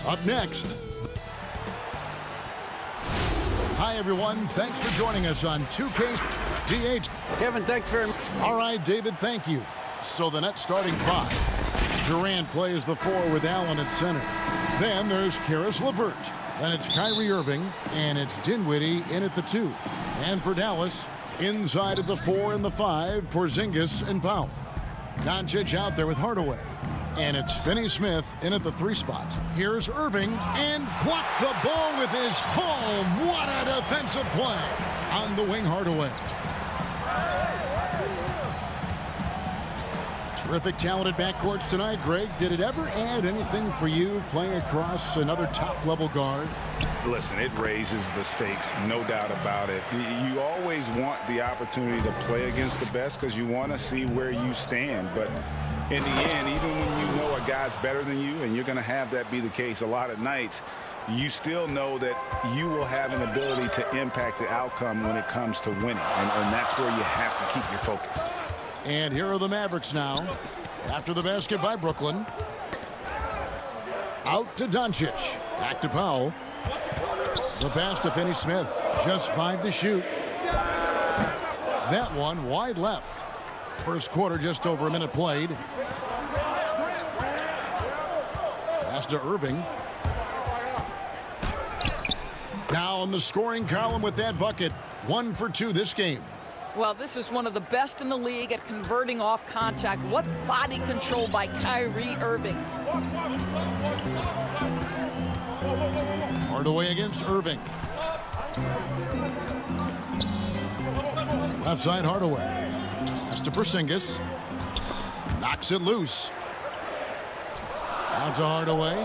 Up next. Hi, everyone. Thanks for joining us on 2K's DH. Kevin, thanks very much. All right, David, thank you. So the net starting five. Durant plays the 4 with Allen at center. Then there's Karis LeVert. Then it's Kyrie Irving, and it's Dinwiddie in at the 2. And for Dallas, inside at the 4 and the 5, Porzingis and Powell. Doncic out there with Hardaway. And it's Finney-Smith in at the 3 spot. Here's Irving, and blocked the ball with his palm. What a defensive play. On the wing, Hardaway. Terrific, talented backcourts tonight. Greg, did it ever add anything for you playing across another top-level guard? Listen, it raises the stakes, no doubt about it. You always want the opportunity to play against the best because you want to see where you stand. But in the end, even when you know a guy's better than you, and you're going to have that be the case a lot of nights, you still know that you will have an ability to impact the outcome when it comes to winning. And that's where you have to keep your focus. And here are the Mavericks now. After the basket by Brooklyn. Out to Doncic. Back to Powell. The pass to Finney-Smith. Just 5 to shoot. That one wide left. First quarter, just over a minute played. Pass to Irving. Now in the scoring column with that bucket. 1 for 2 this game. Well, this is one of the best in the league at converting off contact. What body control by Kyrie Irving. Hardaway against Irving. Left side, Hardaway. Pass to Porzingis. Knocks it loose. Out to Hardaway.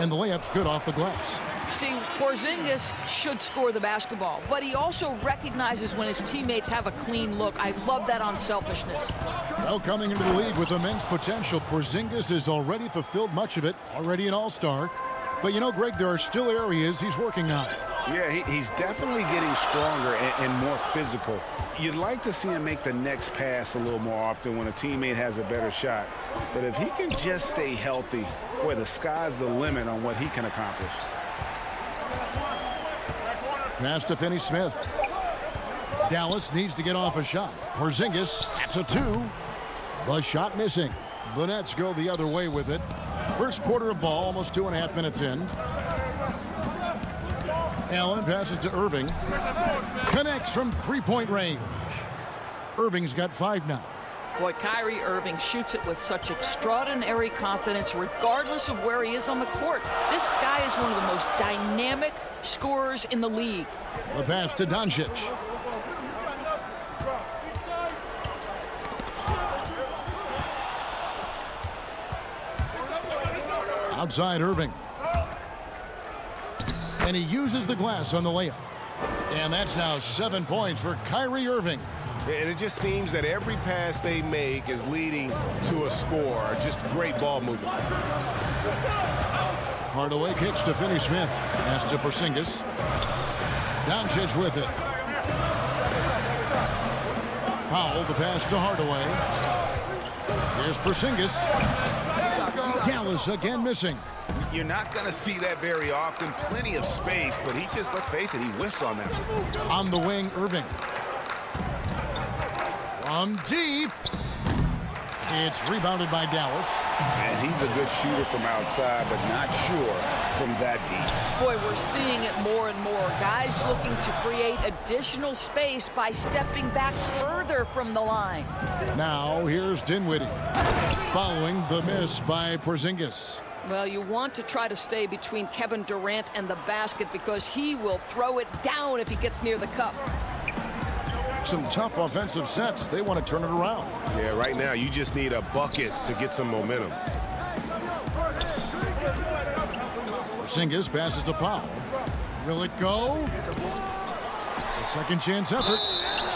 And the layup's good off the glass. See, Porzingis should score the basketball, but he also recognizes when his teammates have a clean look. I love that unselfishness. Well, coming into the league with immense potential, Porzingis has already fulfilled much of it, already an all-star. But you know, Greg, there are still areas he's working on. Yeah, he's definitely getting stronger and more physical. You'd like to see him make the next pass a little more often when a teammate has a better shot. But if he can just stay healthy, boy, the sky's the limit on what he can accomplish. Pass to Finney-Smith. Dallas needs to get off a shot. Porzingis, that's a 2. The shot missing. The Nets go the other way with it. First quarter of ball, almost 2.5 minutes in. Allen passes to Irving. Connects from 3-point range. Irving's got 5 now. Boy, Kyrie Irving shoots it with such extraordinary confidence regardless of where he is on the court. This guy is one of the most dynamic scorers in the league. The pass to Doncic. Outside Irving. And he uses the glass on the layup. And that's now 7 points for Kyrie Irving. And it just seems that every pass they make is leading to a score. Just great ball movement. Hardaway kicks to Finney-Smith. Pass to Porzingis. Doncic with it. Powell, the pass to Hardaway. Here's Porzingis. Dallas again missing. You're not going to see that very often. Plenty of space, but he just, let's face it, he whiffs on that. On the wing, Irving. From deep. It's rebounded by Dallas. And he's a good shooter from outside, but not sure from that deep. Boy, we're seeing it more and more. Guys looking to create additional space by stepping back further from the line. Now, here's Dinwiddie. Following the miss by Porzingis. Well, you want to try to stay between Kevin Durant and the basket because he will throw it down if he gets near the cup. Some tough offensive sets. They want to turn it around. Yeah, right now you just need a bucket to get some momentum. Porzingis passes to Powell. Will it go? A second chance effort.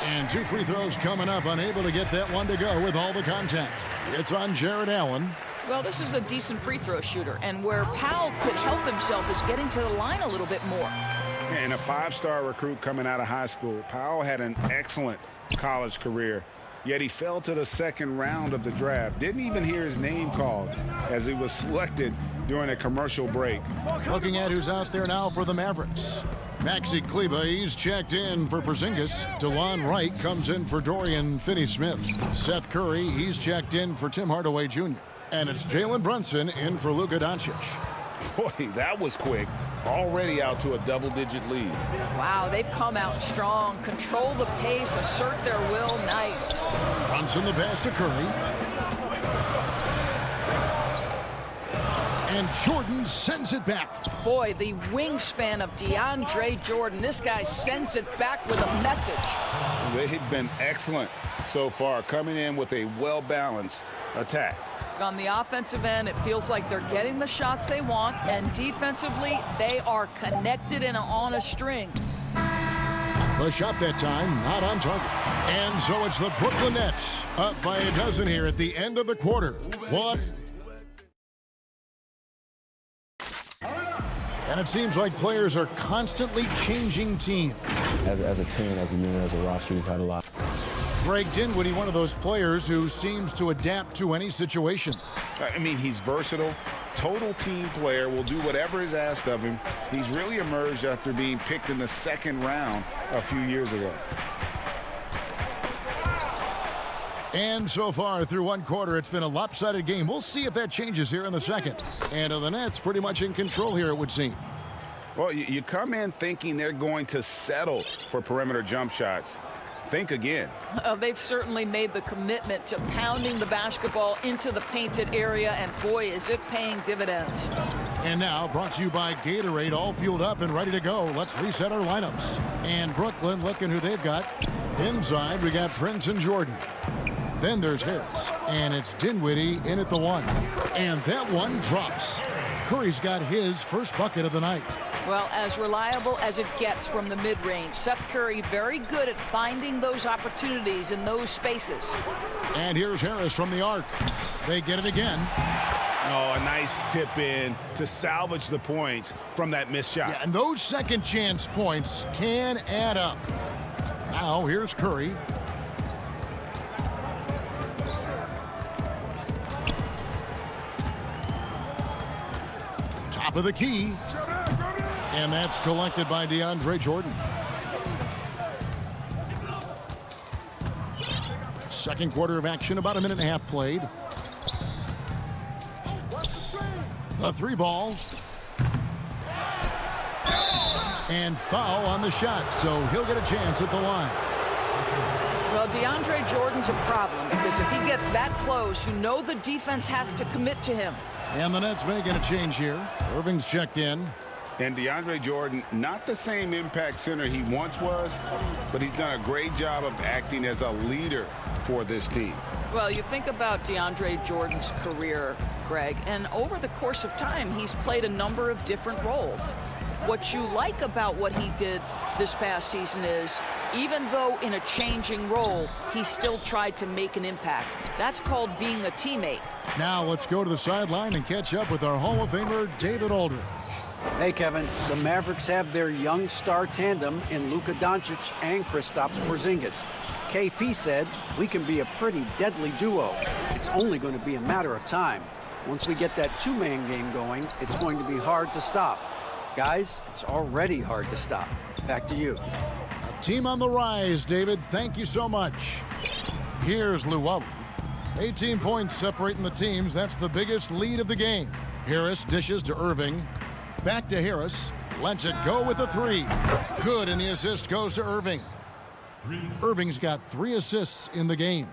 And 2 free throws coming up. Unable to get that one to go with all the contact. It's on Jared Allen. Well, this is a decent free throw shooter. And where Powell could help himself is getting to the line a little bit more. And a 5-star recruit coming out of high school. Powell had an excellent college career. yet he fell to the second round of the draft. Didn't even hear his name called as he was selected during a commercial break. Looking at who's out there now for the Mavericks. Maxi Kleber, he's checked in for Porzingis. DeLon Wright comes in for Dorian Finney-Smith. Seth Curry, he's checked in for Tim Hardaway Jr. And it's Jalen Brunson in for Luka Doncic. Boy, that was quick. Already out to a double-digit lead. Wow, they've come out strong. Control the pace, assert their will. Nice. Brunson the pass to Curry. And Jordan sends it back. Boy, the wingspan of DeAndre Jordan. This guy sends it back with a message. They've been excellent so far, coming in with a well-balanced attack. On the offensive end, it feels like they're getting the shots they want, and defensively, they are connected and on a string. The shot that time, not on target. And so it's the Brooklyn Nets up by a dozen here at the end of the quarter. What? And it seems like players are constantly changing teams. As a team, as a unit, as a roster, we've had a lot. Greg Dinwiddie, one of those players who seems to adapt to any situation. I mean, he's versatile, total team player, will do whatever is asked of him. He's really emerged after being picked in the second round a few years ago. And so far through one quarter, it's been a lopsided game. We'll see if that changes here in the second. And the Nets pretty much in control here, it would seem. Well, you come in thinking they're going to settle for perimeter jump shots. Think again. They've certainly made the commitment to pounding the basketball into the painted area, and boy, is it paying dividends. And now, brought to you by Gatorade, all fueled up and ready to go. Let's reset our lineups. And Brooklyn, looking who they've got. Inside, we got Prince and Jordan. Then there's Harris, and it's Dinwiddie in at the one. And that one drops. Curry's got his first bucket of the night. Well, as reliable as it gets from the mid-range. Seth Curry very good at finding those opportunities in those spaces. And here's Harris from the arc. They get it again. Oh, a nice tip in to salvage the points from that missed shot. Yeah, and those second chance points can add up. Now here's Curry. Top of the key. And that's collected by DeAndre Jordan. Second quarter of action, about a minute and a half played. The three ball. And foul on the shot, so he'll get a chance at the line. Well, DeAndre Jordan's a problem because if he gets that close, you know the defense has to commit to him. And the Nets making a change here. Irving's checked in. And DeAndre Jordan, not the same impact center he once was, but he's done a great job of acting as a leader for this team. Well, you think about DeAndre Jordan's career, Greg, and over the course of time, he's played a number of different roles. What you like about what he did this past season is, even though in a changing role, he still tried to make an impact. That's called being a teammate. Now let's go to the sideline and catch up with our Hall of Famer, David Aldridge. Hey, Kevin, the Mavericks have their young star tandem in Luka Doncic and Kristaps Porzingis. KP said, we can be a pretty deadly duo. It's only going to be a matter of time. Once we get that two-man game going, it's going to be hard to stop. Guys, it's already hard to stop. Back to you. Team on the rise, David. Thank you so much. Here's Luwawu. 18 points separating the teams. That's the biggest lead of the game. Harris dishes to Irving. Back to Harris. Lets it go with a three. Good, and the assist goes to Irving. Irving's got 3 assists in the game.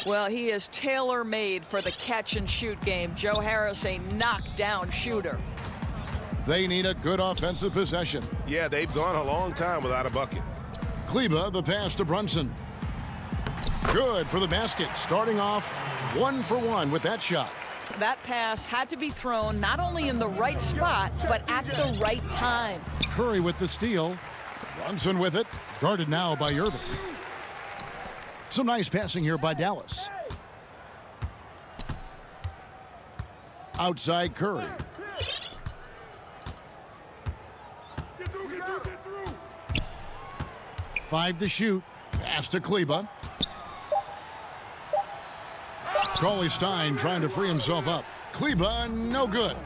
Well, he is tailor-made for the catch-and-shoot game. Joe Harris, a knockdown shooter. They need a good offensive possession. Yeah, they've gone a long time without a bucket. Kleber, the pass to Brunson. Good for the basket. Starting off 1 for 1 with that shot. That pass had to be thrown not only in the right spot, but at the right time. Curry with the steal. Brunson with it. Guarded now by Irving. Some nice passing here by Dallas. Outside Curry. Get through. 5 to shoot. Pass to Kleber. Cauley Stein trying to free himself up. Kleba, no good.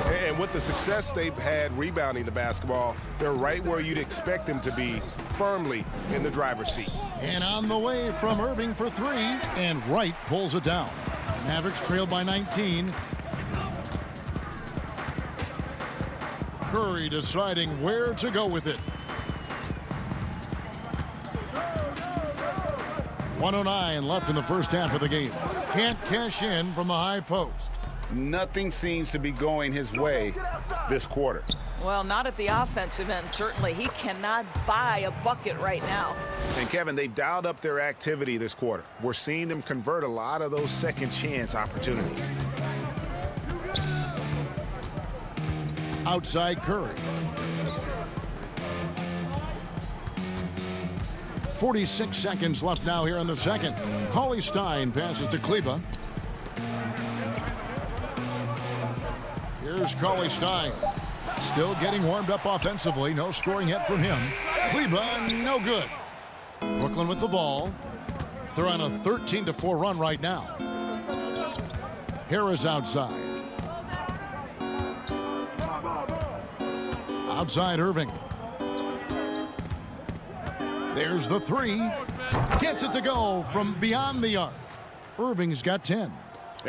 And with the success they've had rebounding the basketball, they're right where you'd expect them to be, firmly in the driver's seat. And on the way from Irving for three, and Wright pulls it down. Mavericks trail by 19. Curry deciding where to go with it. 1:09 left in the first half of the game. Can't cash in from the high post. Nothing seems to be going his way this quarter. Well, not at the offensive end, certainly. He cannot buy a bucket right now. And, Kevin, they've dialed up their activity this quarter. We're seeing them convert a lot of those second chance opportunities. Outside Curry. 46 seconds left now here in the second. Cauley Stein passes to Kleba. Here's Cauley Stein. Still getting warmed up offensively. No scoring yet from him. Kleba, no good. Brooklyn with the ball. They're on a 13-4 run right now. Harris outside. Outside Irving. There's the three. Gets it to go from beyond the arc. Irving's got 10.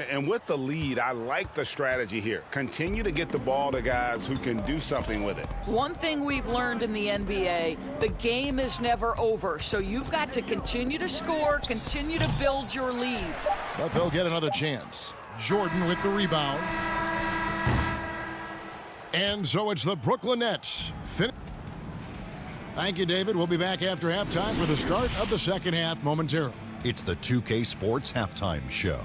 And with the lead, I like the strategy here. Continue to get the ball to guys who can do something with it. One thing we've learned in the NBA, the game is never over. So you've got to continue to score, continue to build your lead. But they'll get another chance. Jordan with the rebound. And so it's the Brooklyn Nets. Thank you, David. We'll be back after halftime for the start of the second half momentarily. It's the 2K Sports Halftime Show.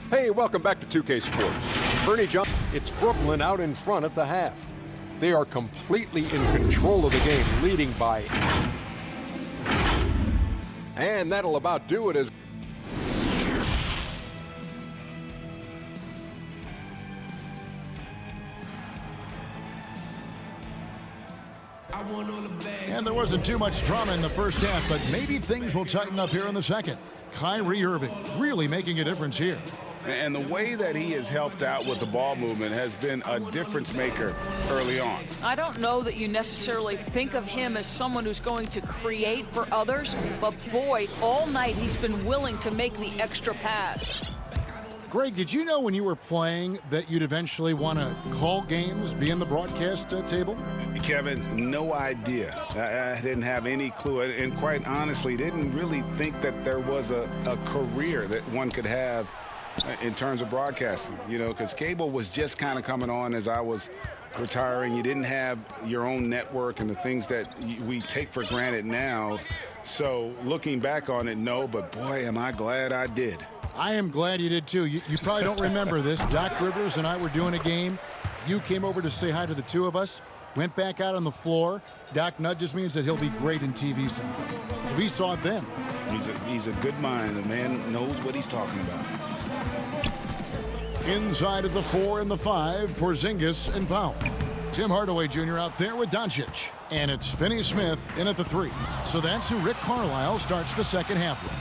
Hey, welcome back to 2K Sports. Bernie John, it's Brooklyn out in front at the half. They are completely in control of the game, leading by. And that'll about do it as. And there wasn't too much drama in the first half, but maybe things will tighten up here in the second. Kyrie Irving really making a difference here. And the way that he has helped out with the ball movement has been a difference maker early on. I don't know that you necessarily think of him as someone who's going to create for others, but boy, all night he's been willing to make the extra pass. Greg, did you know when you were playing that you'd eventually want to call games, be in the broadcast table? Kevin, no idea. I didn't have any clue. And quite honestly, didn't really think that there was a career that one could have in terms of broadcasting, you know, because cable was just kind of coming on as I was retiring. You didn't have your own network and the things that we take for granted now. So looking back on it, no, but boy, am I glad I did. I am glad you did too. You probably don't remember this. Doc Rivers and I were doing a game. You came over to say hi to the two of us, went back out on the floor. Doc nudges me and said he'll be great in TV someday. So we saw it then. He's a good mind. The man knows what he's talking about. Inside of the 4 and the 5, Porzingis and Powell. Tim Hardaway Jr. out there with Doncic. And it's Finney Smith in at the 3. So that's who Rick Carlisle starts the second half with.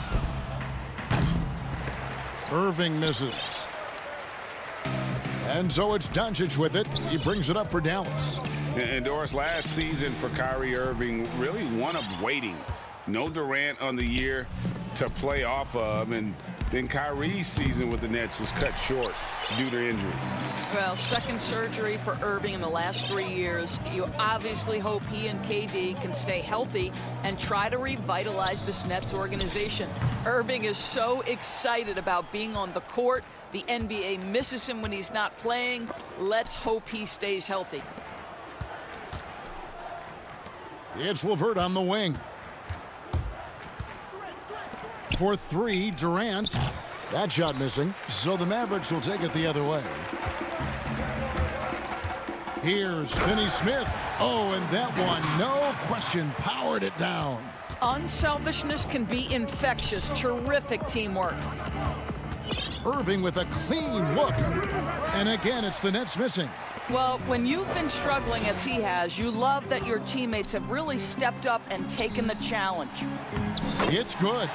Irving misses. And so it's Doncic with it. He brings it up for Dallas. And Doris, last season for Kyrie Irving, really one of waiting. No Durant on the year to play off of, and then Kyrie's season with the Nets was cut short due to injury. Well, second surgery for Irving in the last 3 years. You obviously hope he and KD can stay healthy and try to revitalize this Nets organization. Irving is so excited about being on the court. The NBA misses him when he's not playing. Let's hope he stays healthy. It's LeVert on the wing. For 3, Durant. That shot missing. So the Mavericks will take it the other way. Here's Finney Smith. Oh, and that one, no question, powered it down. Unselfishness can be infectious. Terrific teamwork. Irving with a clean look. And again, it's the Nets missing. Well, when you've been struggling as he has, you love that your teammates have really stepped up and taken the challenge. It's good.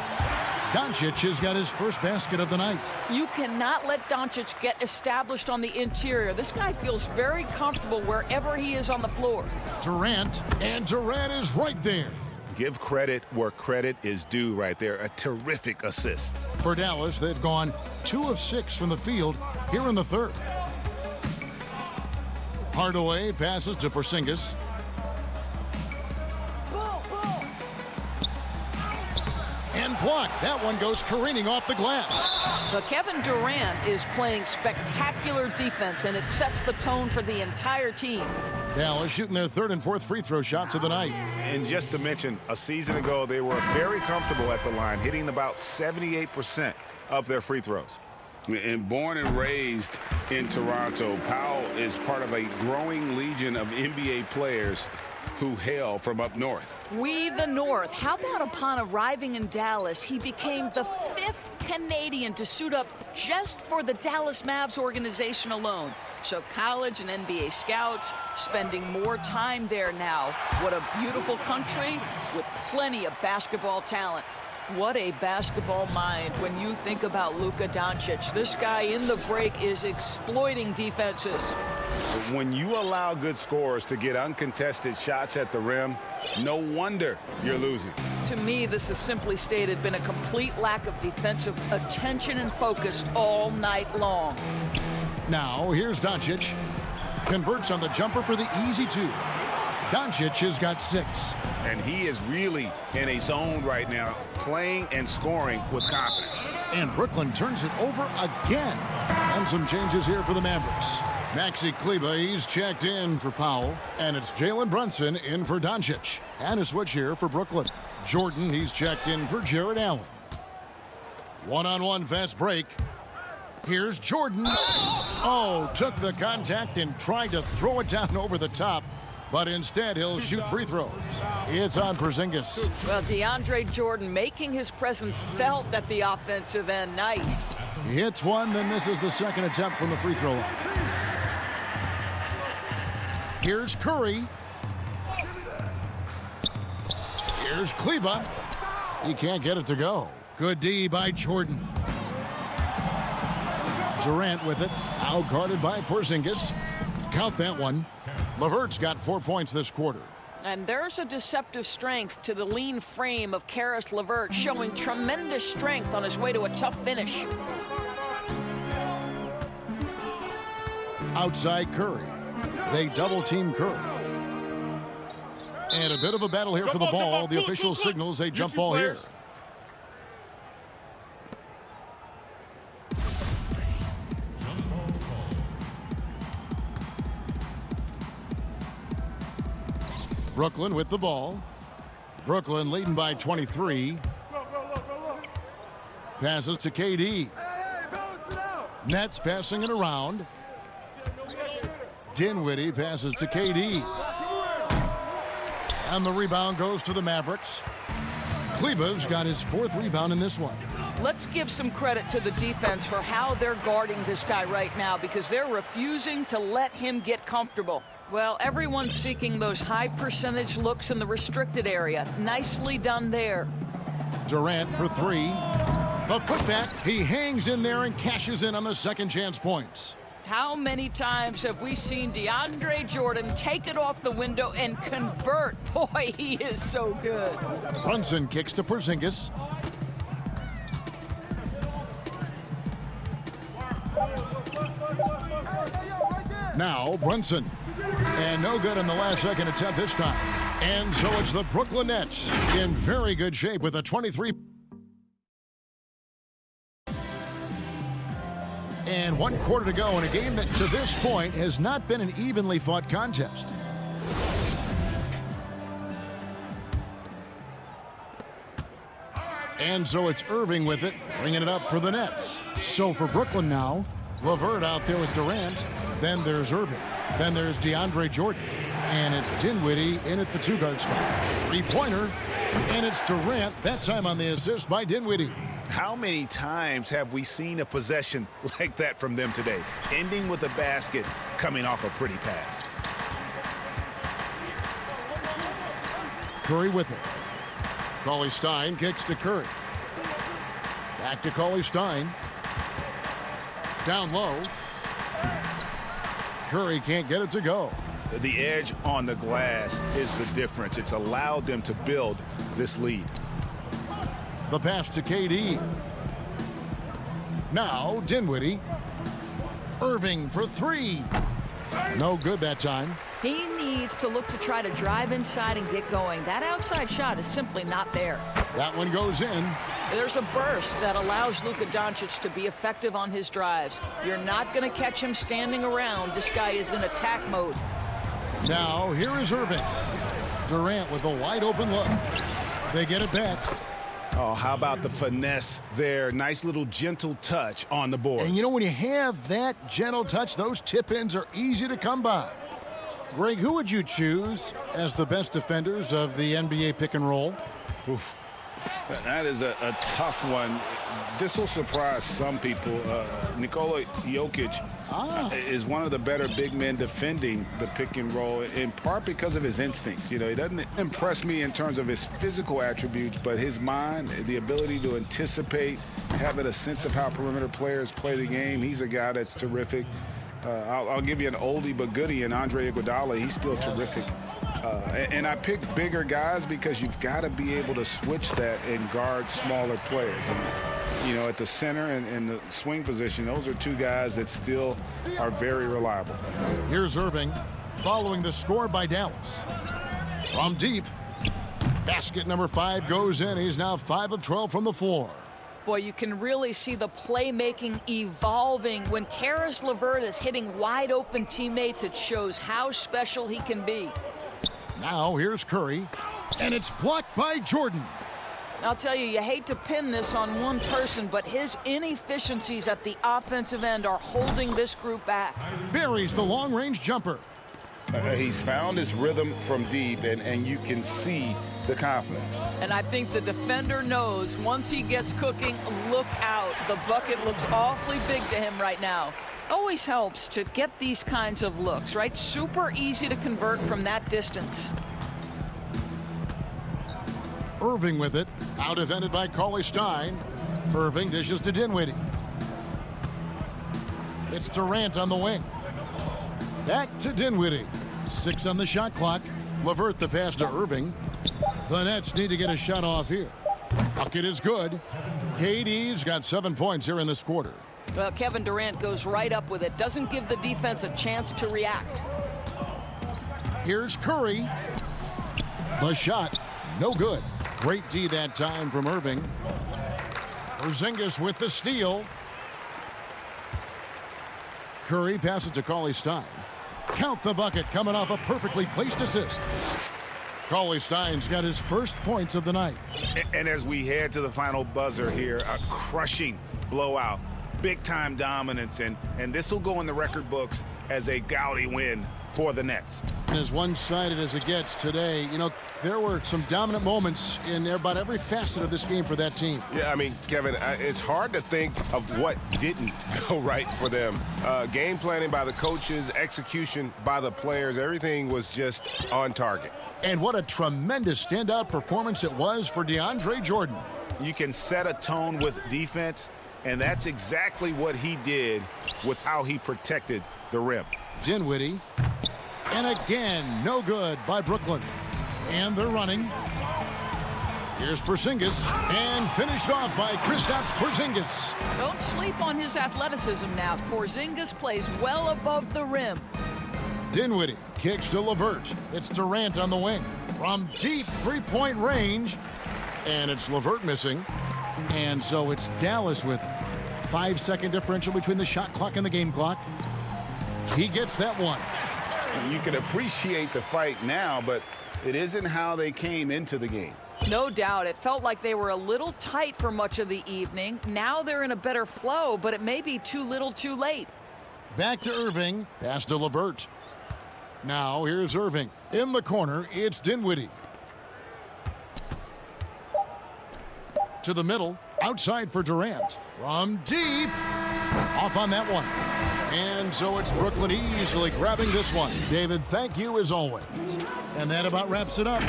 Doncic has got his first basket of the night. You cannot let Doncic get established on the interior. This guy feels very comfortable wherever he is on the floor. Durant, and Durant is right there. Give credit where credit is due right there. A terrific assist. For Dallas, they've gone 2 of 6 from the field here in the third. Hardaway passes to Porzingis. And blocked. That one goes careening off the glass. But Kevin Durant is playing spectacular defense, and it sets the tone for the entire team. Dallas shooting their 3rd and 4th free throw shots of the night. And just to mention, a season ago, they were very comfortable at the line, hitting about 78% of their free throws. And born and raised in Toronto, Powell is part of a growing legion of NBA players who hail from up north. We the North. How about upon arriving in Dallas, he became the 5th Canadian to suit up just for the Dallas Mavs organization alone. So college and NBA scouts spending more time there now. What a beautiful country with plenty of basketball talent. What a basketball mind when you think about Luka Doncic. This guy in the break is exploiting defenses. When you allow good scorers to get uncontested shots at the rim, no wonder you're losing. To me, this has simply stated been a complete lack of defensive attention and focus all night long. Now, here's Doncic. Converts on the jumper for the easy 2. Doncic has got 6. And he is really in a zone right now, playing and scoring with confidence. And Brooklyn turns it over again. And some changes here for the Mavericks. Maxi Kleber, he's checked in for Powell. And it's Jalen Brunson in for Doncic. And a switch here for Brooklyn. Jordan, he's checked in for Jared Allen. One-on-one fast break. Here's Jordan. Oh, took the contact and tried to throw it down over the top. But instead, he'll shoot free throws. It's on Porzingis. Well, DeAndre Jordan making his presence felt at the offensive end. Nice. He hits one, then misses the second attempt from the free throw line. Here's Curry. Here's Kleber. He can't get it to go. Good D by Jordan. Durant with it. Out guarded by Porzingis. Count that one. LeVert's got 4 points this quarter. And there's a deceptive strength to the lean frame of Caris LeVert, showing tremendous strength on his way to a tough finish. Outside Curry. They double-team Curry. And a bit of a battle here for the ball. The official signals a jump ball here. Brooklyn with the ball. Brooklyn leading by 23. Passes to KD. Nets passing it around. Dinwiddie passes to KD. And the rebound goes to the Mavericks. Kleber's got his 4th rebound in this one. Let's give some credit to the defense for how they're guarding this guy right now, because they're refusing to let him get comfortable. Well, everyone's seeking those high percentage looks in the restricted area. Nicely done there. Durant for 3. The putback. He hangs in there and cashes in on the second chance points. How many times have we seen DeAndre Jordan take it off the window and convert? Boy, he is so good. Brunson kicks to Porzingis. Now Brunson. And no good in the last second attempt this time. And so it's the Brooklyn Nets in very good shape with a 23. And 1 quarter to go in a game that to this point has not been an evenly fought contest. And so it's Irving with it, bringing it up for the Nets. So for Brooklyn now, LeVert out there with Durant. Then there's Irving. Then there's DeAndre Jordan. And it's Dinwiddie in at the 2-guard spot. 3-pointer. And it's Durant, that time on the assist by Dinwiddie. How many times have we seen a possession like that from them today? Ending with a basket, coming off a pretty pass. Curry with it. Cauley-Stein kicks to Curry. Back to Cauley Stein. Down low. Curry can't get it to go. The edge on the glass is the difference. It's allowed them to build this lead. The pass to KD. Now Dinwiddie. Irving for three. No good that time. He needs to look to try to drive inside and get going. That outside shot is simply not there. That one goes in. There's a burst that allows Luka Doncic to be effective on his drives. You're not going to catch him standing around. This guy is in attack mode. Now here is Irving. Durant with a wide open look. They get it back. Oh, how about the finesse there? Nice little gentle touch on the board. And you know, when you have that gentle touch, those tip-ins are easy to come by. Greg, who would you choose as the best defenders of the NBA pick and roll? Oof. That is a tough one. This will surprise some people. Nikola Jokic is one of the better big men defending the pick and roll, in part because of his instincts. You know, he doesn't impress me in terms of his physical attributes, but his mind, the ability to anticipate, having a sense of how perimeter players play the game. He's a guy that's terrific. I'll give you an oldie but goodie in Andre Iguodala. He's still terrific. And I pick bigger guys because you've got to be able to switch that and guard smaller players. And, you know, at the center and the swing position, those are two guys that still are very reliable. Here's Irving following the score by Dallas. From deep, basket number 5 goes in. He's now 5 of 12 from the floor. Boy, you can really see the playmaking evolving. When Caris LeVert is hitting wide open teammates, it shows how special he can be. Now here's Curry, and it's blocked by Jordan. I'll tell you, you hate to pin this on one person, but his inefficiencies at the offensive end are holding this group back. Buries the long-range jumper. He's found his rhythm from deep, and you can see the confidence. And I think the defender knows once he gets cooking, look out. The bucket looks awfully big to him right now. Always helps to get these kinds of looks, right? Super easy to convert from that distance. Irving with it, out defended by Cauley Stein. Irving dishes to Dinwiddie. It's Durant on the wing. Back to Dinwiddie. 6 on the shot clock. LeVert the pass to Irving. The Nets need to get a shot off here. Bucket is good. KD's got 7 points here in this quarter. Well, Kevin Durant goes right up with it. Doesn't give the defense a chance to react. Here's Curry. The shot, no good. Great D that time from Irving. Porzingis with the steal. Curry passes to Cauley Stein. Count the bucket coming off a perfectly placed assist. Cauley Stein's got his first points of the night. And as we head to the final buzzer here, a crushing blowout, big-time dominance, and this will go in the record books as a gaudy win for the Nets. As one-sided as it gets today, you know, there were some dominant moments in about every facet of this game for that team. Yeah, I mean, Kevin, it's hard to think of what didn't go right for them. Game planning by the coaches, execution by the players, everything was just on target. And what a tremendous standout performance it was for DeAndre Jordan. You can set a tone with defense, and that's exactly what he did with how he protected the rim. Dinwiddie. And again, no good by Brooklyn. And they're running. Here's Porzingis. And finished off by Kristaps Porzingis. Don't sleep on his athleticism now. Porzingis plays well above the rim. Dinwiddie kicks to LeVert. It's Durant on the wing. From deep three-point range. And it's LeVert missing. And so it's Dallas with it. 5-second differential between the shot clock and the game clock. He gets that one. You can appreciate the fight now, but it isn't how they came into the game. No doubt. It felt like they were a little tight for much of the evening. Now they're in a better flow, but it may be too little too late. Back to Irving. Pass to LeVert. Now here's Irving. In the corner, it's Dinwiddie. To the middle. Outside for Durant. From deep. Off on that one. And so it's Brooklyn easily grabbing this one. David, thank you as always. And that about wraps it up.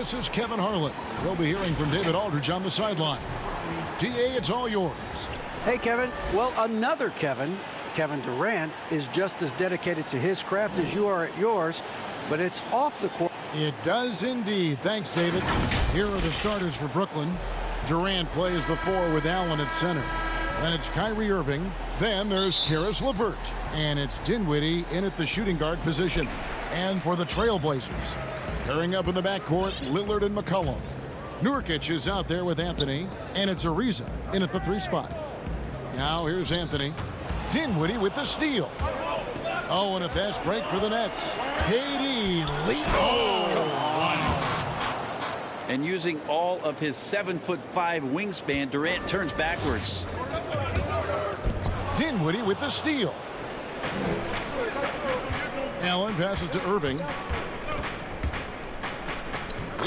This is Kevin Harlan. We'll be hearing from David Aldridge on the sideline. DA, it's all yours. Hey, Kevin. Well, another Kevin Durant, is just as dedicated to his craft as you are at yours, but it's off the court. It does indeed. Thanks, David. Here are the starters for Brooklyn. Durant plays the 4 with Allen at center. Then it's Kyrie Irving. Then there's Caris LeVert. And it's Dinwiddie in at the shooting guard position. And for the Trailblazers, pairing up in the backcourt, Lillard and McCollum. Nurkic is out there with Anthony. And it's Ariza in at the 3 spot. Now here's Anthony. Dinwiddie with the steal. Oh, and a fast break for the Nets. KD lead. And using all of his 7'5" wingspan, Durant turns backwards. Dinwiddie with the steal. Allen passes to Irving.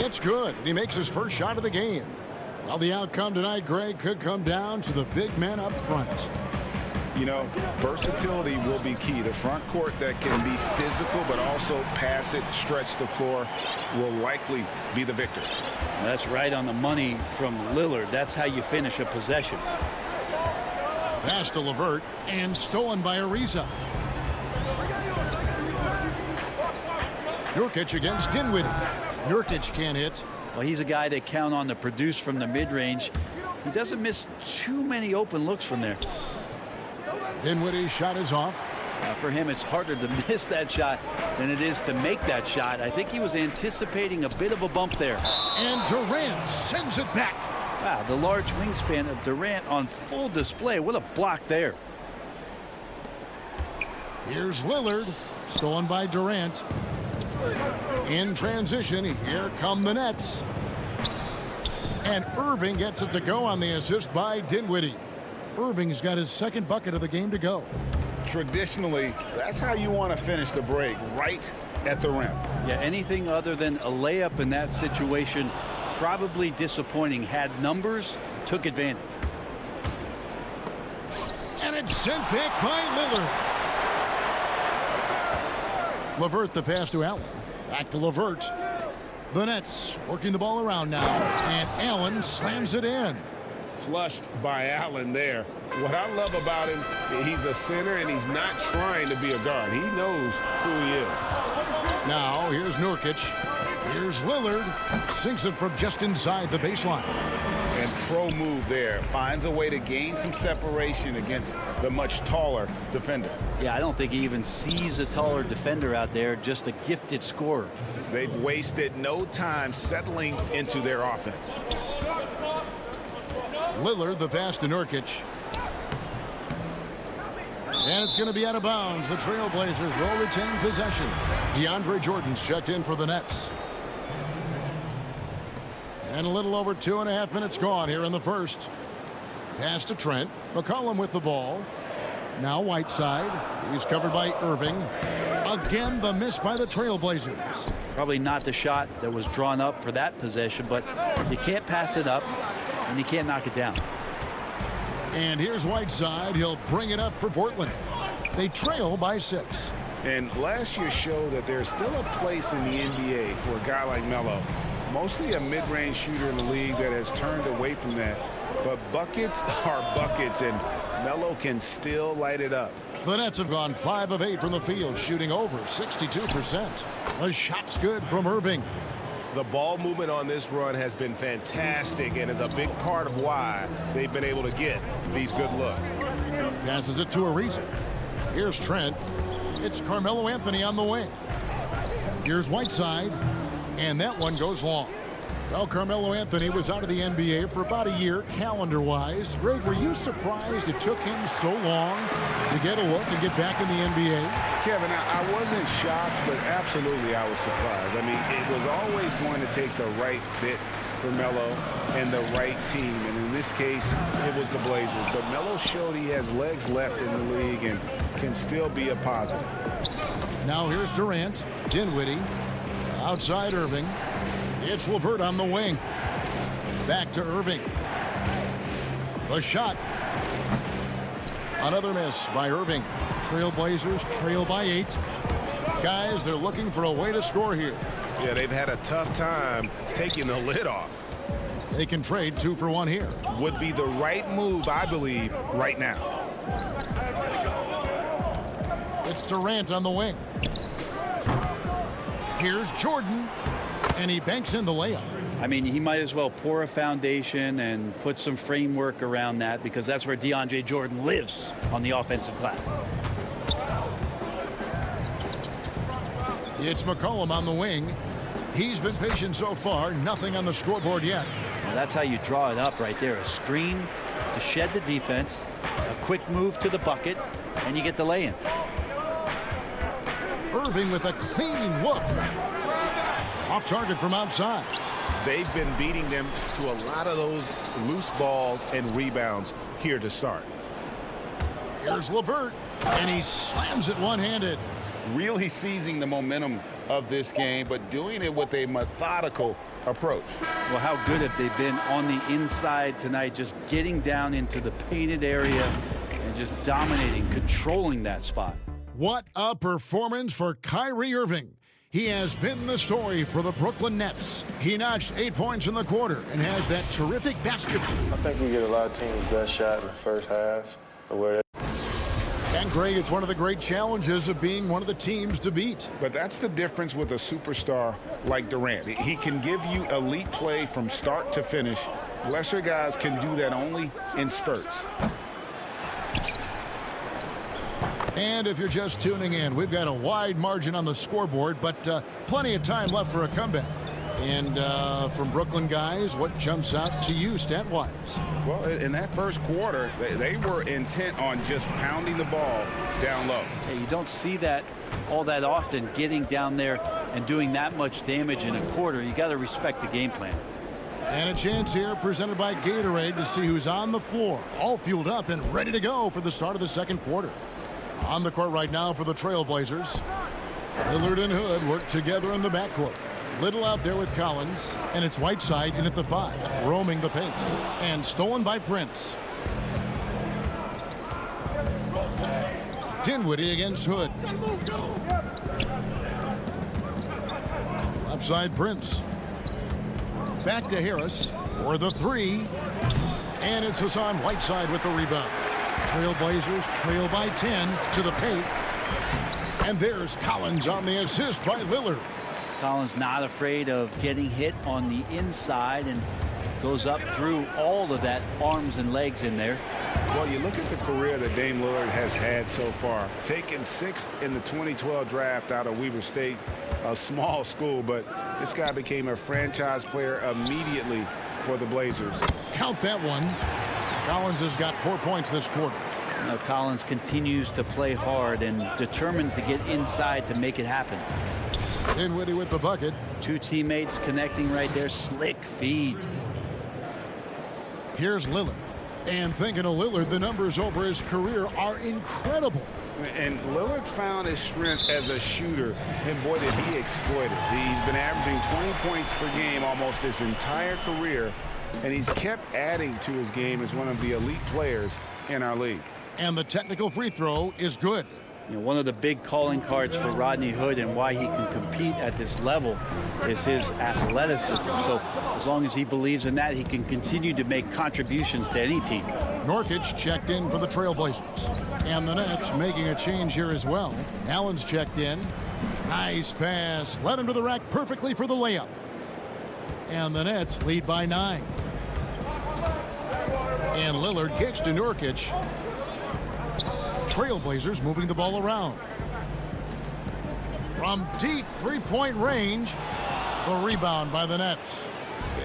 It's good, and he makes his first shot of the game. Well, the outcome tonight, Greg, could come down to the big men up front. You know, versatility will be key. The front court that can be physical but also pass it, stretch the floor, will likely be the victor. That's right on the money from Lillard. That's how you finish a possession. Pass to LeVert and stolen by Ariza. Nurkic against Dinwiddie. Nurkic can't hit. Well, he's a guy they count on to produce from the mid-range. He doesn't miss too many open looks from there. Dinwiddie's shot is off. For him, it's harder to miss that shot than it is to make that shot. I think he was anticipating a bit of a bump there. And Durant sends it back. Wow, the large wingspan of Durant on full display. What a block there. Here's Lillard, stolen by Durant. In transition, here come the Nets. And Irving gets it to go on the assist by Dinwiddie. Irving's got his second bucket of the game to go. Traditionally, that's how you want to finish the break, right at the rim. Yeah, anything other than a layup in that situation, probably disappointing. Had numbers, took advantage. And it's sent back by Lillard. LeVert the pass to Allen. Back to LeVert. The Nets working the ball around now. And Allen slams it in. Flushed by Allen there. What I love about him, he's a center and he's not trying to be a guard. He knows who he is. Now here's Nurkic. Here's Lillard. Sinks it from just inside the baseline. And pro move there. Finds a way to gain some separation against the much taller defender. Yeah, I don't think he even sees a taller defender out there, just a gifted scorer. They've wasted no time settling into their offense. Lillard the pass to Nurkic. And it's going to be out of bounds. The Trailblazers will retain possession. DeAndre Jordan's checked in for the Nets. And a little over 2.5 minutes gone here in the first. Pass to Trent. McCollum with the ball. Now Whiteside. He's covered by Irving. Again, the miss by the Trailblazers. Probably not the shot that was drawn up for that possession, but you can't pass it up and you can't knock it down. And here's Whiteside. He'll bring it up for Portland. They trail by 6. And last year showed that there's still a place in the NBA for a guy like Melo. Mostly a mid-range shooter in the league that has turned away from that. But buckets are buckets, and Melo can still light it up. The Nets have gone 5 of 8 from the field, shooting over 62%. The shot's good from Irving. The ball movement on this run has been fantastic and is a big part of why they've been able to get these good looks. Passes it to Ariza. Here's Trent. It's Carmelo Anthony on the wing. Here's Whiteside. And that one goes long. Well, Carmelo Anthony was out of the NBA for about a year, calendar-wise. Greg, were you surprised it took him so long to get a look and get back in the NBA? Kevin, I wasn't shocked, but absolutely I was surprised. I mean, it was always going to take the right fit for Melo and the right team. And in this case, it was the Blazers. But Melo showed he has legs left in the league and can still be a positive. Now here's Durant. Dinwiddie. Outside Irving. It's LeVert on the wing. Back to Irving. The shot. Another miss by Irving. Trailblazers trail by 8. Guys, they're looking for a way to score here. Yeah, they've had a tough time taking the lid off. They can trade 2 for 1 here. Would be the right move, I believe, right now. It's Durant on the wing. Here's Jordan, and he banks in the layup. I mean, he might as well pour a foundation and put some framework around that, because that's where DeAndre Jordan lives on the offensive glass. It's McCollum on the wing. He's been patient so far. Nothing on the scoreboard yet. Well, that's how you draw it up right there. A screen to shed the defense, a quick move to the bucket, and you get the lay-in. Irving with a clean look. Off target from outside. They've been beating them to a lot of those loose balls and rebounds here to start. Here's LeVert, and he slams it one-handed. Really seizing the momentum of this game, but doing it with a methodical approach. Well, how good have they been on the inside tonight, just getting down into the painted area and just dominating, controlling that spot. What a performance for Kyrie Irving. He has been the story for the Brooklyn Nets. He notched 8 points in the quarter and has that terrific basket. I think we get a lot of teams' best shot in the first half. And Greg, it's one of the great challenges of being one of the teams to beat. But that's the difference with a superstar like Durant. He can give you elite play from start to finish. Lesser guys can do that only in spurts. And if you're just tuning in, we've got a wide margin on the scoreboard, but plenty of time left for a comeback. And from Brooklyn guys, what jumps out to you stat-wise? Well, in that first quarter, they were intent on just pounding the ball down low. Hey, you don't see that all that often, getting down there and doing that much damage in a quarter. You got to respect the game plan. And a chance here presented by Gatorade to see who's on the floor, all fueled up and ready to go for the start of the second quarter. On the court right now for the Trailblazers. Lillard and Hood work together in the backcourt. Little out there with Collins, and it's Whiteside in at the 5, roaming the paint, and stolen by Prince. Dinwiddie against Hood. Left side Prince. Back to Harris for the 3, and it's Hassan Whiteside with the rebound. Trailblazers trail by 10 to the paint, and there's Collins on the assist by Lillard. Collins not afraid of getting hit on the inside and goes up through all of that arms and legs in there. Well, you look at the career that Dame Lillard has had so far. Taken 6th in the 2012 draft out of Weber State, a small school, but this guy became a franchise player immediately for the Blazers. Count that one. Collins has got 4 points this quarter. Now, Collins continues to play hard and determined to get inside to make it happen. Dinwiddie with the bucket. 2 teammates connecting right there. Slick feed. Here's Lillard. And thinking of Lillard, the numbers over his career are incredible. And Lillard found his strength as a shooter, and boy, did he exploit it. He's been averaging 20 points per game almost his entire career, and he's kept adding to his game as one of the elite players in our league. And the technical free throw is good. You know, one of the big calling cards for Rodney Hood and why he can compete at this level is his athleticism. So as long as he believes in that, he can continue to make contributions to any team. Nurkic checked in for the Trailblazers. And the Nets making a change here as well. Allen's checked in. Nice pass. Led him to the rack perfectly for the layup. And the Nets lead by 9. And Lillard kicks to Nurkic. Trailblazers moving the ball around. From deep three-point range, the rebound by the Nets.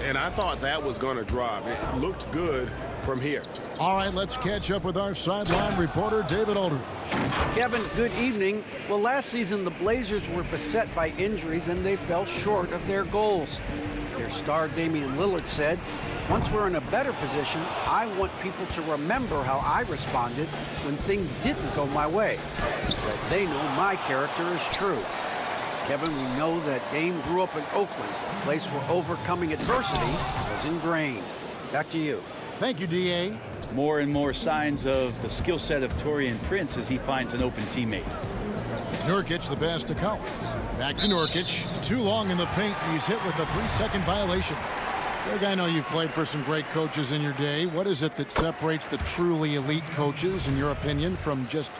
And I thought that was going to drop. It looked good from here. All right, let's catch up with our sideline reporter, David Aldridge. Kevin, good evening. Well, last season, the Blazers were beset by injuries, and they fell short of their goals. Their star, Damian Lillard, said, "Once we're in a better position, I want people to remember how I responded when things didn't go my way. That they know my character is true." Kevin, we know that Dame grew up in Oakland, a place where overcoming adversity was ingrained. Back to you. Thank you, D.A. More and more signs of the skill set of Taurean Prince as he finds an open teammate. Nurkic, the pass to Collins. Back to Nurkic. Too long in the paint, and he's hit with a 3-second violation. Greg, I know you've played for some great coaches in your day. What is it that separates the truly elite coaches, in your opinion, from just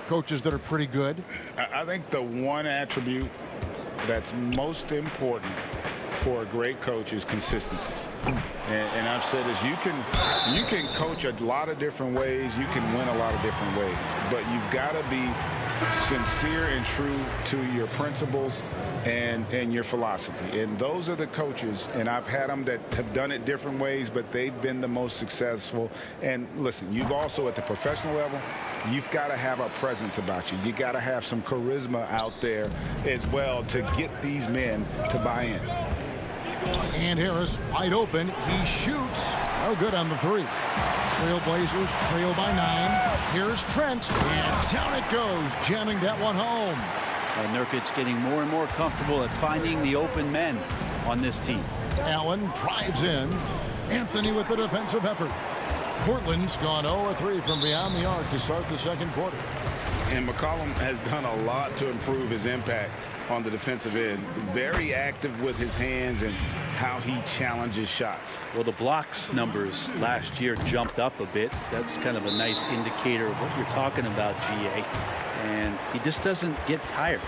coaches that are pretty good? I think the one attribute that's most important for a great coach is consistency. And I've said this, you can coach a lot of different ways, you can win a lot of different ways, but you've got to be sincere and true to your principles and your philosophy. And those are the coaches, and I've had them that have done it different ways, but they've been the most successful. And listen, you've also, at the professional level, you've got to have a presence about you. You got to have some charisma out there as well to get these men to buy in. And Harris wide open. He shoots. No good on the three. Trailblazers trail by 9. Here's Trent. And down it goes, jamming that one home. Nurkic getting more and more comfortable at finding the open men on this team. Allen drives in. Anthony with the defensive effort. Portland's gone 0-3 from beyond the arc to start the second quarter. And McCollum has done a lot to improve his impact on the defensive end. Very active with his hands and how he challenges shots. Well, the blocks numbers last year jumped up a bit. That's kind of a nice indicator of what you're talking about, GA. And he just doesn't get tired.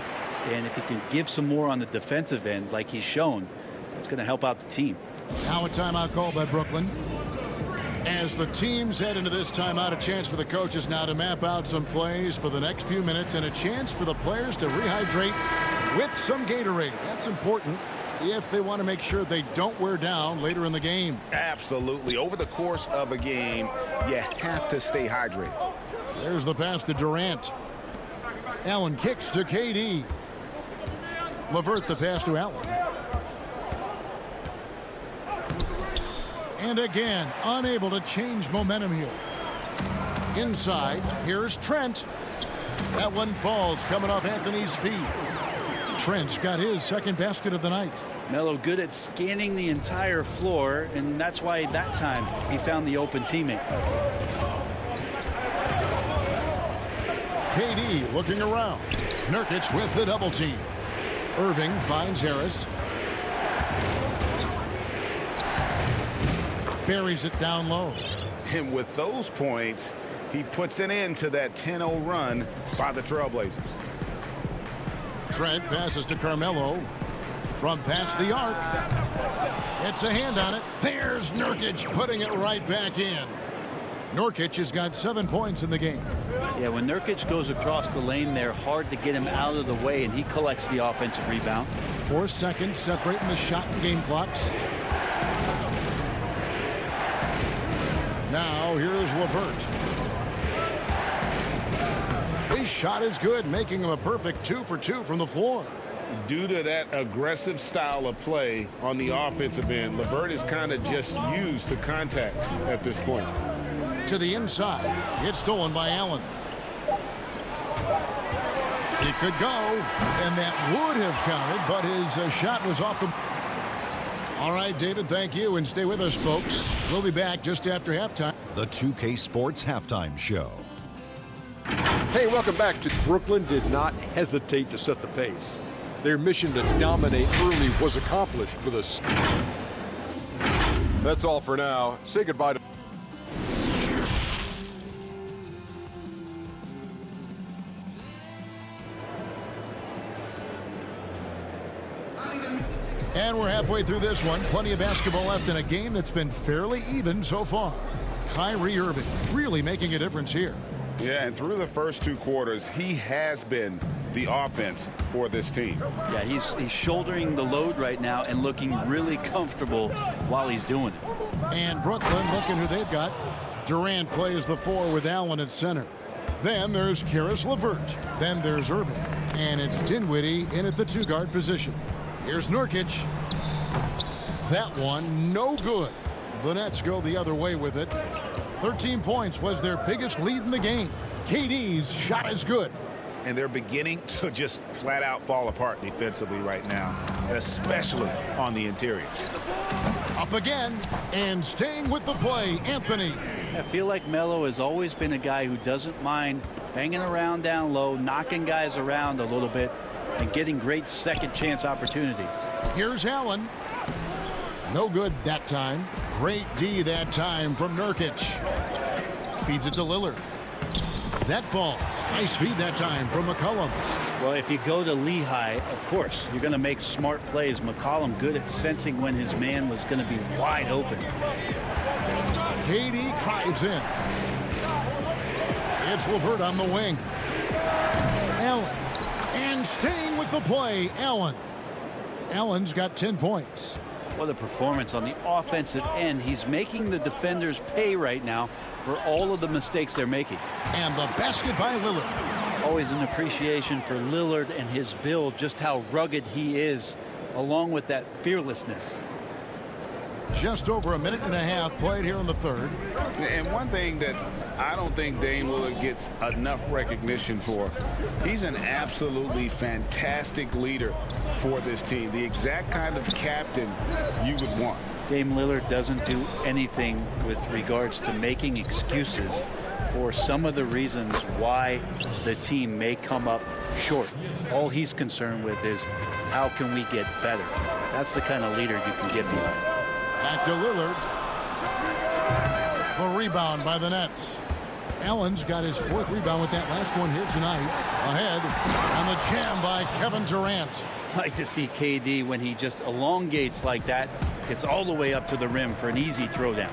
And if he can give some more on the defensive end like he's shown, it's going to help out the team. Now a timeout called by Brooklyn. As the teams head into this timeout, a chance for the coaches now to map out some plays for the next few minutes and a chance for the players to rehydrate with some Gatorade. That's important if they want to make sure they don't wear down later in the game. Absolutely. Over the course of a game, you have to stay hydrated. There's the pass to Durant. Allen kicks to KD. LeVert the pass to Allen. And again, unable to change momentum here. Inside, here's Trent. That one falls, coming off Anthony's feet. Trent's got his second basket of the night. Melo good at scanning the entire floor, and that's why that time he found the open teammate. KD looking around. Nurkic with the double team. Irving finds Harris. Buries it down low. And with those points, he puts an end to that 10-0 run by the Trailblazers. Trent passes to Carmelo from past the arc. It's a hand on it. There's Nurkic putting it right back in. Nurkic has got 7 points in the game. Yeah, when Nurkic goes across the lane, they're hard to get him out of the way, and he collects the offensive rebound. 4 seconds separating the shot and game clocks. Now here's LeVert. His shot is good, making him a perfect 2 for 2 from the floor. Due to that aggressive style of play on the offensive end, LeVert is kind of just used to contact at this point. To the inside. It's stolen by Allen. It could go, and that would have counted, but his shot was off the... All right, David, thank you, and stay with us, folks. We'll be back just after halftime. The 2K Sports Halftime Show. Hey, welcome back. Brooklyn did not hesitate to set the pace. Their mission to dominate early was accomplished with a... That's all for now. Say goodbye to... And we're halfway through this one. Plenty of basketball left in a game that's been fairly even so far. Kyrie Irving really making a difference here. Yeah, and through the first 2 quarters, he has been the offense for this team. Yeah, he's shouldering the load right now and looking really comfortable while he's doing it. And Brooklyn looking who they've got. Durant plays the 4 with Allen at center. Then there's Caris LeVert. Then there's Irving. And it's Dinwiddie in at the 2-guard position. Here's Nurkic. That one, no good. The Nets go the other way with it. 13 points was their biggest lead in the game. KD's shot is good. And they're beginning to just flat out fall apart defensively right now, especially on the interior. Up again, and staying with the play, Anthony. I feel like Melo has always been a guy who doesn't mind banging around down low, knocking guys around a little bit, and getting great second chance opportunities. Here's Allen. No good that time. Great D that time from Nurkic. Feeds it to Lillard. That falls. Nice feed that time from McCollum. Well, if you go to Lehigh, of course, you're going to make smart plays. McCollum good at sensing when his man was going to be wide open. KD drives in. It's LeVert on the wing. Allen. And staying with the play, Allen. Allen's got 10 points. What a performance on the offensive end. He's making the defenders pay right now for all of the mistakes they're making. And the basket by Lillard. Always an appreciation for Lillard and his build, just how rugged he is, along with that fearlessness. Just over a minute and a half played here in the third. And one thing that I don't think Dame Lillard gets enough recognition for, he's an absolutely fantastic leader for this team. The exact kind of captain you would want. Dame Lillard doesn't do anything with regards to making excuses for some of the reasons why the team may come up short. All he's concerned with is how can we get better. That's the kind of leader you can get behind. Back to Lillard. The rebound by the Nets. Allen's got his fourth rebound with that last one here tonight. Ahead, and the jam by Kevin Durant. I like to see KD when he just elongates like that, gets all the way up to the rim for an easy throwdown.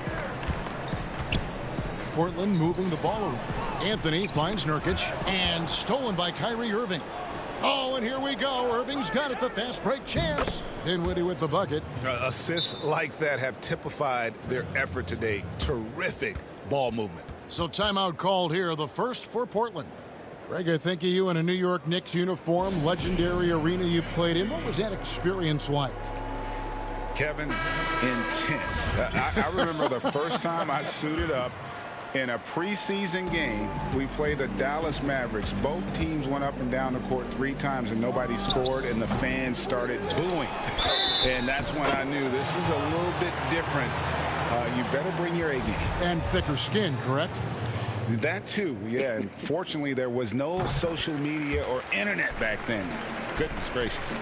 Portland moving the ball around. Anthony finds Nurkic, and stolen by Kyrie Irving. Oh, and here we go. Irving's got it, the fast break chance. Dinwiddie with the bucket. Assists like that have typified their effort today. Terrific ball movement. So timeout called here, the first for Portland. Greg, I think of you in a New York Knicks uniform, legendary arena you played in. What was that experience like? Kevin, intense. I remember the first time I suited up in a preseason game. We played the Dallas Mavericks. Both teams went up and down the court 3 times and nobody scored, and the fans started booing. And that's when I knew this is a little bit different. You better bring your A game. And thicker skin, correct? That too, yeah. And fortunately, there was no social media or internet back then. Goodness gracious.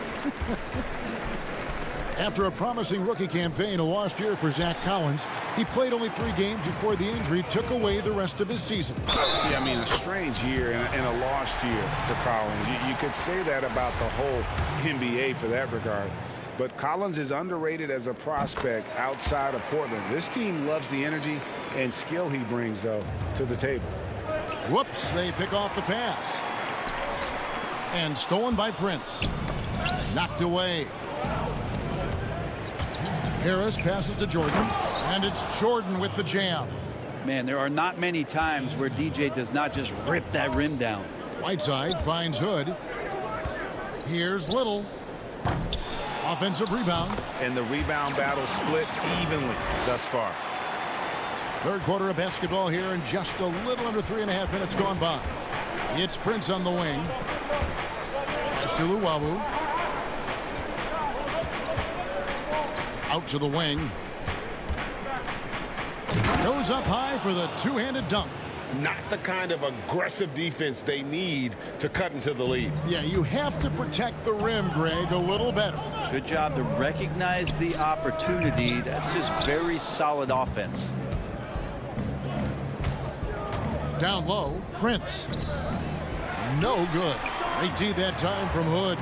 After a promising rookie campaign, a lost year for Zach Collins, he played only 3 games before the injury took away the rest of his season. Yeah, I mean, a strange year and a lost year for Collins. You could say that about the whole NBA for that regard. But Collins is underrated as a prospect outside of Portland. This team loves the energy and skill he brings, though, to the table. Whoops, they pick off the pass. And stolen by Prince. Knocked away. Harris passes to Jordan, and it's Jordan with the jam. Man, there are not many times where DJ does not just rip that rim down. Whiteside finds Hood. Here's Little. Offensive rebound. And the rebound battle split evenly thus far. Third quarter of basketball here, and just a little under 3.5 minutes gone by. It's Prince on the wing. Pass to Luwawu. Out to the wing. Goes up high for the two-handed dunk. Not the kind of aggressive defense they need to cut into the lead. Yeah, you have to protect the rim, Greg, a little better. Good job to recognize the opportunity. That's just very solid offense. Down low, Prince. No good. Great D that time from Hood.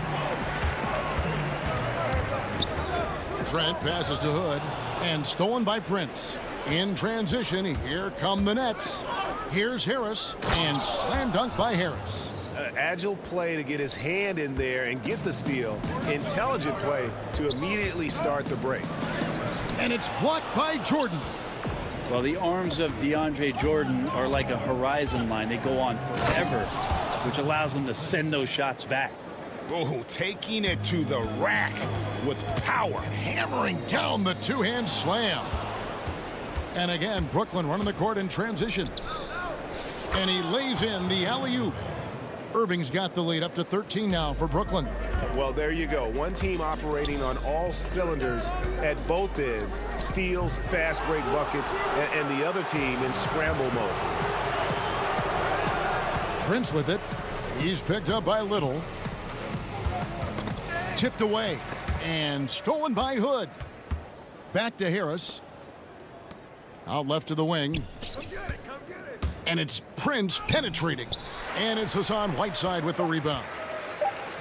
Trent passes to Hood, and stolen by Prince. In transition, here come the Nets. Here's Harris, and slam dunk by Harris. Agile play to get his hand in there and get the steal. Intelligent play to immediately start the break. And it's blocked by Jordan. Well, the arms of DeAndre Jordan are like a horizon line. They go on forever, which allows him to send those shots back. Oh, taking it to the rack with power. Hammering down the two-hand slam. And again, Brooklyn running the court in transition. And he lays in the alley-oop. Irving's got the lead up to 13 now for Brooklyn. Well, there you go. One team operating on all cylinders at both ends. Steals, fast break buckets, and the other team in scramble mode. Prince with it. He's picked up by Little. Tipped away and stolen by Hood. Back to Harris. Out left to the wing. And it's Prince penetrating. And it's Hassan Whiteside with the rebound.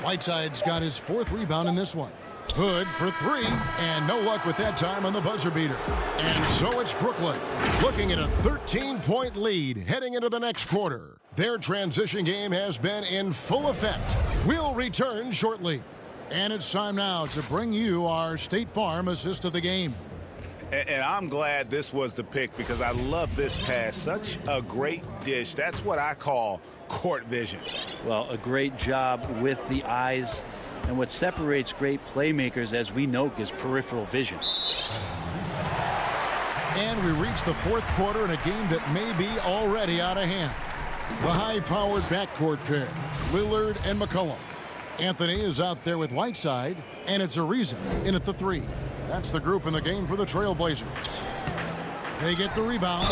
Whiteside's got his 4th rebound in this one. Hood for 3, and no luck with that time on the buzzer beater. And so it's Brooklyn looking at a 13-point lead heading into the next quarter. Their transition game has been in full effect. We'll return shortly. And it's time now to bring you our State Farm assist of the game. And I'm glad this was the pick because I love this pass. Such a great dish. That's what I call court vision. Well, a great job with the eyes. And what separates great playmakers, as we know, is peripheral vision. And we reach the 4th quarter in a game that may be already out of hand. The high-powered backcourt pair, Lillard and McCollum. Anthony is out there with Whiteside, and it's Ariza in at the 3. That's the group in the game for the Trailblazers. They get the rebound.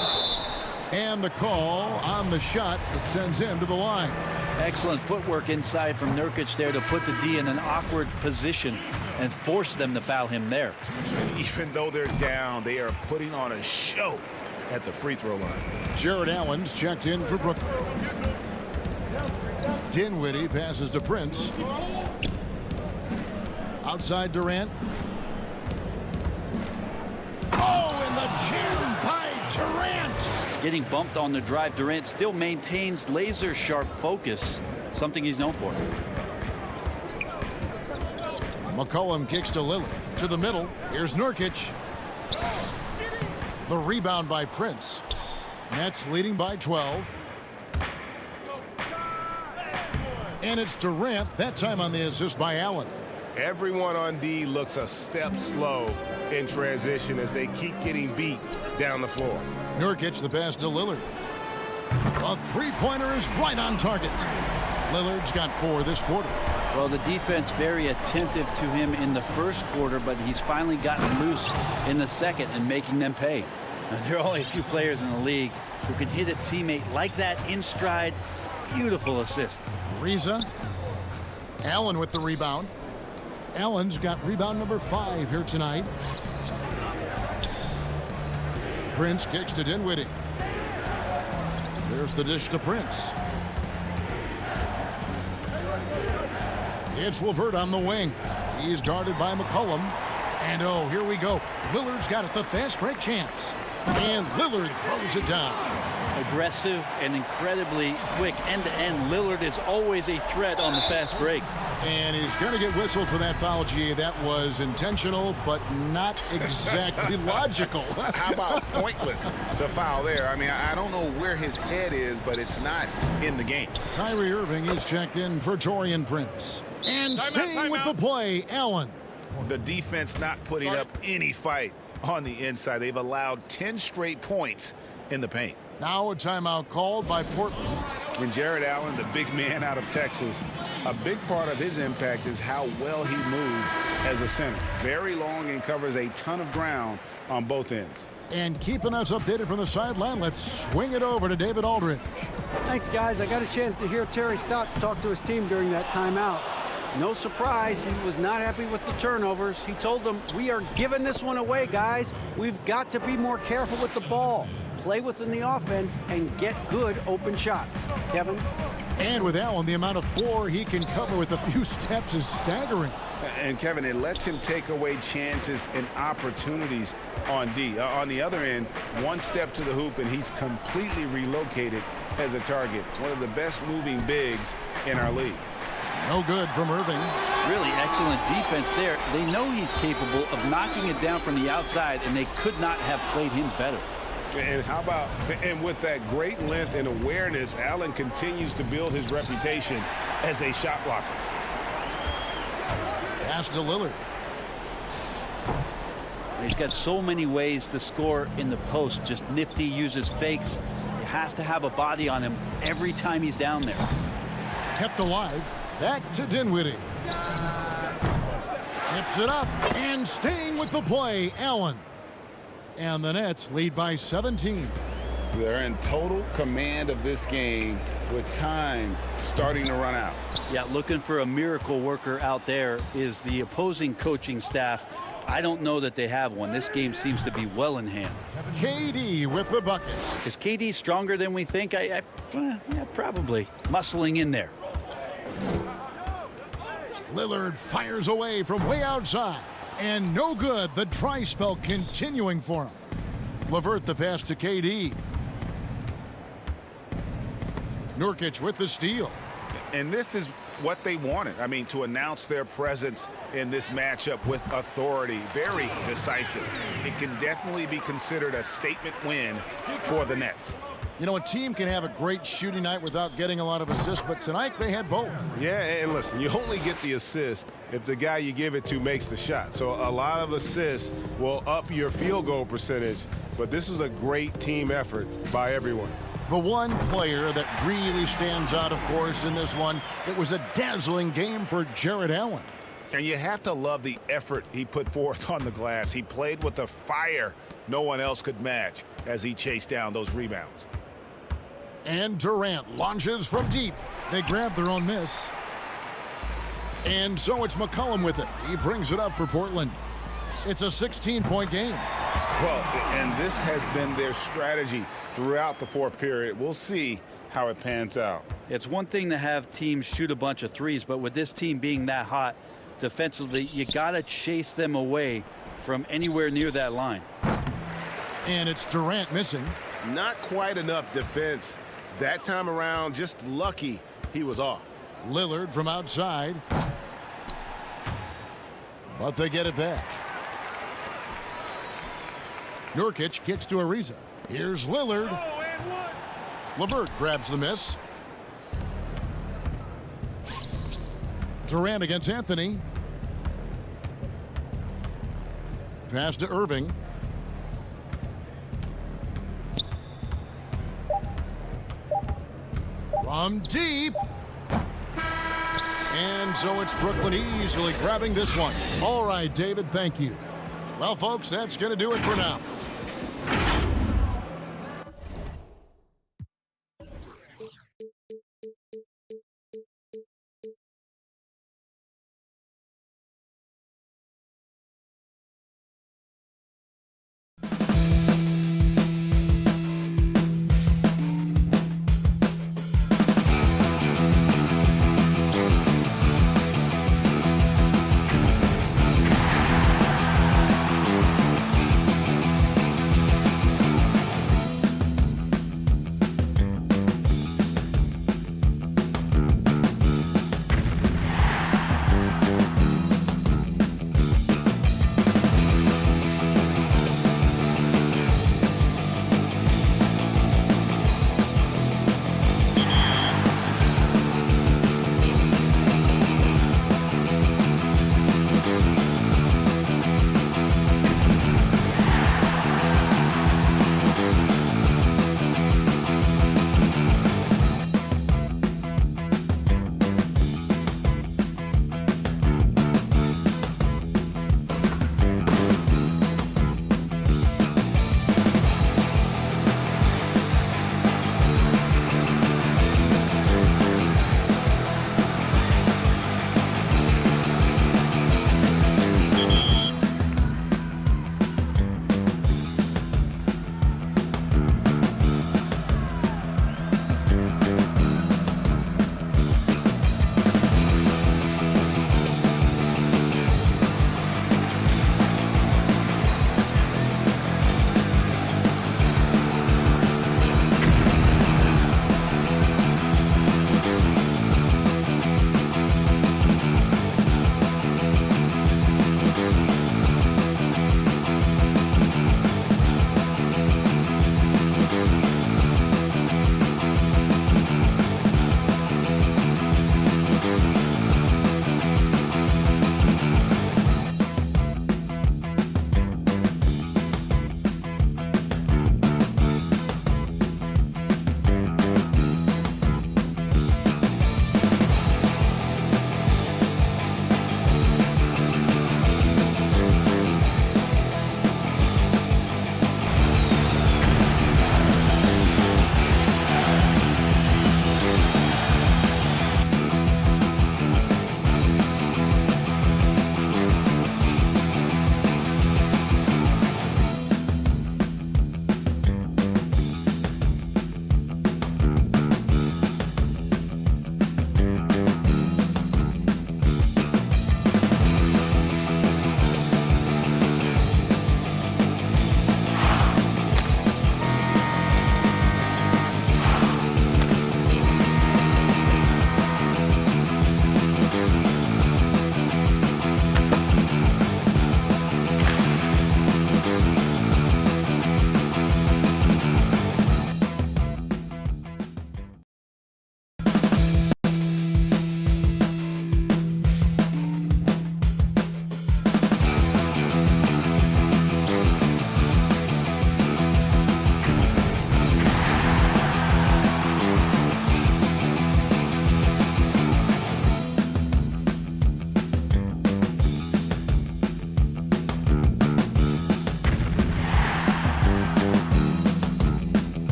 And the call on the shot that sends him to the line. Excellent footwork inside from Nurkic there to put the D in an awkward position and force them to foul him there. Even though they're down, they are putting on a show at the free throw line. Jared Allen's checked in for Brooklyn. Dinwiddie passes to Prince. Outside Durant. Oh, and the jam by Durant. Getting bumped on the drive, Durant still maintains laser-sharp focus, something he's known for. McCollum kicks to Lillard. To the middle. Here's Nurkic. The rebound by Prince. Nets leading by 12. And it's Durant, that time on the assist by Allen. Everyone on D looks a step slow in transition as they keep getting beat down the floor. Nurkic the pass to Lillard. A three-pointer is right on target. Lillard's got 4 this quarter. Well, the defense very attentive to him in the first quarter, but he's finally gotten loose in the second and making them pay. Now, there are only a few players in the league who can hit a teammate like that in stride. Beautiful assist. Ariza. Allen with the rebound. Allen's got rebound number 5 here tonight. Prince kicks to Dinwiddie. There's the dish to Prince. It's LeVert on the wing. He's guarded by McCollum. And oh, here we go. Lillard's got it, the fast break chance. And Lillard throws it down. Aggressive and incredibly quick end-to-end. Lillard is always a threat on the fast break. And he's going to get whistled for that foul, G. That was intentional, but not exactly logical. How about pointless to foul there? I mean, I don't know where his head is, but it's not in the game. Kyrie Irving is checked in for Taurean Prince. And staying with the play, Allen. The defense not putting up any fight on the inside. They've allowed 10 straight points in the paint. Now a timeout called by Portland. And Jared Allen, the big man out of Texas, a big part of his impact is how well he moves as a center. Very long and covers a ton of ground on both ends. And keeping us updated from the sideline, let's swing it over to David Aldridge. Thanks, guys. I got a chance to hear Terry Stotts talk to his team during that timeout. No surprise, he was not happy with the turnovers. He told them, we are giving this one away, guys. We've got to be more careful with the ball. Play within the offense and get good open shots. Kevin? And with Allen, the amount of floor he can cover with a few steps is staggering. And Kevin, it lets him take away chances and opportunities on D. On the other end, one step to the hoop and he's completely relocated as a target. One of the best moving bigs in our league. No good from Irving. Really excellent defense there. They know he's capable of knocking it down from the outside, and they could not have played him better. And how about, and with that great length and awareness, Allen continues to build his reputation as a shot blocker. Pass to Lillard. He's got so many ways to score in the post. Just nifty, uses fakes. You have to have a body on him every time he's down there. Kept alive. Back to Dinwiddie. Tips it up and staying with the play, Allen. And the Nets lead by 17. They're in total command of this game with time starting to run out. Yeah, looking for a miracle worker out there is the opposing coaching staff. I don't know that they have one. This game seems to be well in hand. KD with the bucket. Is KD stronger than we think? Yeah, probably. Muscling in there. Lillard fires away from way outside. And no good. The dry spell continuing for him. LeVert the pass to KD. Nurkic with the steal. And this is what they wanted. I mean, to announce their presence in this matchup with authority. Very decisive. It can definitely be considered a statement win for the Nets. You know, a team can have a great shooting night without getting a lot of assists, but tonight they had both. Yeah, and listen, you only get the assist if the guy you give it to makes the shot. So a lot of assists will up your field goal percentage, but this was a great team effort by everyone. The one player that really stands out, of course, in this one, it was a dazzling game for Jared Allen. And you have to love the effort he put forth on the glass. He played with a fire no one else could match as he chased down those rebounds. And Durant launches from deep. They grab their own miss. And so it's McCollum with it. He brings it up for Portland. It's a 16-point game. Well, and this has been their strategy throughout the fourth period. We'll see how it pans out. It's one thing to have teams shoot a bunch of threes, but with this team being that hot defensively, you got to chase them away from anywhere near that line. And it's Durant missing. Not quite enough defense that time around. Just lucky he was off. Lillard from outside. But they get it back. Nurkic gets to Ariza. Here's Lillard. LeVert grabs the miss. Durant against Anthony. Pass to Irving. From deep. And so it's Brooklyn easily grabbing this one. All right, David, thank you. Well, folks, that's going to do it for now.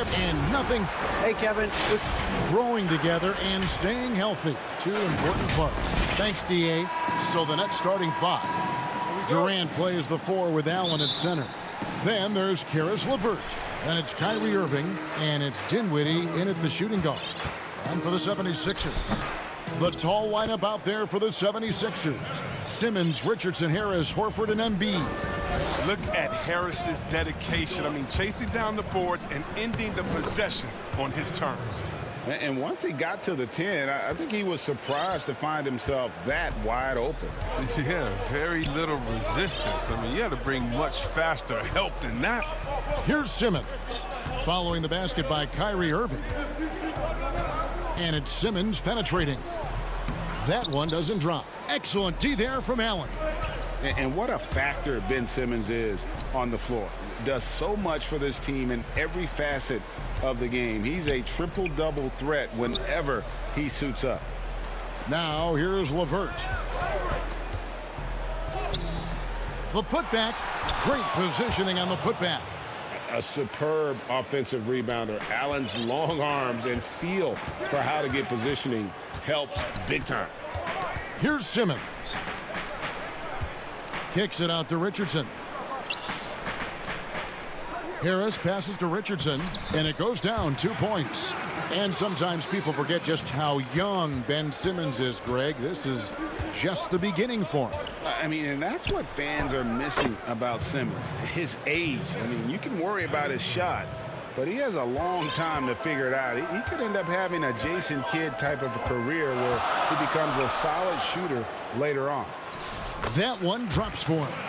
and nothing. Hey, Kevin. Growing together and staying healthy. Two important parts. Thanks, D.A. So the Nets starting five. Durant plays the four with Allen at center. Then there's Caris LeVert. And it's Kyrie Irving. And it's Dinwiddie in at the shooting guard. And for the 76ers, the tall lineup out there for the 76ers. Simmons, Richardson, Harris, Horford, and Embiid. Look at Harris's dedication. I mean, chasing down the boards and ending the possession on his terms. And once he got to the 10, I think he was surprised to find himself that wide open. Yeah, very little resistance. I mean, you had to bring much faster help than that. Here's Simmons, following the basket by Kyrie Irving. And it's Simmons penetrating. That one doesn't drop. Excellent D there from Allen. And what a factor Ben Simmons is on the floor. Does so much for this team in every facet of the game. He's a triple-double threat whenever he suits up. Now here's LeVert. The putback. Great positioning on the putback. A superb offensive rebounder. Allen's long arms and feel for how to get positioning helps big time. Here's Simmons. Kicks it out to Richardson. Harris passes to Richardson, and it goes down 2 points. And sometimes people forget just how young Ben Simmons is, Greg. This is just the beginning for him. I mean, and that's what fans are missing about Simmons, his age. I mean, you can worry about his shot, but he has a long time to figure it out. He could end up having a Jason Kidd type of a career where he becomes a solid shooter later on. That one drops for him.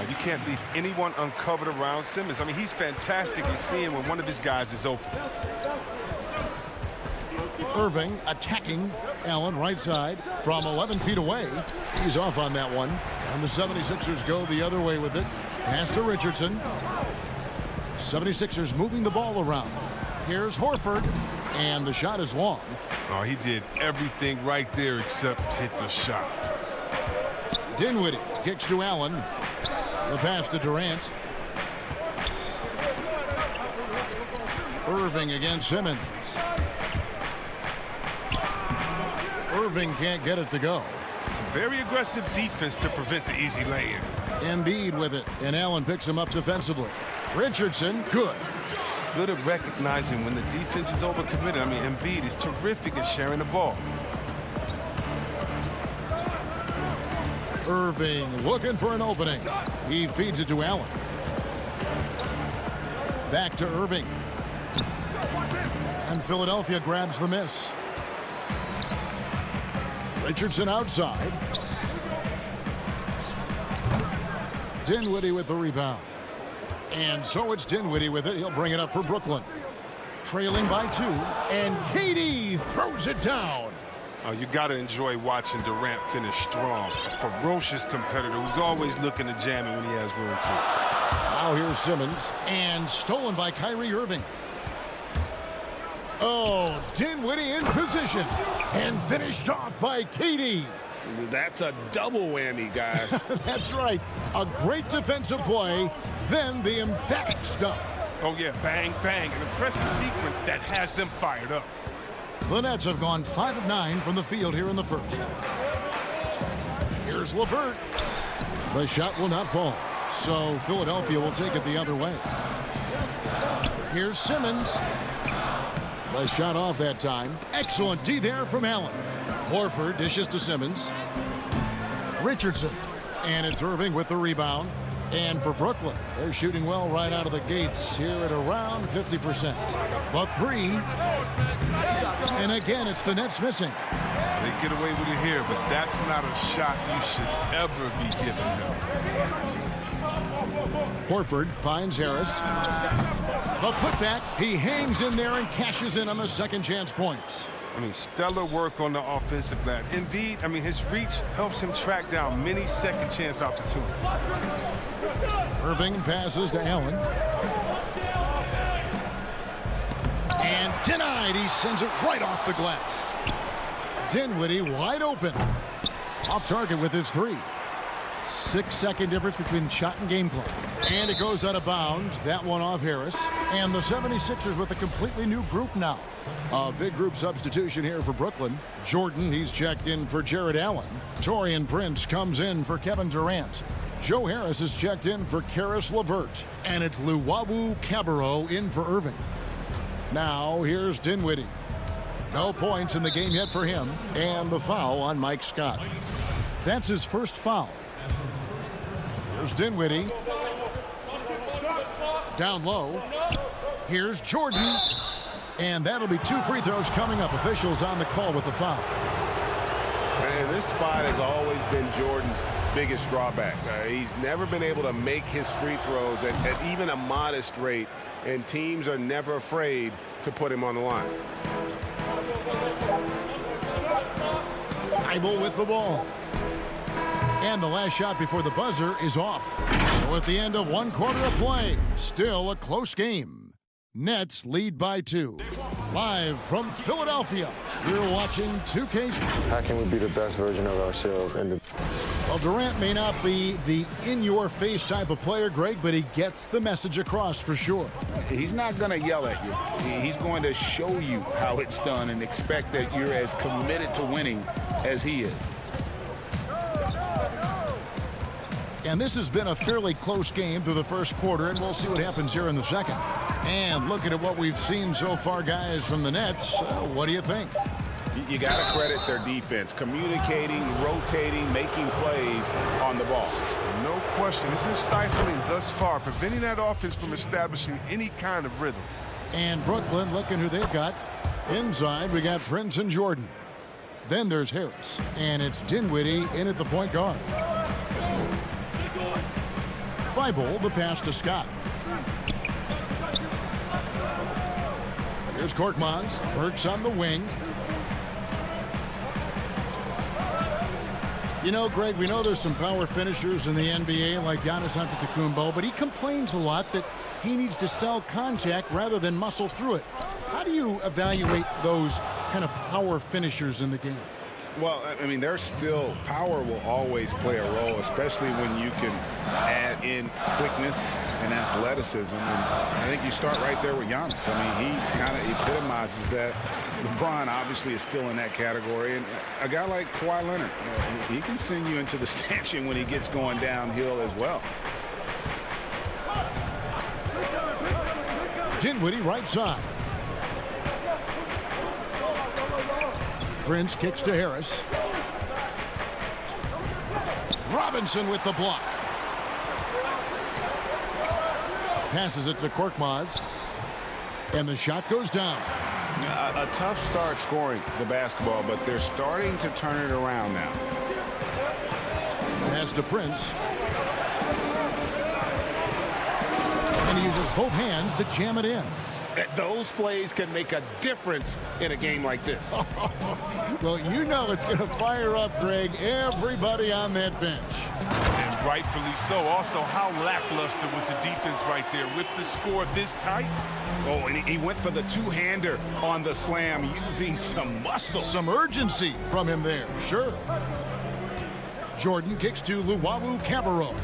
You can't leave anyone uncovered around Simmons. I mean, he's fantastic at seeing when one of his guys is open. Irving attacking. Allen right side from 11 feet away. He's off on that one. And the 76ers go the other way with it. Pass to Richardson. 76ers moving the ball around. Here's Horford. And the shot is long. Oh, he did everything right there except hit the shot. Dinwiddie kicks to Allen. The pass to Durant. Irving against Simmons. Irving can't get it to go. Some very aggressive defense to prevent the easy lay-in. Embiid with it, and Allen picks him up defensively. Richardson, good. Good at recognizing when the defense is overcommitted. I mean, Embiid is terrific at sharing the ball. Irving looking for an opening. He feeds it to Allen. Back to Irving. And Philadelphia grabs the miss. Richardson outside. Dinwiddie with the rebound. And so it's Dinwiddie with it. He'll bring it up for Brooklyn. Trailing by 2. And KD throws it down. Oh, you got to enjoy watching Durant finish strong. A ferocious competitor who's always looking to jam it when he has room to. Now here's Simmons. And stolen by Kyrie Irving. Oh, Dinwiddie in position. And finished off by KD. That's a double whammy, guys. That's right. A great defensive play, then the emphatic stuff. Oh, yeah, bang, bang. An impressive sequence that has them fired up. The Nets have gone 5 of 9 from the field here in the first. Here's LeVert. The shot will not fall, so Philadelphia will take it the other way. Here's Simmons. The shot off that time. Excellent D there from Allen. Horford dishes to Simmons. Richardson. And it's Irving with the rebound. And for Brooklyn, they're shooting well right out of the gates here at around 50%. But 3. And again, it's the Nets missing. They get away with it here, but that's not a shot you should ever be giving them. Horford finds Harris. The putback. He hangs in there and cashes in on the second chance points. I mean, stellar work on the offensive glass. Embiid, I mean, his reach helps him track down many second chance opportunities. Irving passes to Allen. And denied. He sends it right off the glass. Dinwiddie wide open. Off target with his 3. 6-second difference between shot and game clock. And it goes out of bounds. That one off Harris. And the 76ers with a completely new group now. A big group substitution here for Brooklyn. Jordan, he's checked in for Jared Allen. Taurean Prince comes in for Kevin Durant. Joe Harris is checked in for Caris LeVert. And it's Luwawu Cabarrot in for Irving. Now here's Dinwiddie. No points in the game yet for him. And the foul on Mike Scott. That's his first foul. Here's Dinwiddie. Down low. Here's Jordan. And that'll be 2 free throws coming up. Officials on the call with the foul. And this spot has always been Jordan's biggest drawback. He's never been able to make his free throws at even a modest rate, and teams are never afraid to put him on the line. Eibel with the ball. And the last shot before the buzzer is off. So at the end of 1 quarter of play, still a close game. Nets lead by 2. Live from Philadelphia, you're watching 2K Sports. How can we be the best version of ourselves? Well, Durant may not be the in-your-face type of player, Greg, but he gets the message across for sure. He's not going to yell at you. He's going to show you how it's done and expect that you're as committed to winning as he is. And this has been a fairly close game through the first quarter, and we'll see what happens here in the second. And looking at what we've seen so far, guys, from the Nets, what do you think? You got to credit their defense, communicating, rotating, making plays on the ball. No question. It's been stifling thus far, preventing that offense from establishing any kind of rhythm. And Brooklyn, looking who they've got. Inside, we got Prince and Jordan. Then there's Harris. And it's Dinwiddie in at the point guard. Eibel, the pass to Scott. Here's Korkmaz. Burks on the wing. You know, Greg, we know there's some power finishers in the NBA like Giannis Antetokounmpo, but he complains a lot that he needs to sell contact rather than muscle through it. How do you evaluate those kind of power finishers in the game? Well, I mean, there's still power will always play a role, especially when you can add in quickness and athleticism. And I think you start right there with Giannis. I mean, he's kind of epitomizes that. LeBron obviously is still in that category. And a guy like Kawhi Leonard, he can send you into the stanchion when he gets going downhill as well. Dinwiddie right side. Prince kicks to Harris. Robinson with the block. Passes it to Korkmaz. And the shot goes down. A tough start scoring the basketball, but they're starting to turn it around now. Pass to Prince. And he uses both hands to jam it in. Those plays can make a difference in a game like this. Well, you know it's going to fire up, Greg, everybody on that bench. And rightfully so. Also, how lackluster was the defense right there with the score this tight? Oh, and he went for the two-hander on the slam using some muscle. Some urgency from him there, sure. Jordan kicks to Luwawu Cabarrot.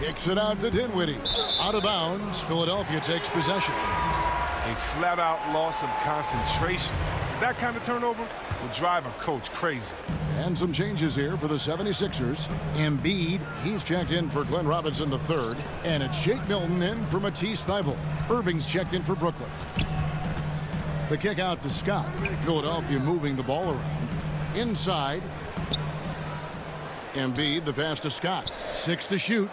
Kicks it out to Dinwiddie. Out of bounds. Philadelphia takes possession. A flat-out loss of concentration. That kind of turnover will drive a coach crazy. And some changes here for the 76ers. Embiid, he's checked in for Glenn Robinson III. And it's Shake Milton in for Matisse Thybulle. Irving's checked in for Brooklyn. The kick out to Scott. Philadelphia moving the ball around. Inside. Embiid, the pass to Scott. 6 to shoot.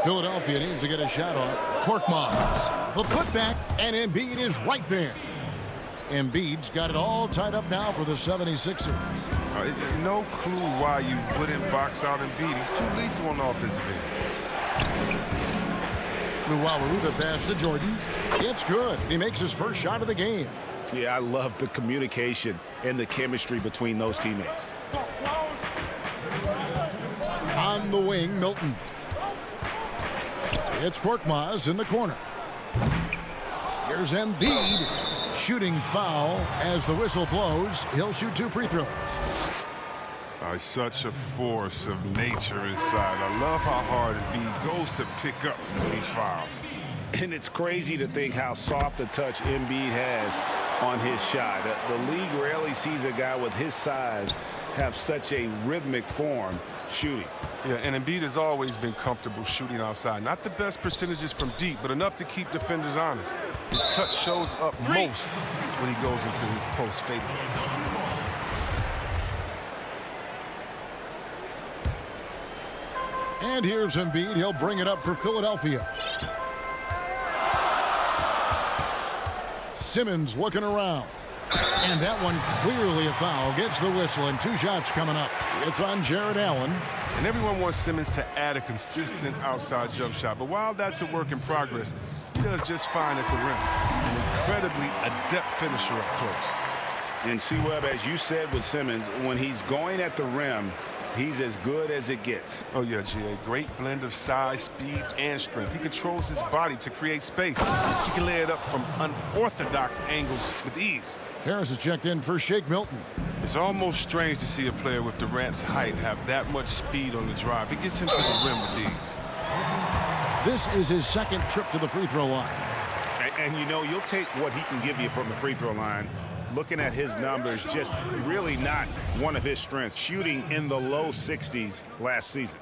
Philadelphia needs to get a shot off. Korkmaz, the putback, and Embiid is right there. Embiid's got it all tied up now for the 76ers. No clue why you wouldn't box out Embiid. He's too lethal on the offensive end. Luwawu, the pass to Jordan. It's good. He makes his first shot of the game. Yeah, I love the communication and the chemistry between those teammates. On the wing, Milton. It's Korkmaz in the corner. Here's Embiid. Shooting foul as the whistle blows. He'll shoot 2 free throws. Such a force of nature inside. I love how hard Embiid goes to pick up these fouls. And it's crazy to think how soft a touch Embiid has on his shot. The league rarely sees a guy with his size have such a rhythmic form shooting. Yeah, and Embiid has always been comfortable shooting outside. Not the best percentages from deep, but enough to keep defenders honest. His touch shows up most when he goes into his post fadeaway. And here's Embiid. He'll bring it up for Philadelphia. Simmons looking around. And that one clearly a foul. Gets the whistle, and 2 shots coming up. It's on Jared Allen. And everyone wants Simmons to add a consistent outside jump shot. But while that's a work in progress, he does just fine at the rim. An incredibly adept finisher up close. And C-Webb, as you said with Simmons, when he's going at the rim, he's as good as it gets. Oh, yeah, G.A. Great blend of size, speed, and strength. He controls his body to create space. He can lay it up from unorthodox angles with ease. Harris is checked in for Shake Milton. It's almost strange to see a player with Durant's height have that much speed on the drive. He gets him to the rim with ease. This is his second trip to the free throw line. And you know, you'll take what he can give you from the free throw line. Looking at his numbers, just really not one of his strengths. Shooting in the low 60s last season.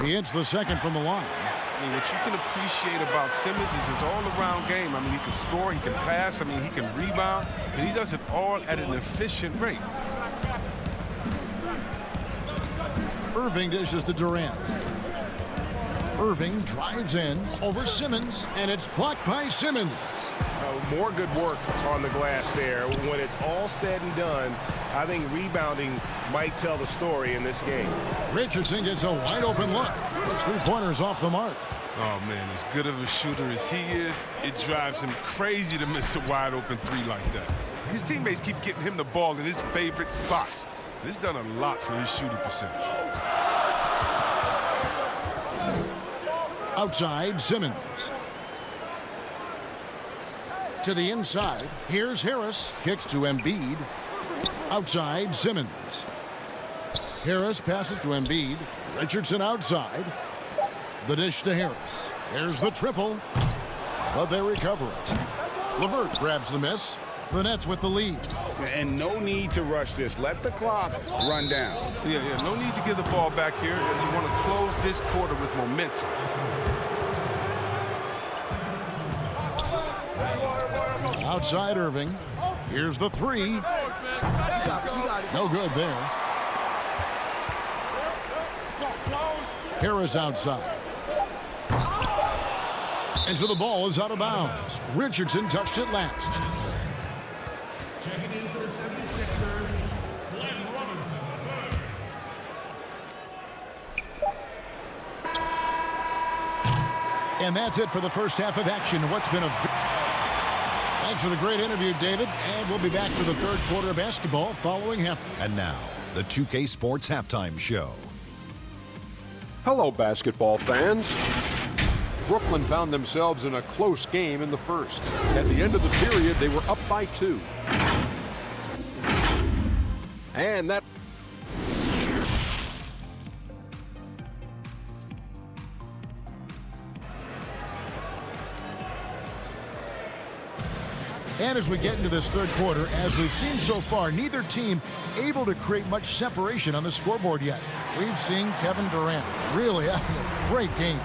He hits the second from the line. I mean, what you can appreciate about Simmons is his all-around game. I mean, he can score, he can pass, I mean, he can rebound, and he does it all at an efficient rate. Irving dishes to Durant. Irving drives in over Simmons, and it's blocked by Simmons. More good work on the glass there. When it's all said and done, I think rebounding might tell the story in this game. Richardson gets a wide open look. His 3-pointers off the mark. Oh, man, as good of a shooter as he is, it drives him crazy to miss a wide open 3 like that. His teammates keep getting him the ball in his favorite spots. This has done a lot for his shooting percentage. Outside, Simmons. To the inside, here's Harris. Kicks to Embiid. Outside, Simmons. Harris passes to Embiid. Richardson outside. The dish to Harris. There's the triple. But they recover it. LeVert grabs the miss. The Nets with the lead. And no need to rush this. Let the clock run down. Yeah, no need to give the ball back here. You want to close this quarter with momentum. Outside Irving. Here's the 3. No good there. Harris outside. And so the ball is out of bounds. Richardson touched it last. Checking in for the 76ers, Glenn Robinson. And that's it for the first half of action. What's been a... Thanks for the great interview, David. And we'll be back for the third quarter of basketball following half. And now, the 2K Sports Halftime Show. Hello, basketball fans. Brooklyn found themselves in a close game in the first. At the end of the period, they were up by 2. And that... And as we get into this third quarter, as we've seen so far, neither team able to create much separation on the scoreboard yet. We've seen Kevin Durant really having a great game.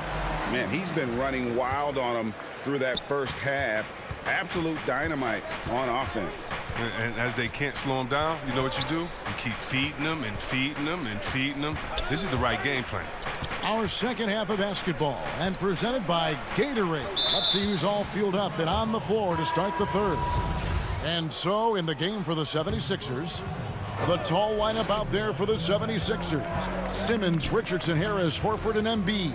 Man, he's been running wild on them through that first half. Absolute dynamite on offense. And as they can't slow him down, you know what you do? You keep feeding them and feeding them and feeding them. This is the right game plan. Our second half of basketball, and presented by Gatorade. Let's see who's all fueled up and on the floor to start the third. And so in the game for the 76ers, the tall lineup out there for the 76ers. Simmons, Richardson, Harris, Horford, and Embiid.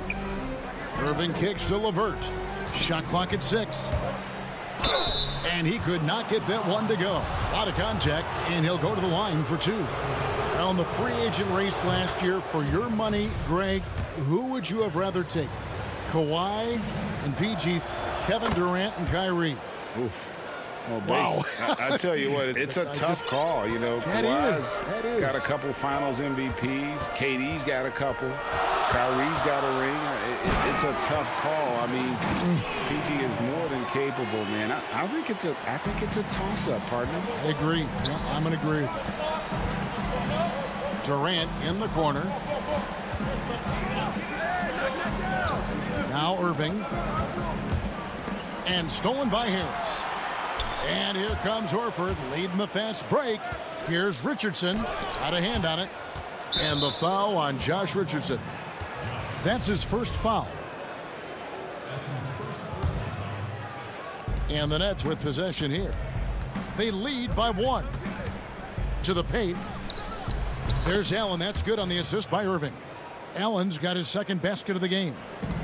Irving kicks to LeVert. Shot clock at 6. And he could not get that one to go. A lot of contact, and he'll go to the line for 2. On the free agent race last year, for your money, Greg, who would you have rather taken? Kawhi and PG, Kevin Durant and Kyrie? Oof. Well, I tell you what, it's a tough call. You know, Kawhi's got a couple Finals MVPs. KD's got a couple. Kyrie's got a ring. It's a tough call. I mean, PG is more than capable, man. I think it's a toss-up, partner. I agree. Yeah, I'm going to agree with you. Durant in the corner. Now Irving. And stolen by Harris. And here comes Horford leading the fast break. Here's Richardson. Got a hand on it. And the foul on Josh Richardson. That's his first foul. And the Nets with possession here. They lead by 1. To the paint. There's Allen. That's good on the assist by Irving. Allen's got his second basket of the game.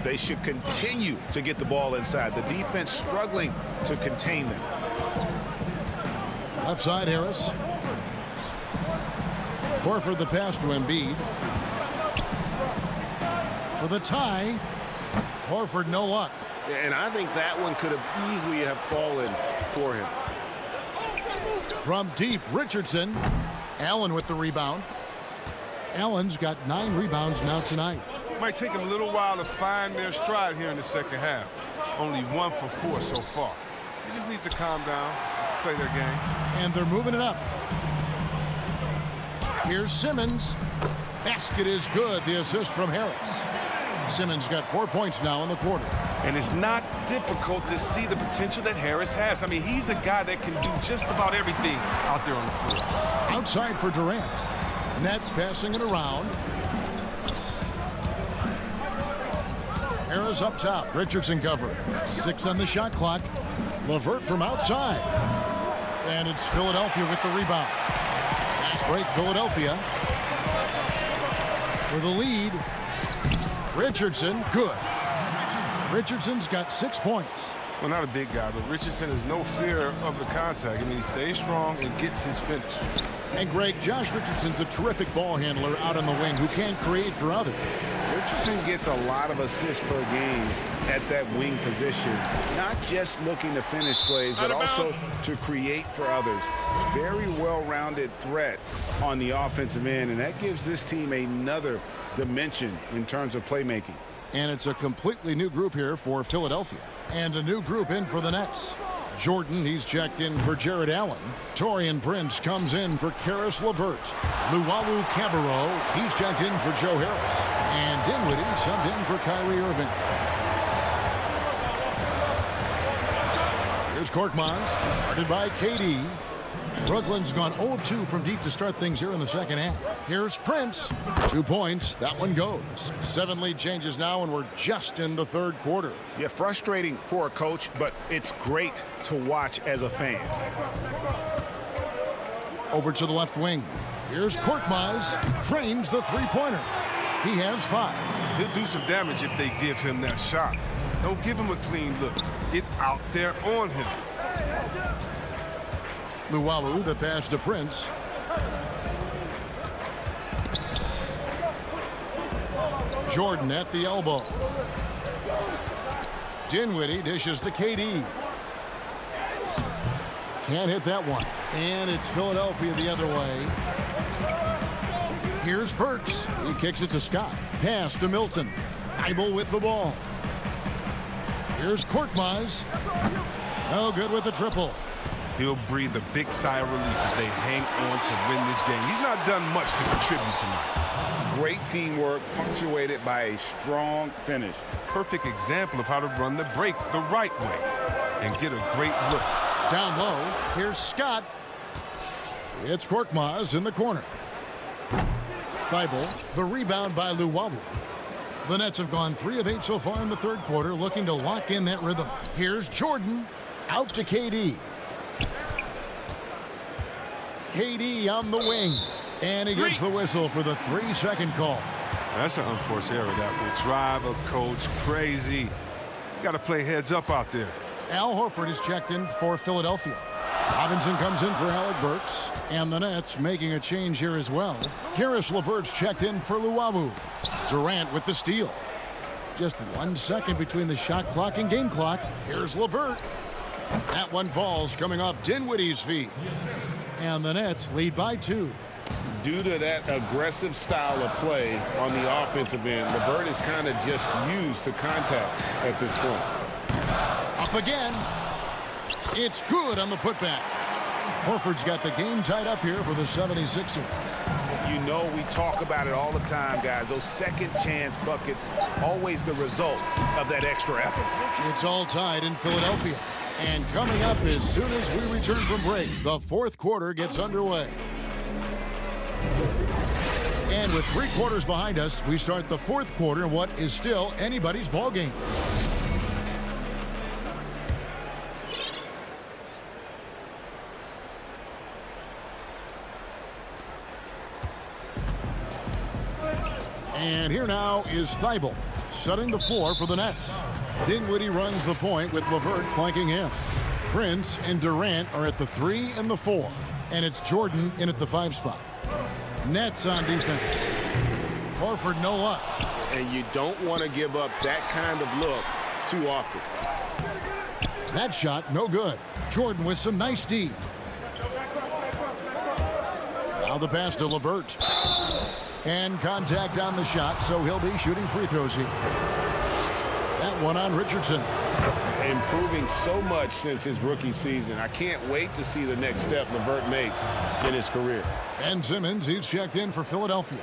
They should continue to get the ball inside. The defense struggling to contain them. Left side, Harris. Horford the pass to Embiid. For the tie. Horford no luck. And I think that one could have easily have fallen for him. From deep, Richardson. Allen with the rebound. Allen's got 9 rebounds now tonight. Might take them a little while to find their stride here in the second half. Only 1 for 4 so far. They just need to calm down, play their game. And they're moving it up. Here's Simmons. Basket is good. The assist from Harris. Simmons got 4 points now in the quarter. And it's not difficult to see the potential that Harris has. I mean, he's a guy that can do just about everything out there on the floor. Outside for Durant. Nets passing it around. Harris up top. Richardson cover. 6 on the shot clock. LeVert from outside. And it's Philadelphia with the rebound. Fast break, Philadelphia. For the lead. Richardson, good. Richardson's got 6 points. Well, not a big guy, but Richardson has no fear of the contact. I mean, he stays strong and gets his finish. And Greg, Josh Richardson's a terrific ball handler out on the wing who can create for others. Richardson gets a lot of assists per game at that wing position. Not just looking to finish plays, but also to create for others. Very well-rounded threat on the offensive end, and that gives this team another dimension in terms of playmaking. And it's a completely new group here for Philadelphia. And a new group in for the Nets. Jordan, he's checked in for Jared Allen. Taurean Prince comes in for Karis LeVert. Luwawu Cabarrot, he's checked in for Joe Harris. And Dinwiddie subbed in for Kyrie Irving. Here's Korkmaz, guarded by KD. Brooklyn's gone 0-2 from deep to start things here in the second half. Here's Prince. 2 points. That one goes. 7 lead changes now, and we're just in the third quarter. Yeah, frustrating for a coach, but it's great to watch as a fan. Over to the left wing. Here's Korkmaz. Drains the three-pointer. He has 5. He'll do some damage if they give him that shot. Don't give him a clean look. Get out there on him. Luwawu, the pass to Prince. Jordan at the elbow. Dinwiddie dishes to KD. Can't hit that one. And it's Philadelphia the other way. Here's Burks. He kicks it to Scott. Pass to Milton. Thibault with the ball. Here's Korkmaz. No good with the triple. He'll breathe a big sigh of relief as they hang on to win this game. He's not done much to contribute tonight. Great teamwork punctuated by a strong finish. Perfect example of how to run the break the right way and get a great look. Down low, here's Scott. It's Korkmaz in the corner. Thibault, the rebound by Luwawu. The Nets have gone 3 of 8 so far in the third quarter, looking to lock in that rhythm. Here's Jordan, out to KD. KD on the wing, and he gets the whistle for the 3-second call. That's an unforced error that will drive a coach crazy. You got to play heads up out there. Al Horford is checked in for Philadelphia. Robinson comes in for Alec Burks, and the Nets making a change here as well. Karis LeVert's checked in for Luwawu. Durant with the steal. Just 1 second between the shot clock and game clock. Here's LeVert. That one falls coming off Dinwiddie's feet. And the Nets lead by 2. Due to that aggressive style of play on the offensive end, LeVert is kind of just used to contact at this point. Up again. It's good on the putback. Horford's got the game tied up here for the 76ers. You know, we talk about it all the time, guys. Those second chance buckets, always the result of that extra effort. It's all tied in Philadelphia. And coming up as soon as we return from break, the fourth quarter gets underway. And with 3 quarters behind us, we start the fourth quarter in what is still anybody's ball game. And here now is Thibault setting the floor for the Nets. Dinwiddie runs the point with LeVert flanking him. Prince and Durant are at the 3 and the 4. And it's Jordan in at the 5 spot. Nets on defense. Horford no luck. And you don't want to give up that kind of look too often. That shot no good. Jordan with some nice D. Now the pass to LeVert. And contact on the shot, so he'll be shooting free throws here. That one on Richardson. Improving so much since his rookie season. I can't wait to see the next step LeVert makes in his career. Ben Simmons, he's checked in for Philadelphia.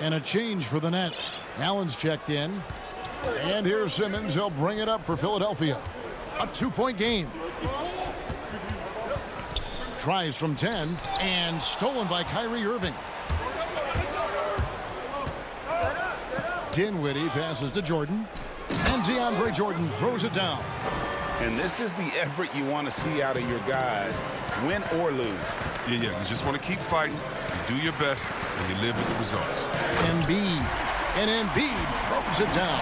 And a change for the Nets. Allen's checked in. And here's Simmons. He'll bring it up for Philadelphia. A 2-point game. Tries from 10 and stolen by Kyrie Irving. Dinwiddie passes to Jordan. And DeAndre Jordan throws it down. And this is the effort you want to see out of your guys, win or lose. Yeah, you just want to keep fighting, you do your best, and you live with the results. Embiid. And Embiid throws it down.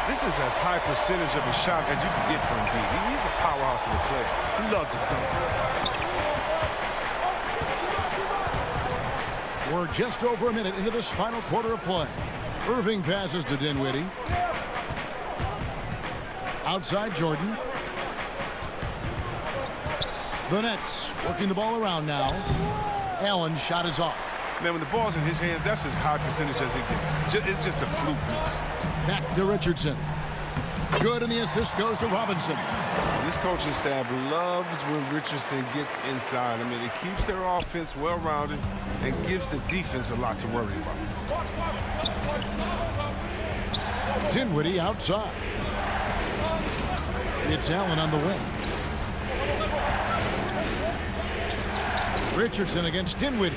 This is as high percentage of a shot as you can get from Embiid. He's a powerhouse of a player. He loves to dunk. We're just over a minute into this final quarter of play. Irving passes to Dinwiddie. Outside Jordan. The Nets working the ball around now. Allen's shot is off. Man, when the ball's in his hands, that's as high percentage as it gets. It's just a fluke miss. Back to Richardson. Good, and the assist goes to Robinson. This coaching staff loves when Richardson gets inside. I mean, it keeps their offense well-rounded and gives the defense a lot to worry about. Dinwiddie outside. It's Allen on the wing. Richardson against Dinwiddie.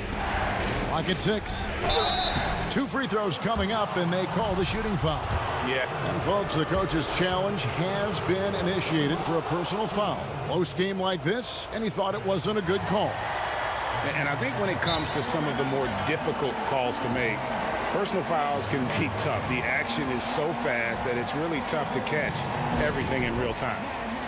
Clock at 6. 2 free throws coming up, and they call the shooting foul. Yeah. And folks, the coach's challenge has been initiated for a personal foul. Close game like this, and he thought it wasn't a good call. And I think when it comes to some of the more difficult calls to make, personal fouls can be tough. The action is so fast that it's really tough to catch everything in real time.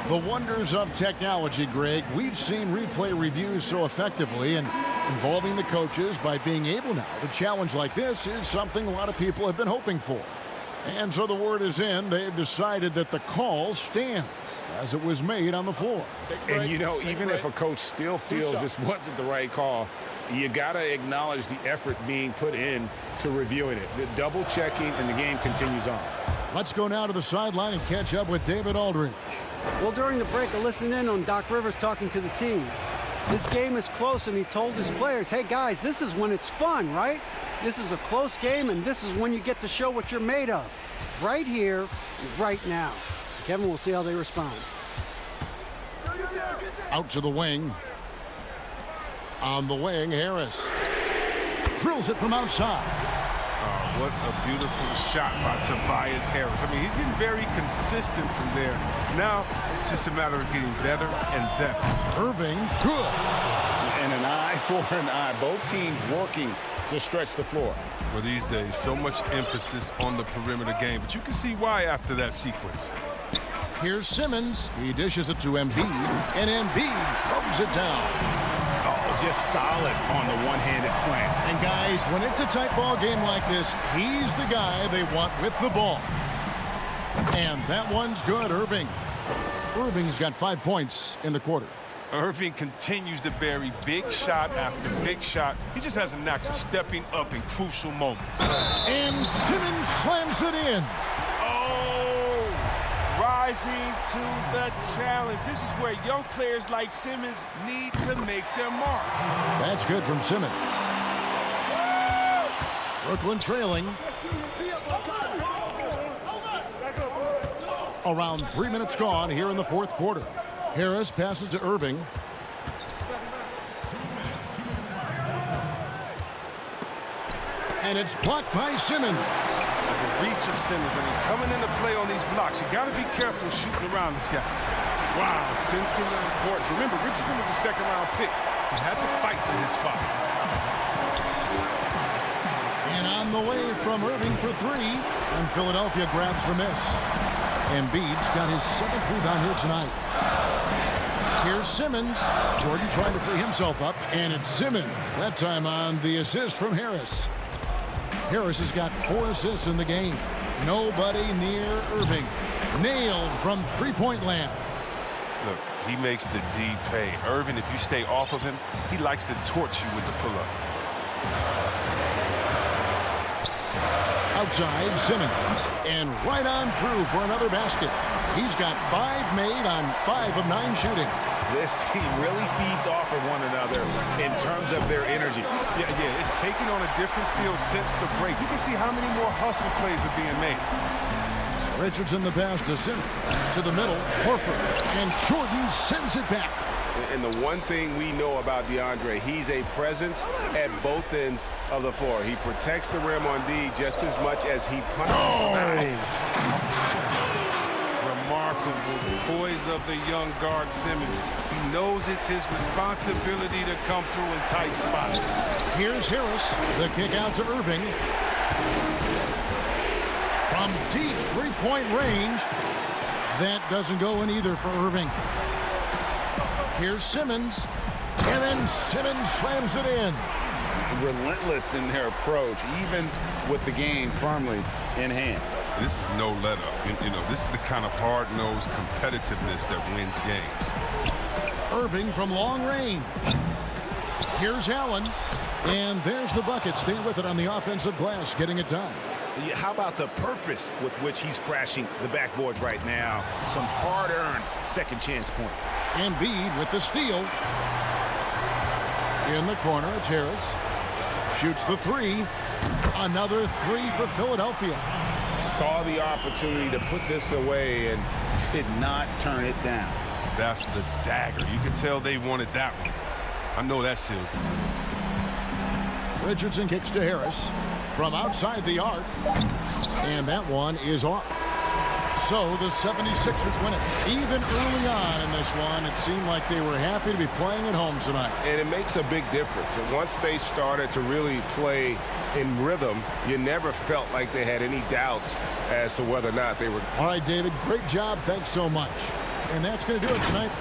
The wonders of technology, Greg. We've seen replay reviews so effectively, and involving the coaches by being able now to challenge like this is something a lot of people have been hoping for. And so the word is in. They've decided that the call stands as it was made on the floor. And, you know, even if a coach still feels this wasn't the right call, you got to acknowledge the effort being put in to reviewing it. The double checking, and the game continues on. Let's go now to the sideline and catch up with David Aldridge. Well, during the break, I listened in on Doc Rivers talking to the team. This game is close, and he told his players, hey, guys, this is when it's fun, right? This is a close game, and this is when you get to show what you're made of. Right here, right now. Kevin, we'll see how they respond. Out to the wing. On the wing, Harris. Drills it from outside. What a beautiful shot by Tobias Harris. I mean, he's getting very consistent from there. Now, it's just a matter of getting better and better. Irving, good. And an eye for an eye. Both teams working to stretch the floor. Well, these days, so much emphasis on the perimeter game, but you can see why after that sequence. Here's Simmons. He dishes it to Embiid, and Embiid throws it down. Just solid on the one-handed slam. And guys, when it's a tight ball game like this, he's the guy they want with the ball. And that one's good, Irving. Irving's got 5 points in the quarter. Irving continues to bury big shot after big shot. He just has a knack for stepping up in crucial moments. And Simmons slams it in. Oh, rising to the challenge. This is where young players like Simmons need to make their mark. That's good from Simmons. Brooklyn trailing. Around 3 minutes gone here in the fourth quarter. Harris passes to Irving. And it's blocked by Simmons. The reach of Simmons. I mean, coming into play on these blocks, you got to be careful shooting around this guy. Wow, sensing the importance. Remember, Richardson was a second-round pick. He had to fight for his spot. And on the way from Irving for three. And Philadelphia grabs the miss. Embiid's got his 7th rebound here tonight. Here's Simmons. Jordan trying to free himself up. And it's Simmons. That time on the assist from Harris. Harris has got 4 assists in the game. Nobody near Irving. Nailed from three-point land. Look, he makes the D pay. Irving, if you stay off of him, he likes to torch you with the pull-up. Outside, Simmons. And right on through for another basket. He's got 5 made on 5 of 9 shooting. This team really feeds off of one another in terms of their energy. Yeah, it's taking on a different feel since the break. You can see how many more hustle plays are being made. Richardson the pass to Simmons. To the middle, Horford. And Jordan sends it back. And the one thing we know about DeAndre, he's a presence at both ends of the floor. He protects the rim on D just as much as he punches. Oh, nice. Remarkable poise of the young guard Simmons. He knows it's his responsibility to come through in tight spots. Here's Harris. The kick out to Irving. From deep three-point range. That doesn't go in either for Irving. Here's Simmons. And then Simmons slams it in. Relentless in their approach, even with the game firmly in hand. This is no let-up. You know, this is the kind of hard-nosed competitiveness that wins games. Irving from long range. Here's Allen. And there's the bucket. Staying with it on the offensive glass, getting it done. How about the purpose with which he's crashing the backboards right now? Some hard-earned second chance points. Embiid with the steal. In the corner, it's Harris. Shoots the three. Another three for Philadelphia. Saw the opportunity to put this away and did not turn it down. That's the dagger. You can tell they wanted that one. I know that seals the deal. Richardson kicks to Harris from outside the arc. And that one is off. So the 76ers win it. Even early on in this one, it seemed like they were happy to be playing at home tonight. And it makes a big difference. And once they started to really play in rhythm, you never felt like they had any doubts as to whether or not they were. All right, David, great job. Thanks so much. And that's going to do it tonight.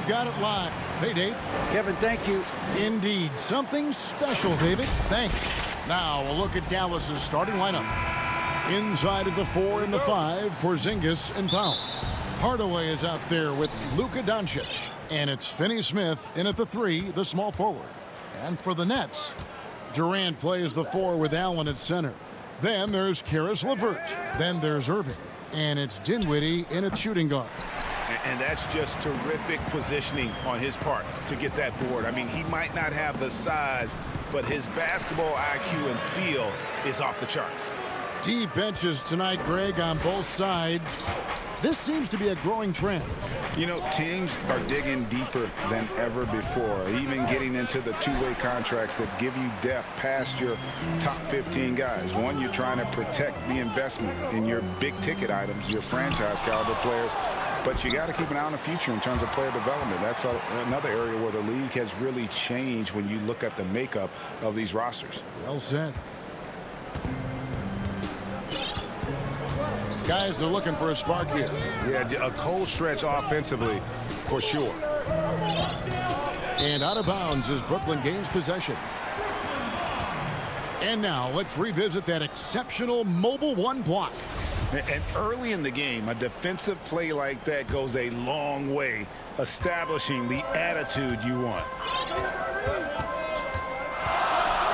We've got it live. Hey, Dave. Kevin, thank you. Indeed. Something special, David. Thanks. Now we'll look at Dallas's starting lineup. Inside of the 4 and the 5, Porzingis and Powell. Hardaway is out there with Luka Doncic. And it's Finney Smith in at the 3, the small forward. And for the Nets, Durant plays the 4 with Allen at center. Then there's Caris LeVert. Then there's Irving. And it's Dinwiddie in at shooting guard. And that's just terrific positioning on his part to get that board. I mean, he might not have the size, but his basketball IQ and feel is off the charts. Deep benches tonight, Greg, on both sides. This seems to be a growing trend. You know, teams are digging deeper than ever before, even getting into the two-way contracts that give you depth past your top 15 guys. One, you're trying to protect the investment in your big-ticket items, your franchise-caliber players, but you got to keep an eye on the future in terms of player development. That's another area where the league has really changed when you look at the makeup of these rosters. Well said. Guys are looking for a spark here. Yeah, a cold stretch offensively for sure. And out of bounds as Brooklyn gains possession. And now let's revisit that exceptional mobile 1 block. And early in the game, a defensive play like that goes a long way, establishing the attitude you want.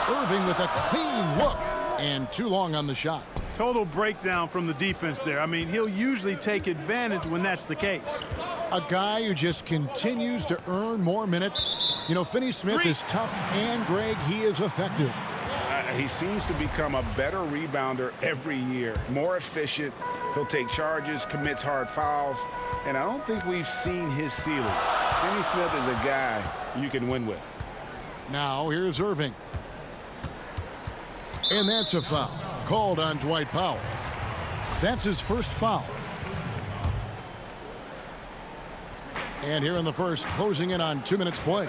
Irving with a clean look. And too long on the shot. Total breakdown from the defense there. I mean, he'll usually take advantage when that's the case. A guy who just continues to earn more minutes. You know, Finney Smith is tough, and Greg, he is effective. He seems to become a better rebounder every year, more efficient. He'll take charges, commits hard fouls, and I don't think we've seen his ceiling. Finney Smith is a guy you can win with. Now here's Irving. And that's a foul called on Dwight Powell. That's his first foul. And here in the first, closing in on 2 minutes play.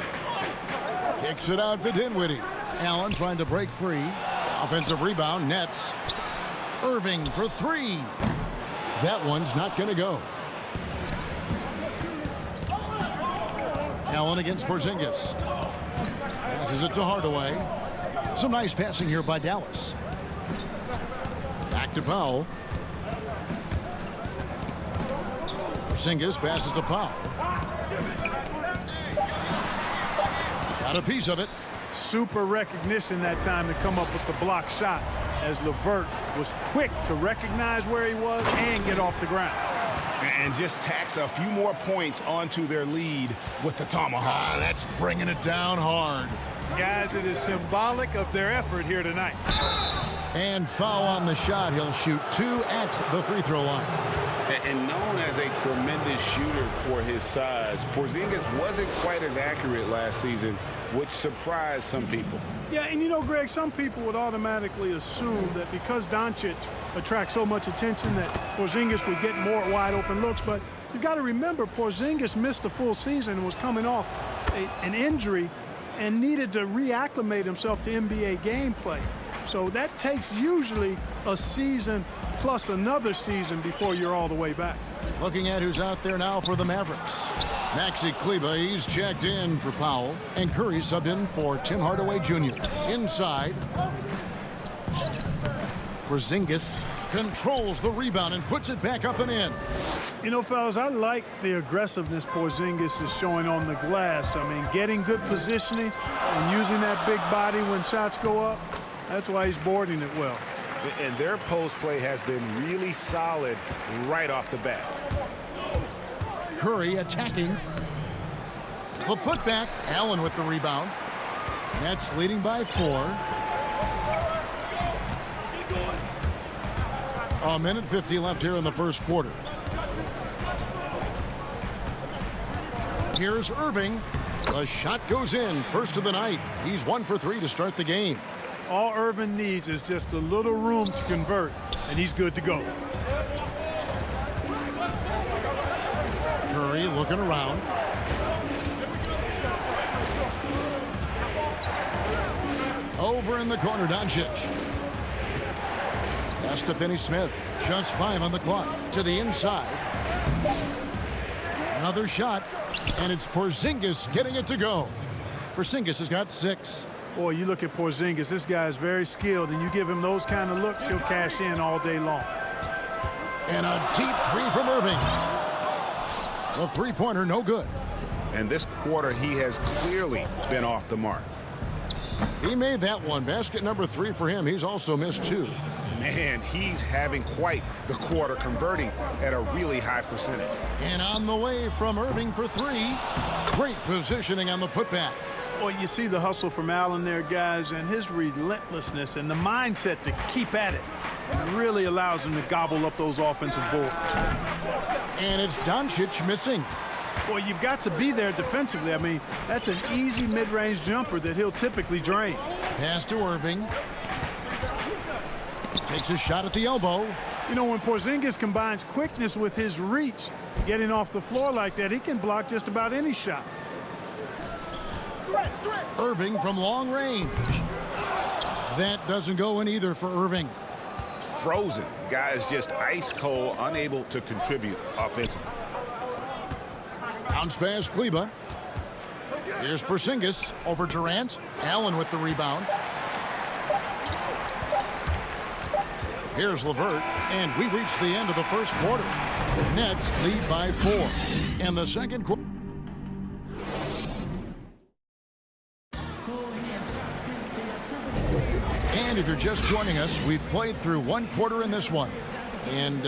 Kicks it out to Dinwiddie. Allen trying to break free. Offensive rebound, Nets. Irving for 3. That one's not going to go. Allen against Porzingis. Passes it to Hardaway. Some nice passing here by Dallas. Back to Powell. Porzingis passes to Powell. Got a piece of it. Super recognition that time to come up with the block shot, as LeVert was quick to recognize where he was and get off the ground. And just tacks a few more points onto their lead with the tomahawk. That's bringing it down hard. Guys, it is symbolic of their effort here tonight. And foul on the shot. He'll shoot 2 at the free throw line. And known as a tremendous shooter for his size, Porzingis wasn't quite as accurate last season, which surprised some people. Yeah, and you know, Greg, some people would automatically assume that because Doncic attracts so much attention that Porzingis would get more wide open looks. But you've got to remember, Porzingis missed a full season and was coming off an injury and needed to reacclimate himself to NBA gameplay. So that takes usually a season plus another season before you're all the way back. Looking at who's out there now for the Mavericks. Maxi Kleber, he's checked in for Powell. And Curry subbed in for Tim Hardaway Jr. Inside. Porzingis controls the rebound and puts it back up and in. You know, fellas, I like the aggressiveness Porzingis is showing on the glass. I mean, getting good positioning and using that big body when shots go up. That's why he's boarding it well. And their post play has been really solid right off the bat. Curry attacking. The putback. Allen with the rebound. Nets leading by 4. A minute 50 left here in the first quarter. Here's Irving. The shot goes in. First of the night. He's 1 for 3 to start the game. All Irving needs is just a little room to convert, and he's good to go. Curry looking around. Over in the corner, Doncic. Pass to Finney Smith. Just 5 on the clock. To the inside. Another shot. And it's Porzingis getting it to go. Porzingis has got 6. Boy, you look at Porzingis, this guy is very skilled, and you give him those kind of looks, he'll cash in all day long. And a deep 3 from Irving. The three-pointer no good. And this quarter, he has clearly been off the mark. He made that one. Basket number 3 for him. He's also missed 2. Man, he's having quite the quarter, converting at a really high percentage. And on the way from Irving for 3. Great positioning on the putback. Well, you see the hustle from Allen there, guys, and his relentlessness and the mindset to keep at it really allows him to gobble up those offensive boards. And it's Doncic missing. Well, you've got to be there defensively. I mean, that's an easy mid-range jumper that he'll typically drain. Pass to Irving. Takes a shot at the elbow. You know, when Porzingis combines quickness with his reach, getting off the floor like that, he can block just about any shot. Irving from long range. That doesn't go in either for Irving. Frozen. Guy is just ice cold, unable to contribute offensively. Bounce pass, Kleba. Here's Porzingis over Durant. Allen with the rebound. Here's LeVert, and we reach the end of the first quarter. Nets lead by 4. And the second quarter. And if you're just joining us, we've played through one quarter in this one. And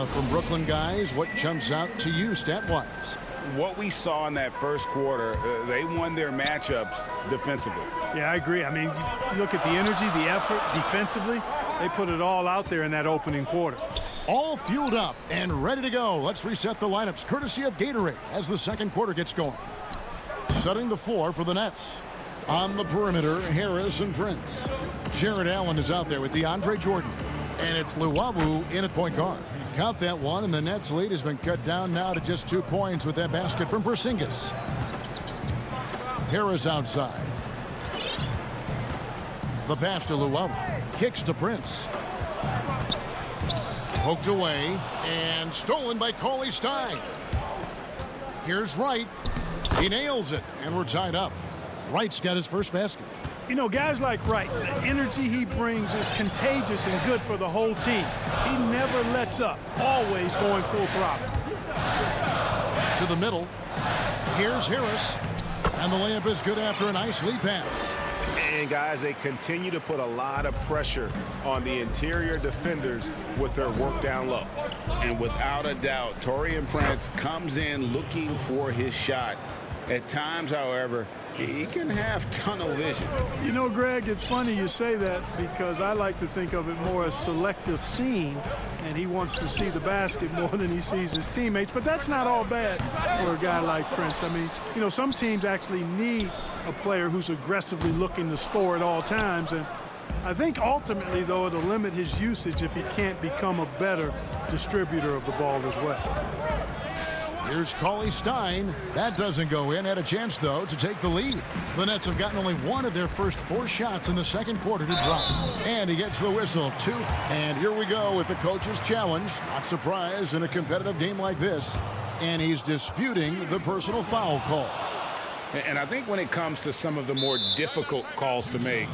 from Brooklyn guys, what jumps out to you stat-wise? What we saw in that first quarter, they won their matchups defensively. Yeah, I agree. I mean, you look at the energy, the effort defensively. They put it all out there in that opening quarter. All fueled up and ready to go. Let's reset the lineups courtesy of Gatorade as the second quarter gets going. Setting the floor for the Nets. On the perimeter, Harris and Prince. Jared Allen is out there with DeAndre Jordan. And it's Luwawu in at point guard. Count that one, and the Nets lead has been cut down now to just 2 points with that basket from Porzingis. Harris outside. The pass to Luwawu. Kicks to Prince. Poked away and stolen by Cauley Stein. Here's Wright. He nails it, and we're tied up. Wright's got his first basket. You know, guys like Wright, the energy he brings is contagious and good for the whole team. He never lets up, always going full throttle. To the middle. Here's Harris. And the layup is good after a nice lead pass. And, guys, they continue to put a lot of pressure on the interior defenders with their work down low. And without a doubt, Taurean Prince comes in looking for his shot. At times, however, he can have tunnel vision. You know, Greg, it's funny you say that because I like to think of it more as selective seeing, and he wants to see the basket more than he sees his teammates. But that's not all bad for a guy like Prince. I mean, you know, some teams actually need a player who's aggressively looking to score at all times. And I think ultimately, though, it'll limit his usage if he can't become a better distributor of the ball as well. Here's Cauley Stein. That doesn't go in. Had a chance, though, to take the lead. The Nets have gotten only one of their first 4 shots in the second quarter to drop. And he gets the whistle. 2. And here we go with the coach's challenge. Not surprised in a competitive game like this. And he's disputing the personal foul call. And I think when it comes to some of the more difficult calls to make,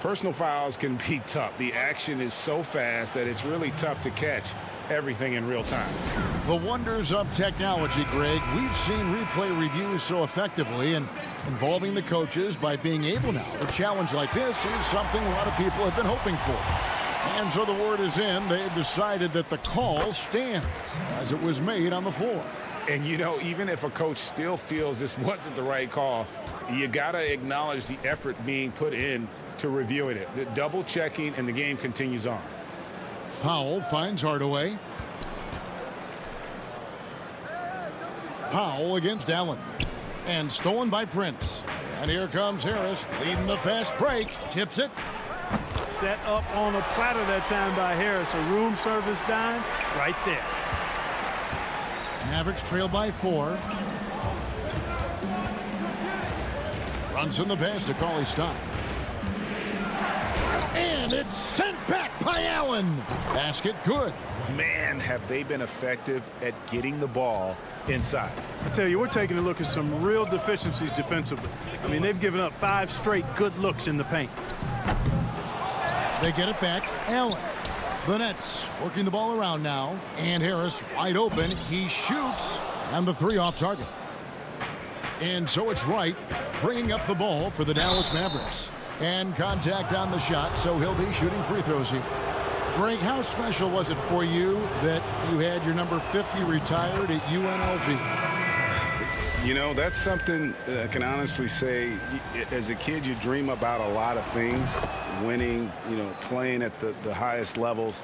personal fouls can be tough. The action is so fast that it's really tough to catch everything in real time. The wonders of technology, Greg. We've seen replay reviews so effectively, and involving the coaches by being able now. A challenge like this is something a lot of people have been hoping for. And so the word is in. They've decided that the call stands as it was made on the floor. And, you know, even if a coach still feels this wasn't the right call, you got to acknowledge the effort being put in to reviewing it. The double checking, and the game continues on. Powell finds Hardaway. Powell against Allen. And stolen by Prince. And here comes Harris leading the fast break. Tips it. Set up on a platter that time by Harris. A room service dime right there. Mavericks trail by 4. Runs in the pass to Cauley Stein. And it's sent back by Allen. one. Basket good. Man, have they been effective at getting the ball inside. I tell you, we're taking a look at some real deficiencies defensively. I mean, they've given up 5 straight good looks in the paint. They get it back. Allen. The Nets working the ball around now. And Harris wide open. He shoots. And the 3 off target. And so it's Wright bringing up the ball for the Dallas Mavericks. And contact on the shot, so he'll be shooting free throws here. Greg, how special was it for you that you had your number 50 retired at UNLV? You know, that's something I can honestly say. As a kid, you dream about a lot of things. Winning, you know, playing at the highest levels.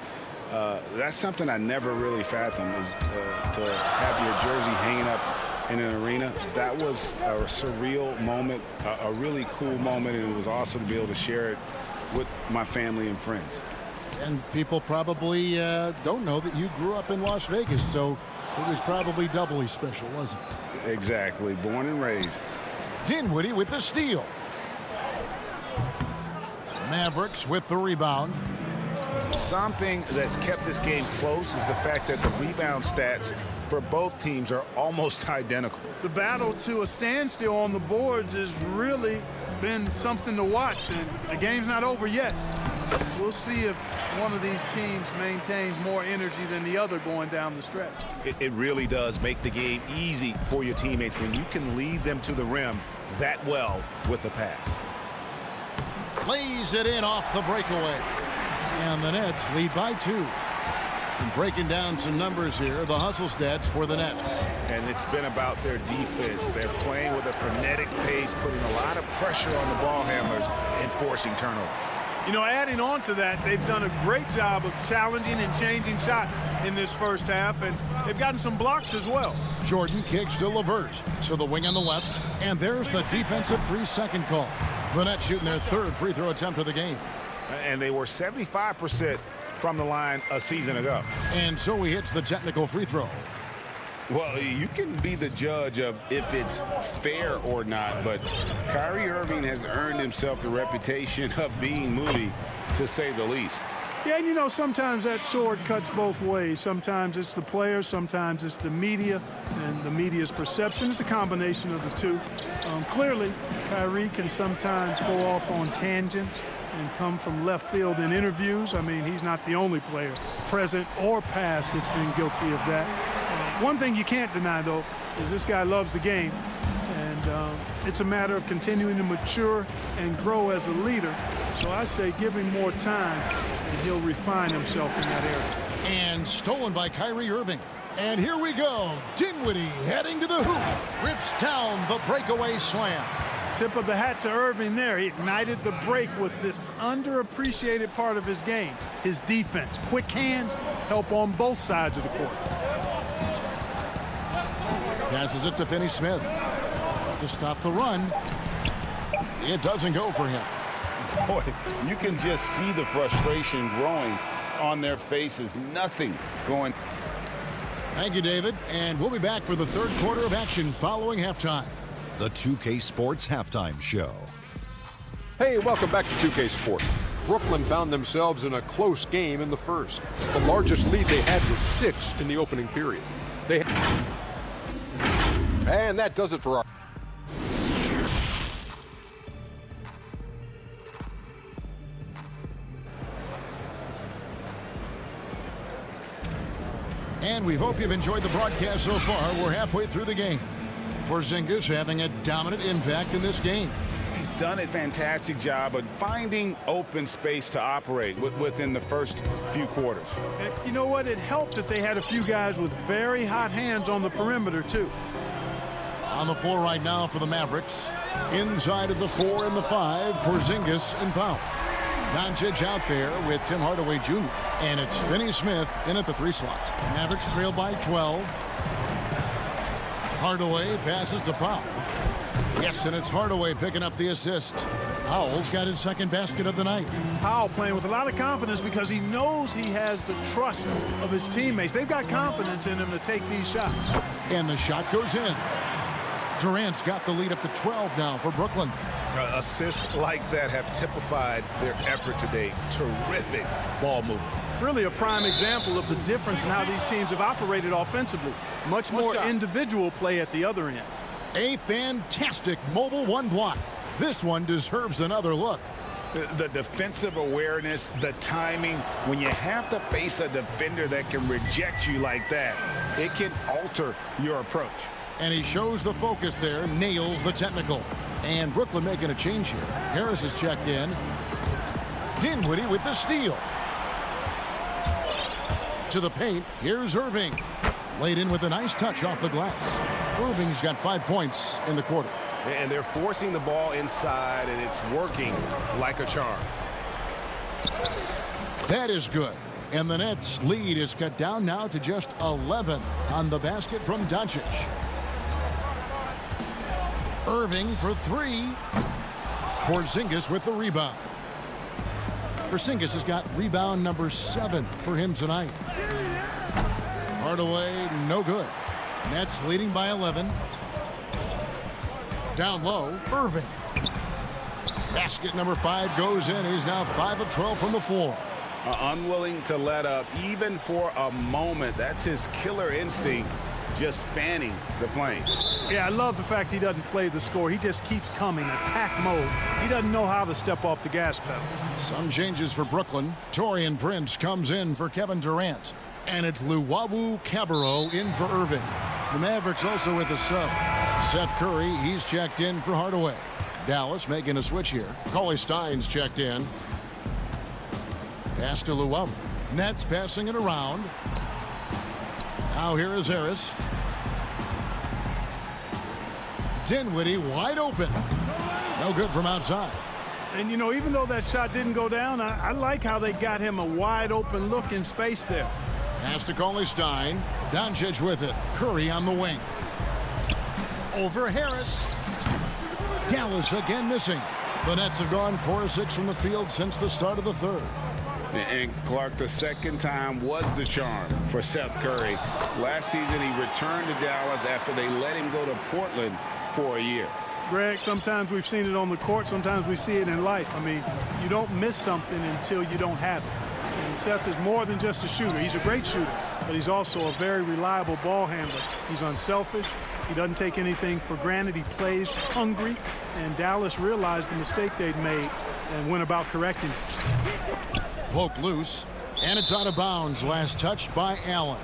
That's something I never really fathomed, is to have your jersey hanging up in an arena. That was a surreal moment, a really cool moment, and it was awesome to be able to share it with my family and friends. And people probably don't know that you grew up in Las Vegas, so it was probably doubly special, wasn't it? Exactly. Born and raised. Dinwiddie with the steal. Mavericks with the rebound. Something that's kept this game close is the fact that the rebound stats for both teams are almost identical. The battle to a standstill on the boards has really been something to watch, and the game's not over yet. We'll see if one of these teams maintains more energy than the other going down the stretch. It really does make the game easy for your teammates when you can lead them to the rim that well with a pass. Lays it in off the breakaway. And the Nets lead by 2. And breaking down some numbers here, the hustle stats for the Nets. And it's been about their defense. They're playing with a frenetic pace, putting a lot of pressure on the ball handlers and forcing turnover. You know, adding on to that, they've done a great job of challenging and changing shots in this first half, and they've gotten some blocks as well. Jordan kicks to LeVert. So the wing on the left. And there's the defensive 3-second call. The Nets shooting their 3rd free throw attempt of the game. And they were 75% from the line a season ago. And so he hits the technical free throw. Well, you can be the judge of if it's fair or not, but Kyrie Irving has earned himself the reputation of being moody, to say the least. Yeah, and you know, sometimes that sword cuts both ways. Sometimes it's the players, sometimes it's the media, and the media's perception. It's a combination of the two. Clearly, Kyrie can sometimes go off on tangents and come from left field in interviews. I mean, he's not the only player, present or past, that's been guilty of that. One thing you can't deny, though, is this guy loves the game, and it's a matter of continuing to mature and grow as a leader. So I say give him more time, and he'll refine himself in that area. And stolen by Kyrie Irving. And here we go. Dinwiddie heading to the hoop. Rips down the breakaway slam. Tip of the hat to Irving there. He ignited the break with this underappreciated part of his game, his defense. Quick hands help on both sides of the court. Passes it to Finney-Smith to stop the run. It doesn't go for him. Boy, you can just see the frustration growing on their faces. Nothing going. Thank you, David. And we'll be back for the 3rd quarter of action following halftime. The 2K Sports Halftime Show. Hey, welcome back to 2K Sports. Brooklyn found themselves in a close game in the first. The largest lead they had was 6 in the opening period. And that does it for our... And we hope you've enjoyed the broadcast so far. We're halfway through the game. Porzingis having a dominant impact in this game. He's done a fantastic job of finding open space to operate within the first few quarters. And you know what? It helped that they had a few guys with very hot hands on the perimeter, too. On the floor right now for the Mavericks. Inside of the 4 and the 5, Porzingis and Powell. Doncic out there with Tim Hardaway Jr. And it's Finney-Smith in at the 3 slot. Mavericks trail by 12. Hardaway passes to Powell. Yes, and it's Hardaway picking up the assist. Powell's got his 2nd basket of the night. Powell playing with a lot of confidence because he knows he has the trust of his teammates. They've got confidence in him to take these shots. And the shot goes in. Durant's got the lead up to 12 now for Brooklyn. Assists like that have typified their effort today. Terrific ball movement. Really a prime example of the difference in how these teams have operated offensively. Much more individual play at the other end. A fantastic mobile one block. This one deserves another look. The defensive awareness, the timing, when you have to face a defender that can reject you like that, it can alter your approach. And he shows the focus there, nails the technical. And Brooklyn making a change here. Harris is checked in. Dinwiddie with the steal. To the paint, here's Irving. Laid in with a nice touch off the glass. Irving's got 5 points in the quarter. And they're forcing the ball inside, and it's working like a charm. That is good. And the Nets' lead is cut down now to just 11 on the basket from Doncic. Irving for three. Porzingis with the rebound. Porzingis has got rebound number 7 for him tonight. Hardaway, no good. Nets leading by 11. Down low, Irving. Basket number 5 goes in. He's now 5 of 12 from the floor. Unwilling to let up even for a moment. That's his killer instinct, just fanning the flames. Yeah, I love the fact he doesn't play the score. He just keeps coming, attack mode. He doesn't know how to step off the gas pedal. Some changes for Brooklyn. Taurean Prince comes in for Kevin Durant. And it's Luwawu Cabarrot in for Irving. The Mavericks also with a sub. Seth Curry, he's checked in for Hardaway. Dallas making a switch here. Cauley Stein's checked in. Pass to Luwawu. Nets passing it around. Now here is Harris. Dinwiddie wide open. No good from outside. And, you know, even though that shot didn't go down, I like how they got him a wide open look in space there. Pass to Cauley Stein. Doncic with it. Curry on the wing. Over Harris. Dallas again missing. The Nets have gone 4-6 from the field since the start of the third. And Clark, the second time was the charm for Seth Curry. Last season, he returned to Dallas after they let him go to Portland for a year. Greg, sometimes we've seen it on the court. Sometimes we see it in life. I mean, you don't miss something until you don't have it. And Seth is more than just a shooter. He's a great shooter, but he's also a very reliable ball handler. He's unselfish. He doesn't take anything for granted. He plays hungry. And Dallas realized the mistake they'd made and went about correcting it. Poked loose, and it's out of bounds. Last touch by Allen.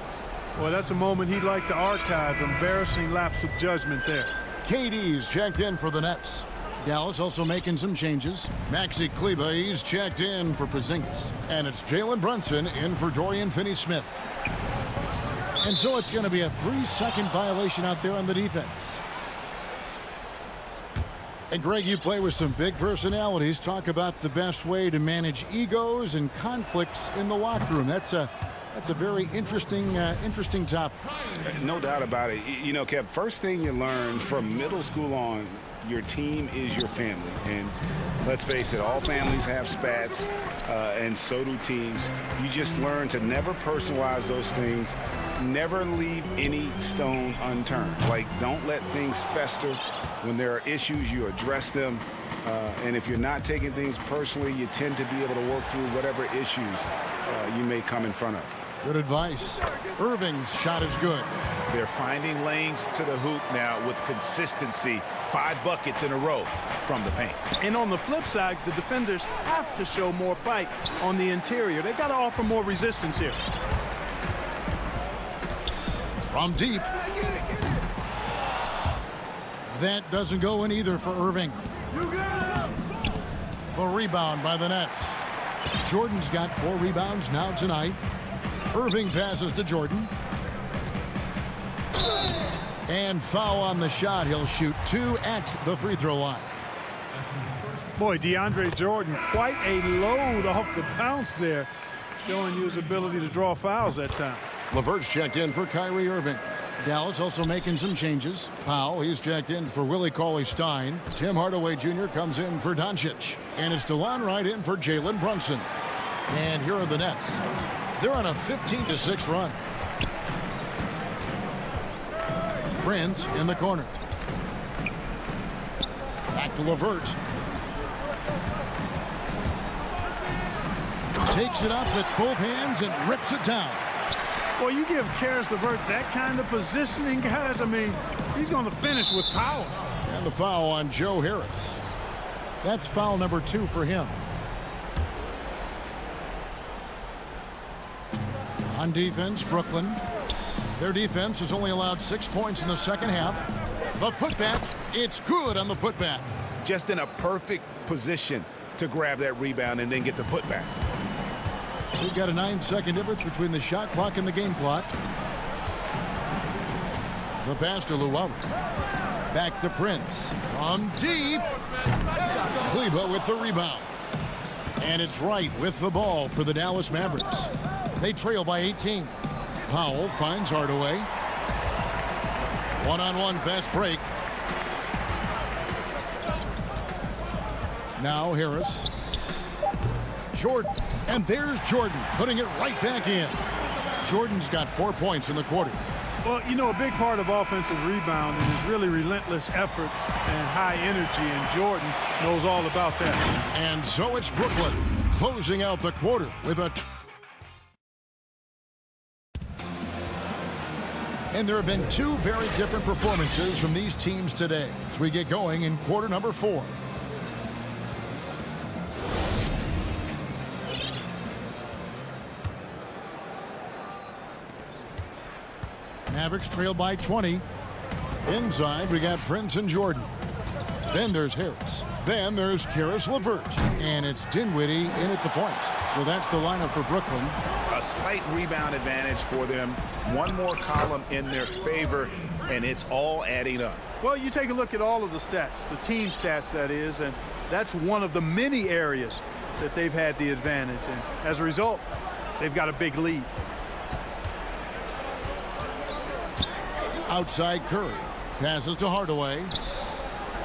Well, that's a moment he'd like to archive. Embarrassing lapse of judgment there. KD's checked in for the Nets. Dallas also making some changes. Maxi Kleber, he's checked in for Porzingis. And it's Jalen Brunson in for Dorian Finney-Smith. And so it's going to be a 3-second violation out there on the defense. And Greg, you play with some big personalities. Talk about the best way to manage egos and conflicts in the locker room. That's a very interesting topic. No doubt about it. You know, Kev, first thing you learn from middle school on, your team is your family. And let's face it, all families have spats, and so do teams. You just learn to never personalize those things. Never leave any stone unturned. Like, don't let things fester. When there are issues, you address them. And if you're not taking things personally, you tend to be able to work through whatever issues you may come in front of. Good advice. Irving's shot is good. They're finding lanes to the hoop now with consistency. 5 buckets in a row from the paint. And on the flip side, the defenders have to show more fight on the interior. They've got to offer more resistance here. From deep. That doesn't go in either for Irving. The rebound by the Nets. Jordan's got 4 rebounds now tonight. Irving passes to Jordan. And foul on the shot. He'll shoot 2 at the free throw line. Boy, DeAndre Jordan, quite a load off the bounce there, showing you his ability to draw fouls that time. LeVert's checked in for Kyrie Irving. Dallas also making some changes. Powell, he's checked in for Willie Cauley-Stein. Tim Hardaway Jr. comes in for Doncic. And it's DeLon Wright in for Jalen Brunson. And here are the Nets. They're on a 15-6 run. Prince in the corner. Back to LeVert. Takes it up with both hands and rips it down. Well, you give Karis LeVert that kind of positioning, guys. I mean, he's going to finish with power. And the foul on Joe Harris. That's foul number 2 for him. On defense, Brooklyn. Their defense has only allowed 6 points in the second half. The putback, it's good on the putback. Just in a perfect position to grab that rebound and then get the putback. We've got a 9-second difference between the shot clock and the game clock. The pass to Luau. Back to Prince. From deep. Kleber with the rebound. And it's Wright with the ball for the Dallas Mavericks. They trail by 18. Powell finds Hardaway. One-on-one fast break. Now Harris. Jordan. And there's Jordan putting it right back in. Jordan's got 4 points in the quarter. Well, you know, a big part of offensive rebounding is really relentless effort and high energy, and Jordan knows all about that. And so it's Brooklyn closing out the quarter with a... And there have been 2 very different performances from these teams today as we get going in quarter number 4. Mavericks trail by 20. Inside, we got Prince and Jordan. Then there's Harris. Then there's Karis LeVert. And it's Dinwiddie in at the point. So that's the lineup for Brooklyn. A slight rebound advantage for them. One more column in their favor, and it's all adding up. Well, you take a look at all of the stats, the team stats, that is, and that's one of the many areas that they've had the advantage. And as a result, they've got a big lead. Outside Curry. Passes to Hardaway.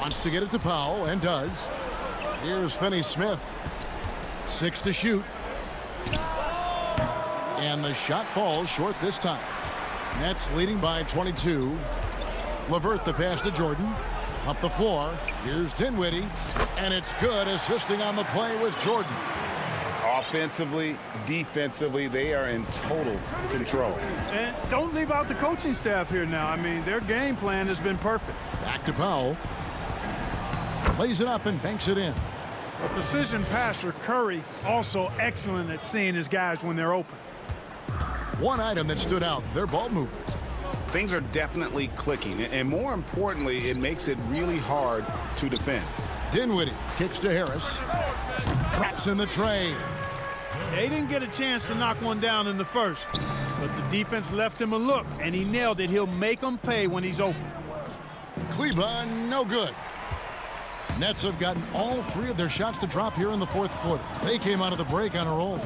Wants to get it to Powell, and does. Here's Finney-Smith. 6 to shoot. And the shot falls short this time. Nets leading by 22. LeVert the pass to Jordan. Up the floor. Here's Dinwiddie. And it's good. Assisting on the play was Jordan. Offensively, defensively, they are in total control. And don't leave out the coaching staff here now. I mean, their game plan has been perfect. Back to Powell. Lays it up and banks it in. A precision passer, Curry, also excellent at seeing his guys when they're open. One item that stood out, their ball movement. Things are definitely clicking, and more importantly, it makes it really hard to defend. Dinwiddie kicks to Harris. Traps in the tray. They didn't get a chance to knock one down in the first, but the defense left him a look, and he nailed it. He'll make them pay when he's open. Kleber, no good. Nets have gotten all 3 of their shots to drop here in the fourth quarter. They came out of the break on a roll.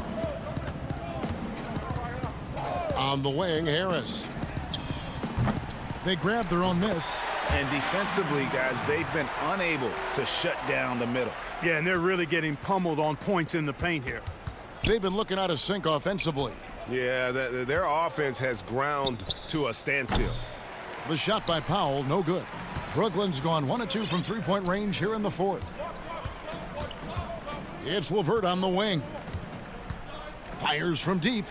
On the wing, Harris. They grabbed their own miss. And defensively, guys, they've been unable to shut down the middle. Yeah, and they're really getting pummeled on points in the paint here. They've been looking out of sync offensively. Yeah, their offense has ground to a standstill. The shot by Powell, no good. Brooklyn's gone 1 of 2 from three-point range here in the fourth. It's LeVert on the wing. Fires from deep.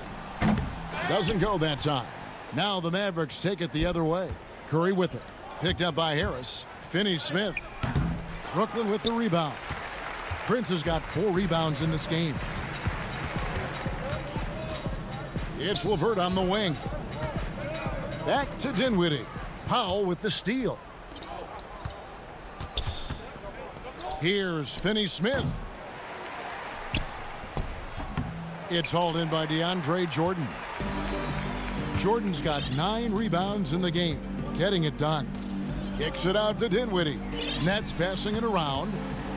Doesn't go that time. Now the Mavericks take it the other way. Curry with it. Picked up by Harris. Finney-Smith. Brooklyn with the rebound. Prince has got 4 rebounds in this game. It's LeVert on the wing. Back to Dinwiddie. Powell with the steal. Here's Finney-Smith. It's hauled in by DeAndre Jordan. Jordan's got 9 rebounds in the game. Getting it done. Kicks it out to Dinwiddie. Nets passing it around.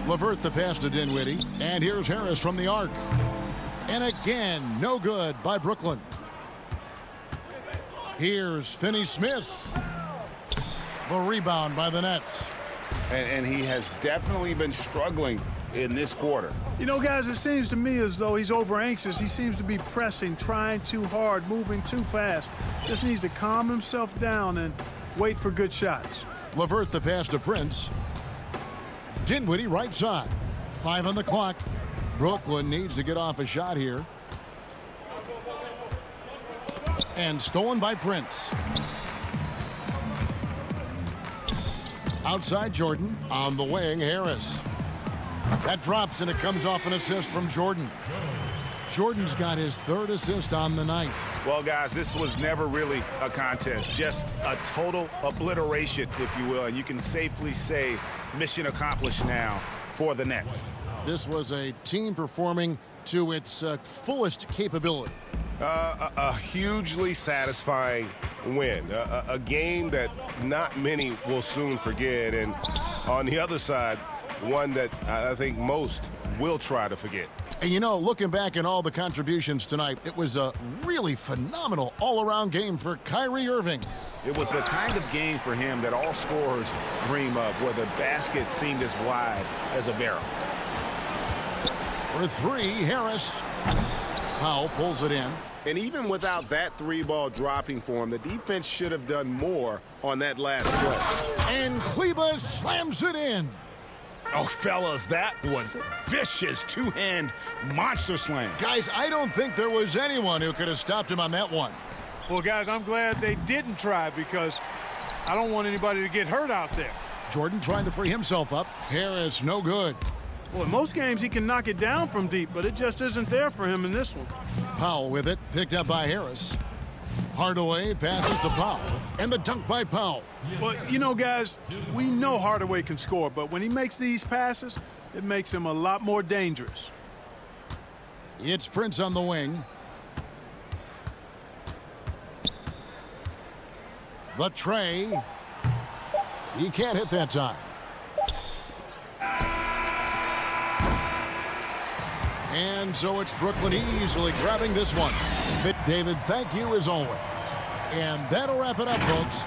LeVert the pass to Dinwiddie. And here's Harris from the arc. And again, no good by Brooklyn. Here's Finney-Smith. The rebound by the Nets. And he has definitely been struggling in this quarter. You know, guys, it seems to me as though he's over anxious. He seems to be pressing, trying too hard, moving too fast. Just needs to calm himself down and wait for good shots. LeVert the pass to Prince. Dinwiddie right side. 5 on the clock. Brooklyn needs to get off a shot here. And stolen by Prince. Outside Jordan. On the wing, Harris. That drops, and it comes off an assist from Jordan. Jordan's got his 3rd assist on the night. Well, guys, this was never really a contest. Just a total obliteration, if you will. And you can safely say mission accomplished now for the Nets. This was a team performing to its fullest capability. A hugely satisfying win. A game that not many will soon forget. And on the other side, one that I think most will try to forget. And you know, looking back at all the contributions tonight, it was a really phenomenal all-around game for Kyrie Irving. It was the kind of game for him that all scorers dream of, where the basket seemed as wide as a barrel. For 3, Harris. Powell pulls it in. And even without that 3-ball dropping for him, the defense should have done more on that last play. And Kleba slams it in. Oh, fellas, that was vicious two-hand monster slam. Guys, I don't think there was anyone who could have stopped him on that one. Well, guys, I'm glad they didn't try because I don't want anybody to get hurt out there. Jordan trying to free himself up. Harris, no good. Well, in most games, he can knock it down from deep, but it just isn't there for him in this one. Powell with it, picked up by Harris. Hardaway passes to Powell, and the dunk by Powell. Well, you know, guys, we know Hardaway can score, but when he makes these passes, it makes him a lot more dangerous. It's Prince on the wing. The tray. He can't hit that time. And so it's Brooklyn easily grabbing this one. But David, thank you as always. And that'll wrap it up, folks.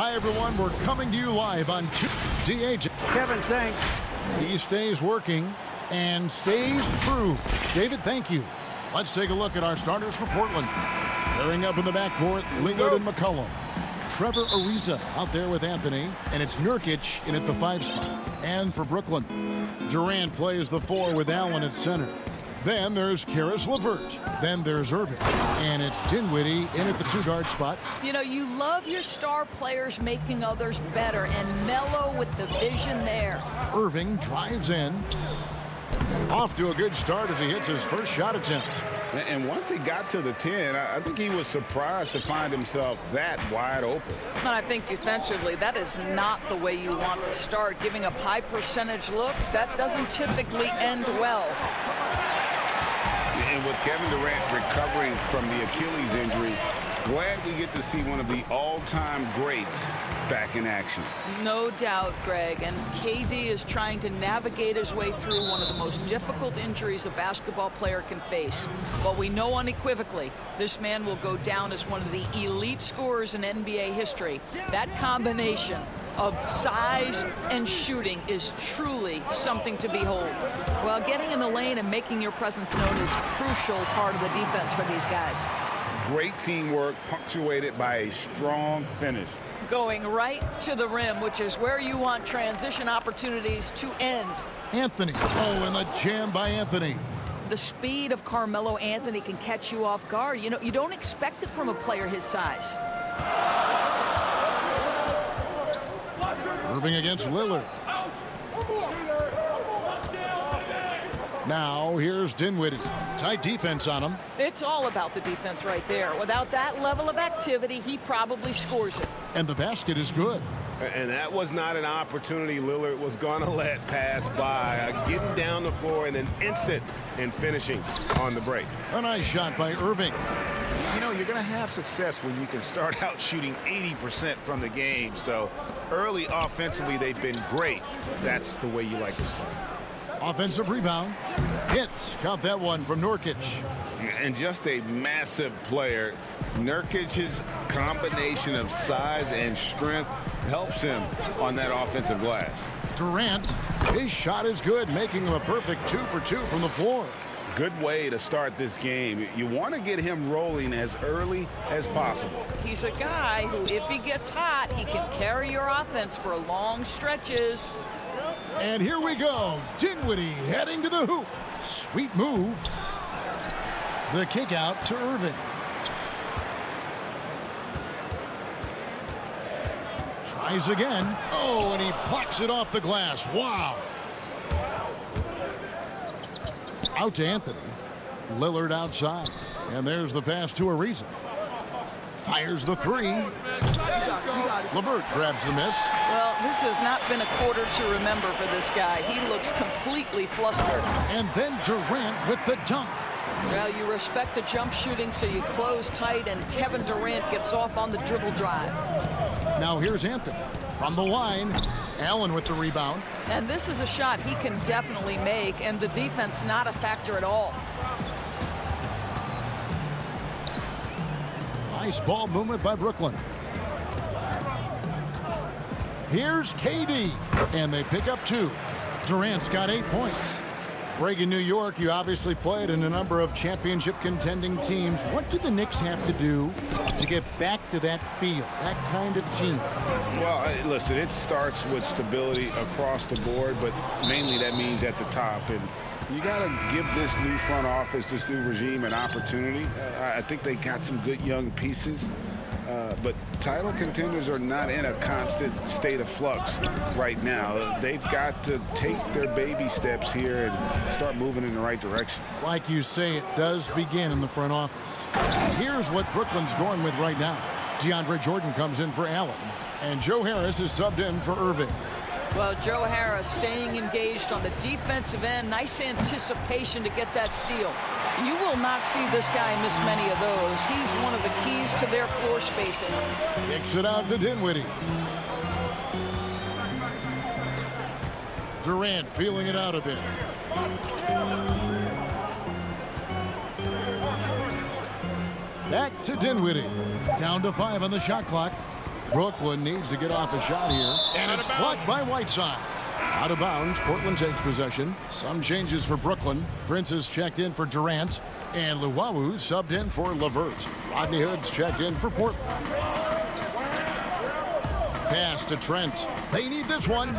Hi, everyone. We're coming to you live on DH. Kevin, thanks. He stays working and stays true. David, thank you. Let's take a look at our starters for Portland. Pairing up in the backcourt, Lillard and McCollum. Trevor Ariza out there with Anthony, and it's Nurkic in at the 5 spot. And for Brooklyn, Durant plays the 4 with Allen at center. Then there's Caris LeVert. Then there's Irving. And it's Dinwiddie in at the 2-guard spot. You know, you love your star players making others better, and Melo with the vision there. Irving drives in. Off to a good start as he hits his first shot attempt. And once he got to the 10, I think he was surprised to find himself that wide open. And I think defensively, that is not the way you want to start. Giving up high percentage looks, that doesn't typically end well. And with Kevin Durant recovering from the Achilles injury, glad we get to see one of the all-time greats back in action. No doubt, Greg. And KD is trying to navigate his way through one of the most difficult injuries a basketball player can face. But we know unequivocally this man will go down as one of the elite scorers in NBA history. That combination of size and shooting is truly something to behold. Well, getting in the lane and making your presence known is a crucial part of the defense for these guys. Great teamwork punctuated by a strong finish. Going right to the rim, which is where you want transition opportunities to end. Anthony. Oh, and the jam by Anthony. The speed of Carmelo Anthony can catch you off guard. You know, you don't expect it from a player his size. Irving against Lillard. Now here's Dinwiddie. Tight defense on him. It's all about the defense right there. Without that level of activity, he probably scores it. And the basket is good. And that was not an opportunity Lillard was going to let pass by. Getting down the floor in an instant and finishing on the break. A nice shot by Irving. You know, you're going to have success when you can start out shooting 80% from the game. So early offensively, they've been great. That's the way you like to start. Offensive rebound. Hits. Count that one from Nurkic. And just a massive player. Nurkic's combination of size and strength helps him on that offensive glass. Durant, his shot is good, making him a perfect 2 for 2 from the floor. Good way to start this game. You want to get him rolling as early as possible. He's a guy who, if he gets hot, he can carry your offense for long stretches. And here we go. Dinwiddie heading to the hoop. Sweet move. The kick out to Irving. Tries again. Oh, and he plucks it off the glass. Wow. Out to Anthony. Lillard outside. And there's the pass to Ariza. Fires the 3. LeVert grabs the miss. Well, this has not been a quarter to remember for this guy. He looks completely flustered. And then Durant with the dunk. Well, you respect the jump shooting, so you close tight, and Kevin Durant gets off on the dribble drive. Now here's Anthony from the line. Allen with the rebound. And this is a shot he can definitely make, and the defense not a factor at all. Nice ball movement by Brooklyn. Here's KD, and they pick up 2. Durant's got 8 points. Greg, in New York, you obviously played in a number of championship contending teams. What do the Knicks have to do to get back to that feel, that kind of team? Well, listen, it starts with stability across the board, but mainly that means at the top. And you got to give this new front office, this new regime, an opportunity. I think they got some good young pieces. But title contenders are not in a constant state of flux right now. They've got to take their baby steps here and start moving in the right direction. Like you say, it does begin in the front office. Here's what Brooklyn's going with right now. DeAndre Jordan comes in for Allen, and Joe Harris is subbed in for Irving. Well, Joe Harris staying engaged on the defensive end. Nice anticipation to get that steal. You will not see this guy miss many of those. He's one of the keys to their floor spacing. Kicks it out to Dinwiddie. Durant feeling it out a bit. Back to Dinwiddie. Down to 5 on the shot clock. Brooklyn needs to get off a shot here, and it's blocked by Whiteside. Out of bounds, Portland takes possession. Some changes for Brooklyn. Prince is checked in for Durant, and Luwawu subbed in for LeVert. Rodney Hood's checked in for Portland. Pass to Trent. They need this one.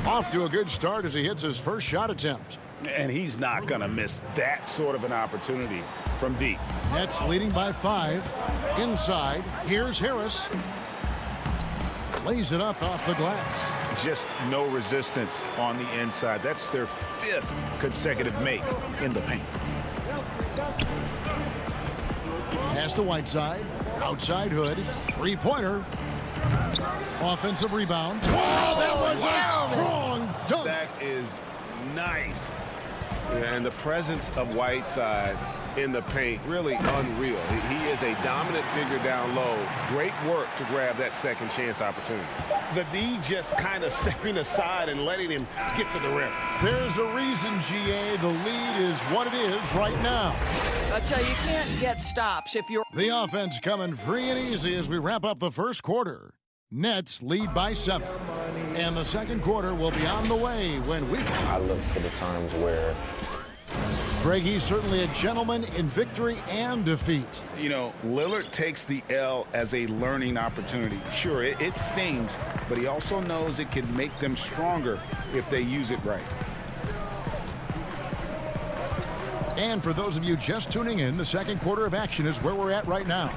Off to a good start as he hits his first shot attempt. And he's not going to miss that sort of an opportunity from deep. Nets leading by 5. Inside, here's Harris. Lays it up off the glass. Just no resistance on the inside. That's their 5th consecutive make in the paint. Pass to Whiteside. Outside Hood. Three-pointer. Offensive rebound. Wow, that was a strong dunk. That is nice. Yeah, and the presence of Whiteside in the paint, really unreal. He is a dominant figure down low. Great work to grab that second chance opportunity. The D just kind of stepping aside and letting him get to the rim. There's a reason, GA, the lead is what it is right now. I'll tell you, you can't get stops if you're... The offense coming free and easy as we wrap up the first quarter. Nets lead by 7. And the second quarter will be on the way when we... I look to the times where... Greg, he's certainly a gentleman in victory and defeat. You know, Lillard takes the L as a learning opportunity. Sure, it stings, but he also knows it can make them stronger if they use it right. And for those of you just tuning in, the second quarter of action is where we're at right now.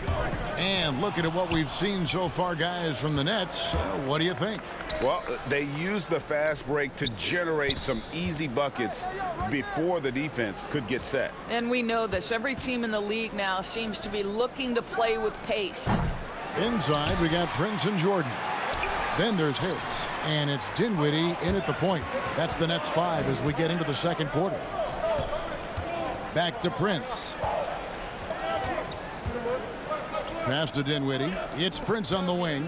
And looking at what we've seen so far, guys, from the Nets, what do you think? Well, they used the fast break to generate some easy buckets before the defense could get set. And we know this. Every team in the league now seems to be looking to play with pace. Inside, we got Prince and Jordan. Then there's Harris. And it's Dinwiddie in at the point. That's the Nets 5 as we get into the second quarter. Back to Prince. Pass to Dinwiddie. It's Prince on the wing.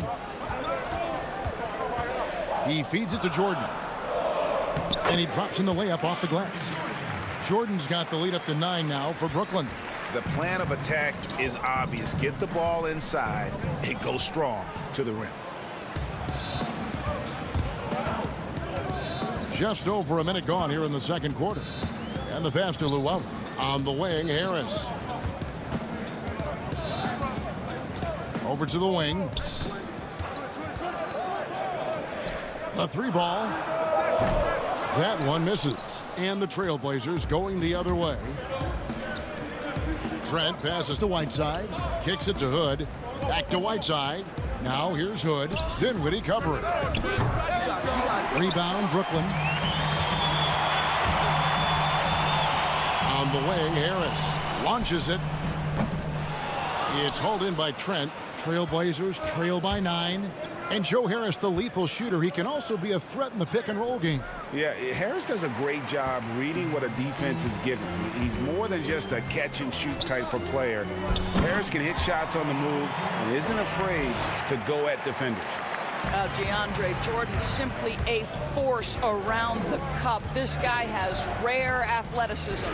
He feeds it to Jordan. And he drops in the layup off the glass. Jordan's got the lead up to 9 now for Brooklyn. The plan of attack is obvious. Get the ball inside and go strong to the rim. Just over a minute gone here in the second quarter. And the pass to Luwawu. On the wing, Harris. Over to the wing. A 3-ball. That one misses. And the Trailblazers going the other way. Trent passes to Whiteside. Kicks it to Hood. Back to Whiteside. Now here's Hood. Dinwiddie covering. Rebound, Brooklyn. On the wing, Harris launches it. It's hauled in by Trent. Trailblazers trail by 9. And Joe Harris, the lethal shooter, he can also be a threat in the pick-and-roll game. Yeah, Harris does a great job reading what a defense is giving. He's more than just a catch-and-shoot type of player. Harris can hit shots on the move and isn't afraid to go at defenders. DeAndre Jordan, simply a force around the cup. This guy has rare athleticism.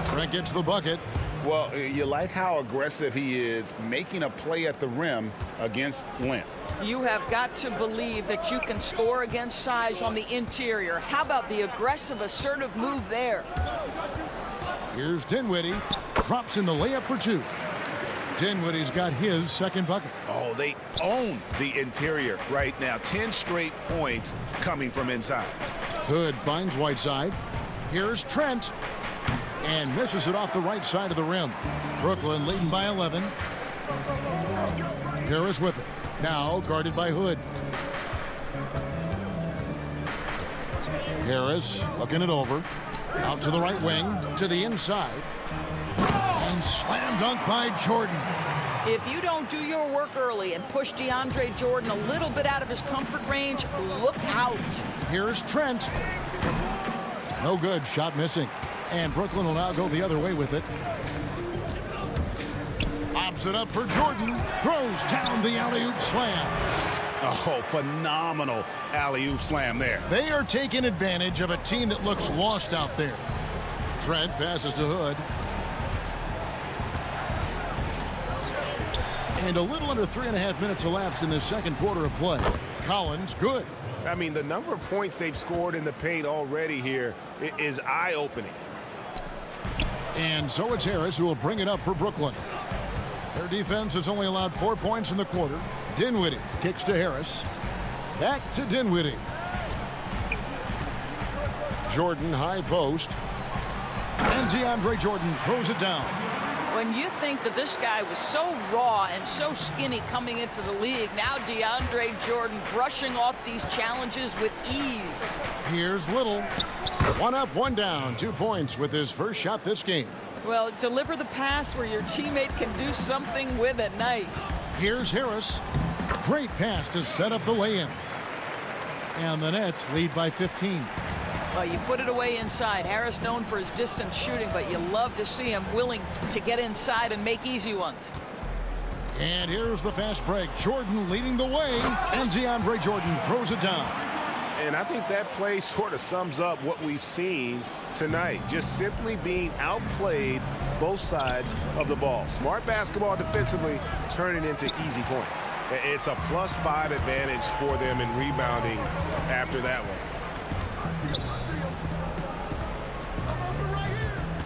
Trent gets the bucket. Well, you like how aggressive he is making a play at the rim against length. You have got to believe that you can score against size on the interior. How about the aggressive, assertive move there? Here's Dinwiddie. Drops in the layup for 2. Dinwiddie's got his second bucket. Oh, they own the interior right now. 10 straight points coming from inside. Hood finds Whiteside. Here's Trent. And misses it off the right side of the rim. Brooklyn leading by 11. Harris with it. Now guarded by Hood. Harris looking it over. Out to the right wing. To the inside. And slam dunk by Jordan. If you don't do your work early and push DeAndre Jordan a little bit out of his comfort range, look out. Here's Trent. No good. Shot missing. And Brooklyn will now go the other way with it. Lobs it up for Jordan. Throws down the alley-oop slam. Oh, phenomenal alley-oop slam there. They are taking advantage of a team that looks lost out there. Trent passes to Hood. And a little under 3.5 minutes elapsed in the second quarter of play. Collins, good. I mean, the number of points they've scored in the paint already here is eye-opening. And so it's Harris who will bring it up for Brooklyn. Their defense has only allowed 4 points in the quarter. Dinwiddie kicks to Harris. Back to Dinwiddie. Jordan high post. And DeAndre Jordan throws it down. When you think that this guy was so raw and so skinny coming into the league, now DeAndre Jordan brushing off these challenges with ease. Here's Little. 1 up, 1 down. 2 points with his first shot this game. Well, deliver the pass where your teammate can do something with it. Nice. Here's Harris. Great pass to set up the lay-in. And the Nets lead by 15. Well, you put it away inside. Harris known for his distance shooting, but you love to see him willing to get inside and make easy ones. And here's the fast break. Jordan leading the way, and DeAndre Jordan throws it down. And I think that play sort of sums up what we've seen tonight. Just simply being outplayed both sides of the ball. Smart basketball defensively, turning into easy points. It's a +5 advantage for them in rebounding after that one.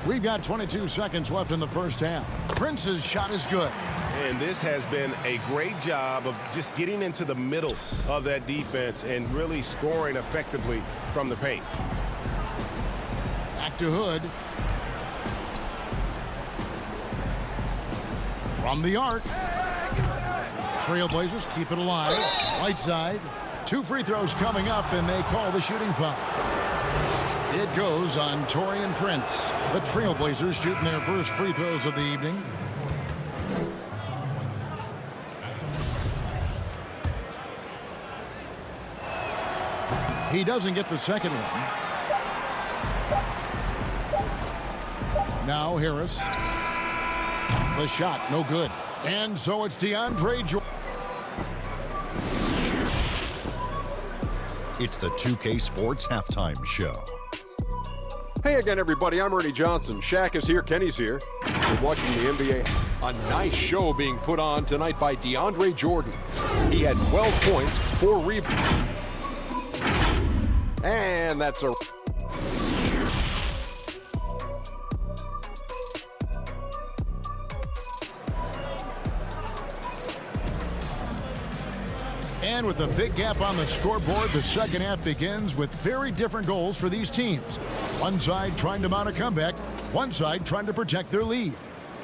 We've got 22 seconds left in the first half. Prince's shot is good. And this has been a great job of just getting into the middle of that defense and really scoring effectively from the paint. Back to Hood. From the arc. Trailblazers keep it alive. Right side. 2 free throws coming up, and they call the shooting foul. It goes on Taurean Prince. The Trailblazers shooting their first free throws of the evening. He doesn't get the second one. Now Harris. The shot, no good. And so it's DeAndre Jordan. It's the 2K Sports Halftime Show. Hey again, everybody. I'm Ernie Johnson. Shaq is here. Kenny's here. We're watching the NBA. A nice show being put on tonight by DeAndre Jordan. He had 12 points, 4 rebounds. And that's a... And with a big gap on the scoreboard, the second half begins with very different goals for these teams. One side trying to mount a comeback, one side trying to protect their lead.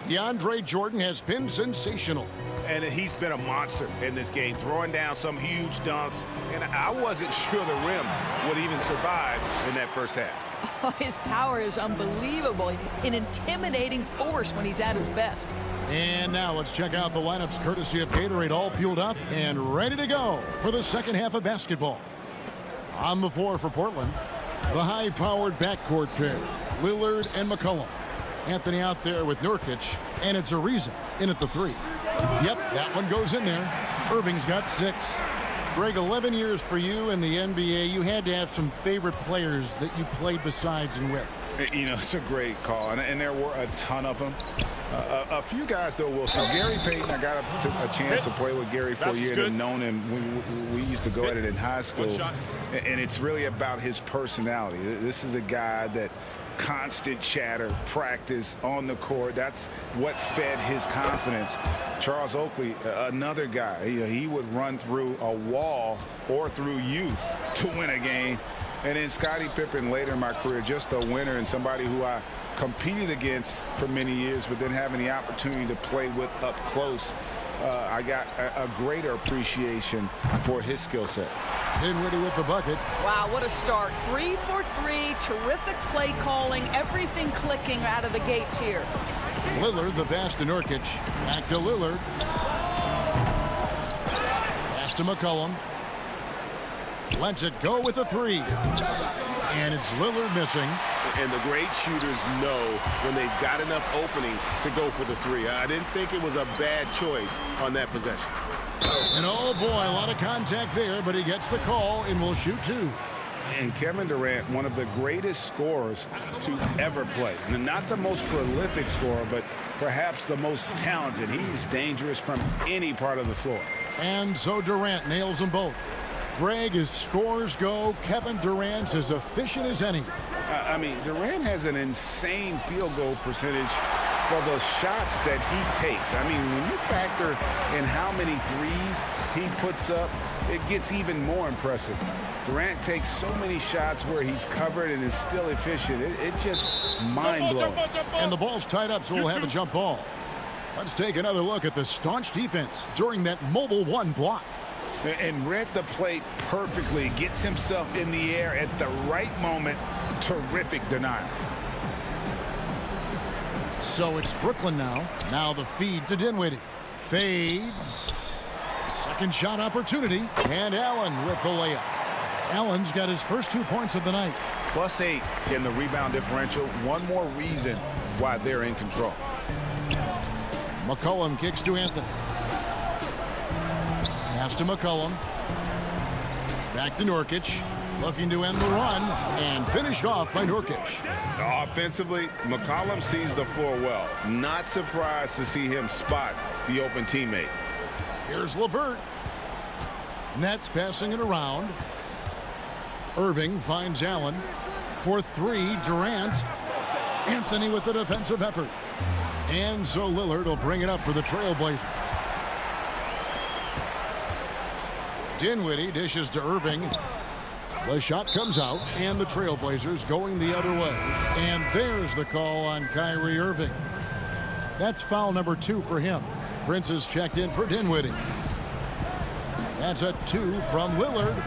DeAndre Jordan has been sensational. And he's been a monster in this game, throwing down some huge dunks. And I wasn't sure the rim would even survive in that first half. Oh, his power is unbelievable. An intimidating force when he's at his best. And now let's check out the lineups courtesy of Gatorade, all fueled up and ready to go for the second half of basketball. On the floor for Portland, the high-powered backcourt pair, Lillard and McCollum. Anthony out there with Nurkic, and it's Ariza in at the 3. Yep, that one goes in there. Irving's got 6. Greg, 11 years for you in the NBA. You had to have some favorite players that you played besides and with. You know, it's a great call, and there were a ton of them. A few guys, though, will say. Gary Payton, I got a chance to play with Gary for a year and known him. We used to go at it in high school, and it's really about his personality. This is a guy that constant chatter, practice on the court. That's what fed his confidence. Charles Oakley, another guy, he would run through a wall or through you to win a game. And then Scottie Pippen later in my career, just a winner and somebody who I competed against for many years, but then having the opportunity to play with up close, I got a greater appreciation for his skill set. Dinwiddie with the bucket. Wow, what a start. 3 for 3, terrific play calling, everything clicking out of the gates here. Lillard, the pass to Nurkic. Back to Lillard. Pass to McCollum. Lets it go with a 3. And it's Lillard missing. And the great shooters know when they've got enough opening to go for the 3. I didn't think it was a bad choice on that possession. And oh boy, a lot of contact there, but he gets the call and will shoot 2. And Kevin Durant, one of the greatest scorers to ever play. And not the most prolific scorer, but perhaps the most talented. He's dangerous from any part of the floor. And so Durant nails them both. Greg, as scores go, Kevin Durant's as efficient as any. I mean, Durant has an insane field goal percentage for the shots that he takes. I mean, when you factor in how many threes he puts up, it gets even more impressive. Durant takes so many shots where he's covered and is still efficient. It's just mind-blowing. And the ball's tied up, so we'll have a jump ball. Let's take another look at the staunch defense during that mobile one block. And read the plate perfectly. Gets himself in the air at the right moment. Terrific denial. So it's Brooklyn now. Now the feed to Dinwiddie. Fades. Second shot opportunity. And Allen with the layup. Allen's got his first 2 points of the night. +8 in the rebound differential. One more reason why they're in control. McCollum kicks to Anthony. Pass to McCollum. Back to Nurkic. Looking to end the run. And finished off by Nurkic. Offensively, McCollum sees the floor well. Not surprised to see him spot the open teammate. Here's LeVert. Nets passing it around. Irving finds Allen. For three, Durant. Anthony with the defensive effort. And so Lillard will bring it up for the Trailblazers. Dinwiddie dishes to Irving. The shot comes out, and the Trailblazers going the other way. And there's the call on Kyrie Irving. That's foul number 2 for him. Prince is checked in for Dinwiddie. That's a 2 from Lillard.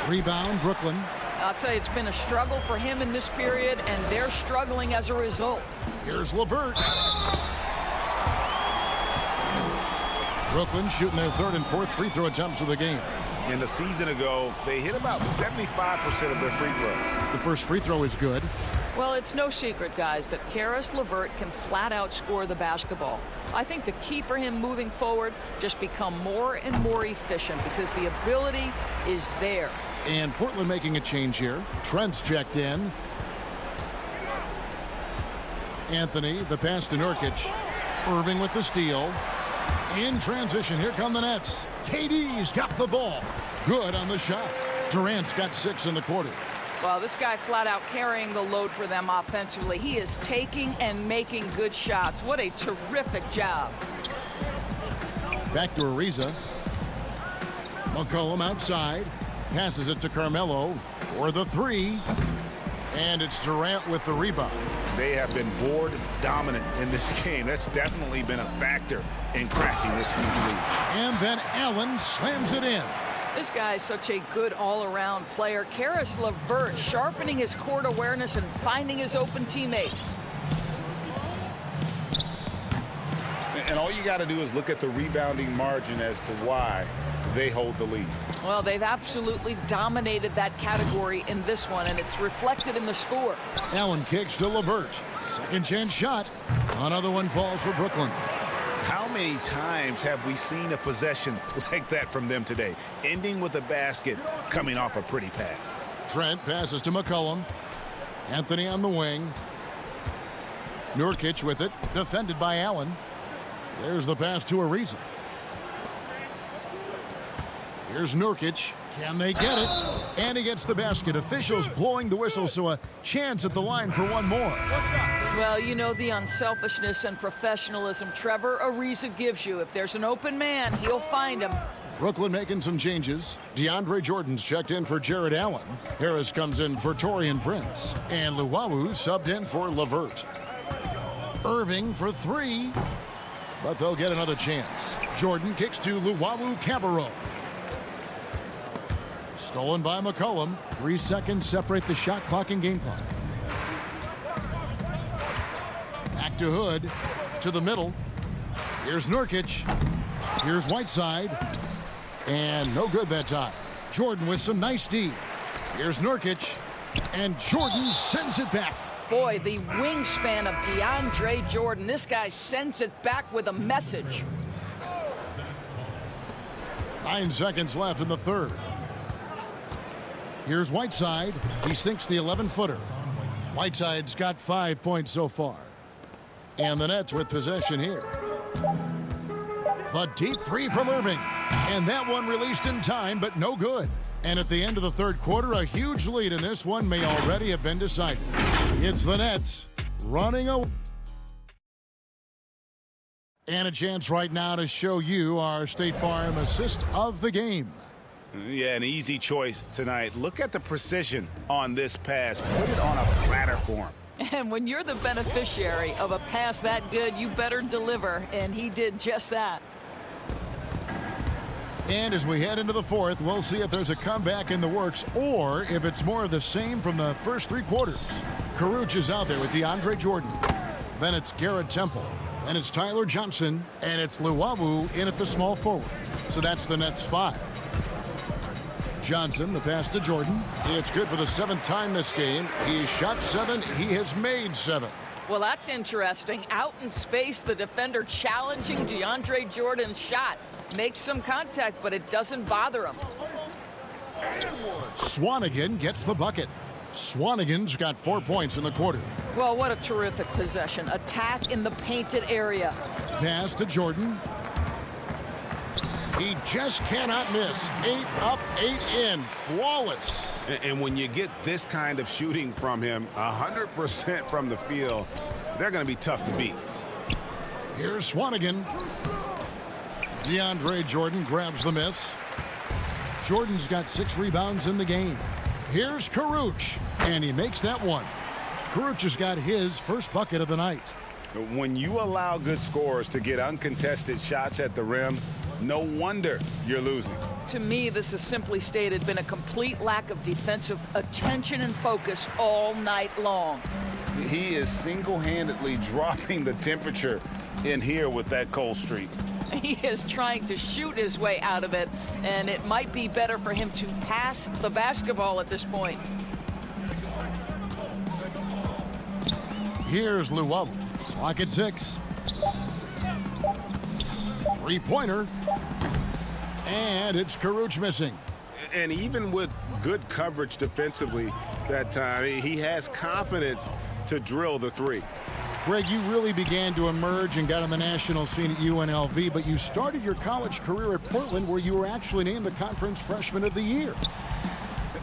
Rebound, Brooklyn. I'll tell you, it's been a struggle for him in this period, and they're struggling as a result. Here's LeVert. Brooklyn shooting their third and fourth free throw attempts of the game. In the season ago, they hit about 75% of their free throws. The first free throw is good. Well, it's no secret, guys, that Caris LeVert can flat out score the basketball. I think the key for him moving forward, just become more and more efficient because the ability is there. And Portland making a change here. Trent's checked in. Anthony, the pass to Nurkic. Irving with the steal. In transition, here come the Nets. KD's got the ball. Good on the shot. Durant's got 6 in the quarter. Well, this guy flat out carrying the load for them offensively. He is taking and making good shots. What a terrific job. Back to Ariza. McCollum outside. Passes it to Carmelo for the 3. And it's Durant with the rebound. They have been board dominant in this game. That's definitely been a factor in cracking this huge lead. And then Allen slams it in. This guy is such a good all-around player. Caris LeVert sharpening his court awareness and finding his open teammates. And all you got to do is look at the rebounding margin as to why they hold the lead. Well, they've absolutely dominated that category in this one, and it's reflected in the score. Allen kicks to LeVert. Second chance shot. Another one falls for Brooklyn. How many times have we seen a possession like that from them today? Ending with a basket, coming off a pretty pass. Trent passes to McCollum. Anthony on the wing. Nurkic with it. Defended by Allen. There's the pass to Ariza. Here's Nurkic. Can they get it? And he gets the basket. Officials blowing the whistle, so a chance at the line for one more. Well, you know the unselfishness and professionalism Trevor Ariza gives you. If there's an open man, he'll find him. Brooklyn making some changes. DeAndre Jordan's checked in for Jared Allen. Harris comes in for Taurean Prince. And Luwawu subbed in for LeVert. Irving for 3. But they'll get another chance. Jordan kicks to Luwawu-Cabarrot. Stolen by McCollum. 3 seconds separate the shot clock and game clock. Back to Hood. To the middle. Here's Nurkic. Here's Whiteside. And no good that time. Jordan with some nice D. Here's Nurkic. And Jordan sends it back. Boy, the wingspan of DeAndre Jordan. This guy sends it back with a message. 9 seconds left in the third. Here's Whiteside. He sinks the 11-footer. Whiteside's got 5 points so far. And the Nets with possession here. The deep three from Irving. And that one released in time, but no good. And at the end of the third quarter, a huge lead in this one may already have been decided. It's the Nets running away. And a chance right now to show you our State Farm assist of the game. Yeah, an easy choice tonight. Look at the precision on this pass. Put it on a platter for him. And when you're the beneficiary of a pass that good, you better deliver, and he did just that. And as we head into the fourth, we'll see if there's a comeback in the works or if it's more of the same from the first three quarters. Caruch is out there with DeAndre Jordan. Then it's Garrett Temple. And it's Tyler Johnson. And it's Luwawu in at the small forward. So that's the Nets 5. Johnson, the pass to Jordan. It's good for the 7th time this game. He shot 7. He has made 7. Well, that's interesting. Out in space, the defender challenging DeAndre Jordan's shot. Makes some contact, but it doesn't bother him. Swanigan gets the bucket. Swanigan's got 4 points in the quarter. Well, what a terrific possession. Attack in the painted area. Pass to Jordan. He just cannot miss. 8 up, 8 in. Flawless. And when you get this kind of shooting from him, 100% from the field, they're going to be tough to beat. Here's Swanigan. DeAndre Jordan grabs the miss. Jordan's got 6 rebounds in the game. Here's Caruch, and he makes that one. Caruch has got his first bucket of the night. When you allow good scorers to get uncontested shots at the rim, no wonder you're losing. To me, this has simply stated been a complete lack of defensive attention and focus all night long. He is single-handedly dropping the temperature in here with that cold streak. He is trying to shoot his way out of it, and it might be better for him to pass the basketball at this point. Here's Luwawu. Clock at 6. Three-pointer. And it's Caruch missing. And even with good coverage defensively that time, he has confidence to drill the three. Greg, you really began to emerge and got on the national scene at UNLV, but you started your college career at Portland where you were actually named the Conference Freshman of the Year.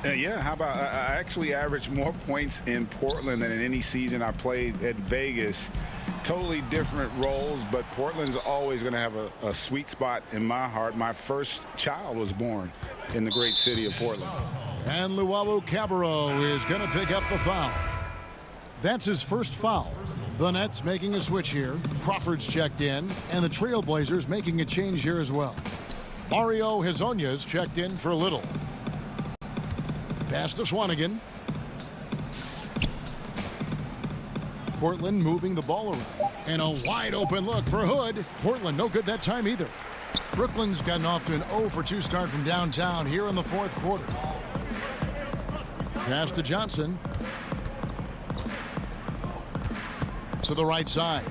Yeah, how about I actually averaged more points in Portland than in any season I played at Vegas. Totally different roles, but Portland's always going to have a sweet spot in my heart. My first child was born in the great city of Portland. And Luwawu Cabarro is going to pick up the foul. That's his first foul. The Nets making a switch here. Crawford's checked in, and the Trailblazers making a change here as well. Mario Hezonja's checked in for Little. Pass to Swanigan. Portland moving the ball around. And a wide open look for Hood. Portland no good that time either. Brooklyn's gotten off to an 0-for-2 start from downtown here in the fourth quarter. Pass to Johnson. To the right side.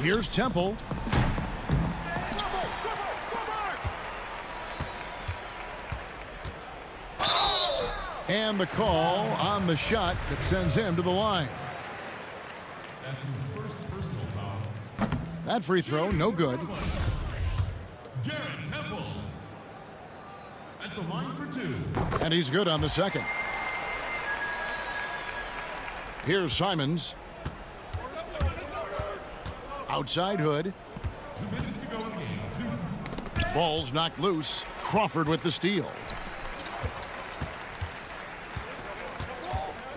Here's Temple. And the call on the shot that sends him to the line. That's his first personal foul. That free throw, no good. Garrett Temple at the line for 2. And he's good on the second. Here's Simons. Outside Hood. 2 minutes to go in the game. 2. Ball's knocked loose. Crawford with the steal.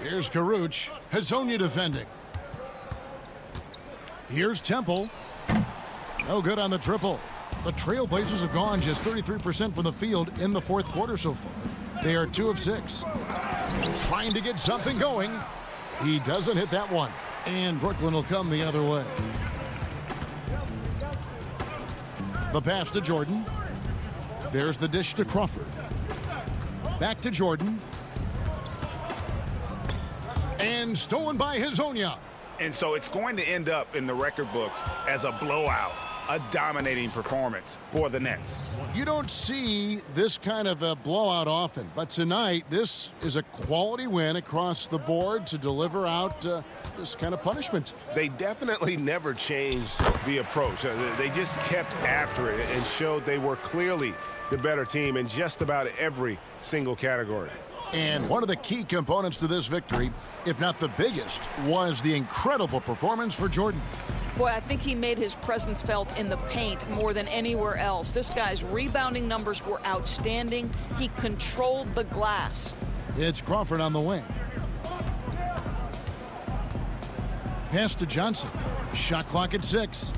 Here's Caruch. Hezonja defending. Here's Temple. No good on the triple. The Trailblazers have gone just 33% from the field in the fourth quarter so far. They are 2 of 6. Trying to get something going. He doesn't hit that one. And Brooklyn will come the other way. The pass to Jordan. There's the dish to Crawford. Back to Jordan. And stolen by Hezonja. And so it's going to end up in the record books as a blowout. a dominating performance for the Nets. You don't see this kind of a blowout often, but tonight this is a quality win across the board to deliver out this kind of punishment. They definitely never changed the approach. They just kept after it and showed they were clearly the better team in just about every single category. And one of the key components to this victory, if not the biggest, was the incredible performance for Jordan. Boy, I think he made his presence felt in the paint more than anywhere else. This guy's rebounding numbers were outstanding. He controlled the glass. It's Crawford on the wing. Pass to Johnson. Shot clock at 6.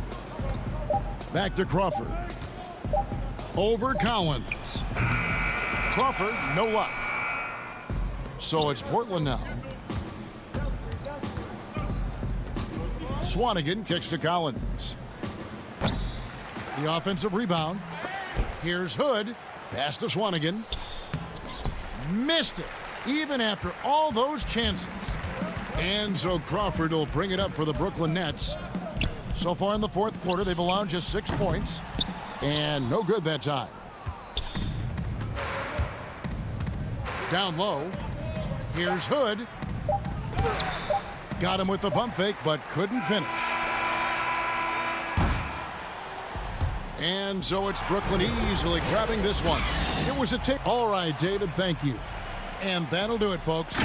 Back to Crawford. Over Collins. Crawford, no luck. So it's Portland now. Swanigan kicks to Collins. The offensive rebound. Here's Hood. Pass to Swanigan. Missed it, even after all those chances. And so Crawford will bring it up for the Brooklyn Nets. So far in the fourth quarter, they've allowed just 6 points. And no good that time. Down low. Here's Hood. Got him with the pump fake, but couldn't finish. And so it's Brooklyn easily grabbing this one. It was a take. All right, David, thank you. And that'll do it, folks.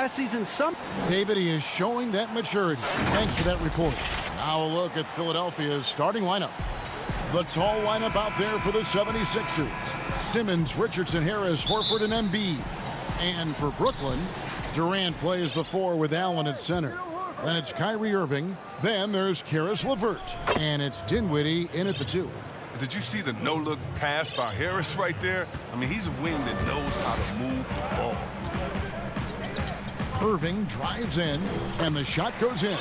last season, David, he is showing that maturity. Thanks for that report. Now a look at Philadelphia's starting lineup. The tall lineup out there for the 76ers. Simmons, Richardson, Harris, Horford, and Embiid. And for Brooklyn, Durant plays the 4 with Allen at center. Then it's Kyrie Irving. Then there's Caris LeVert. And it's Dinwiddie in at the 2. Did you see the no-look pass by Harris right there? I mean, he's a wing that knows how to move the ball. Irving drives in, and the shot goes in.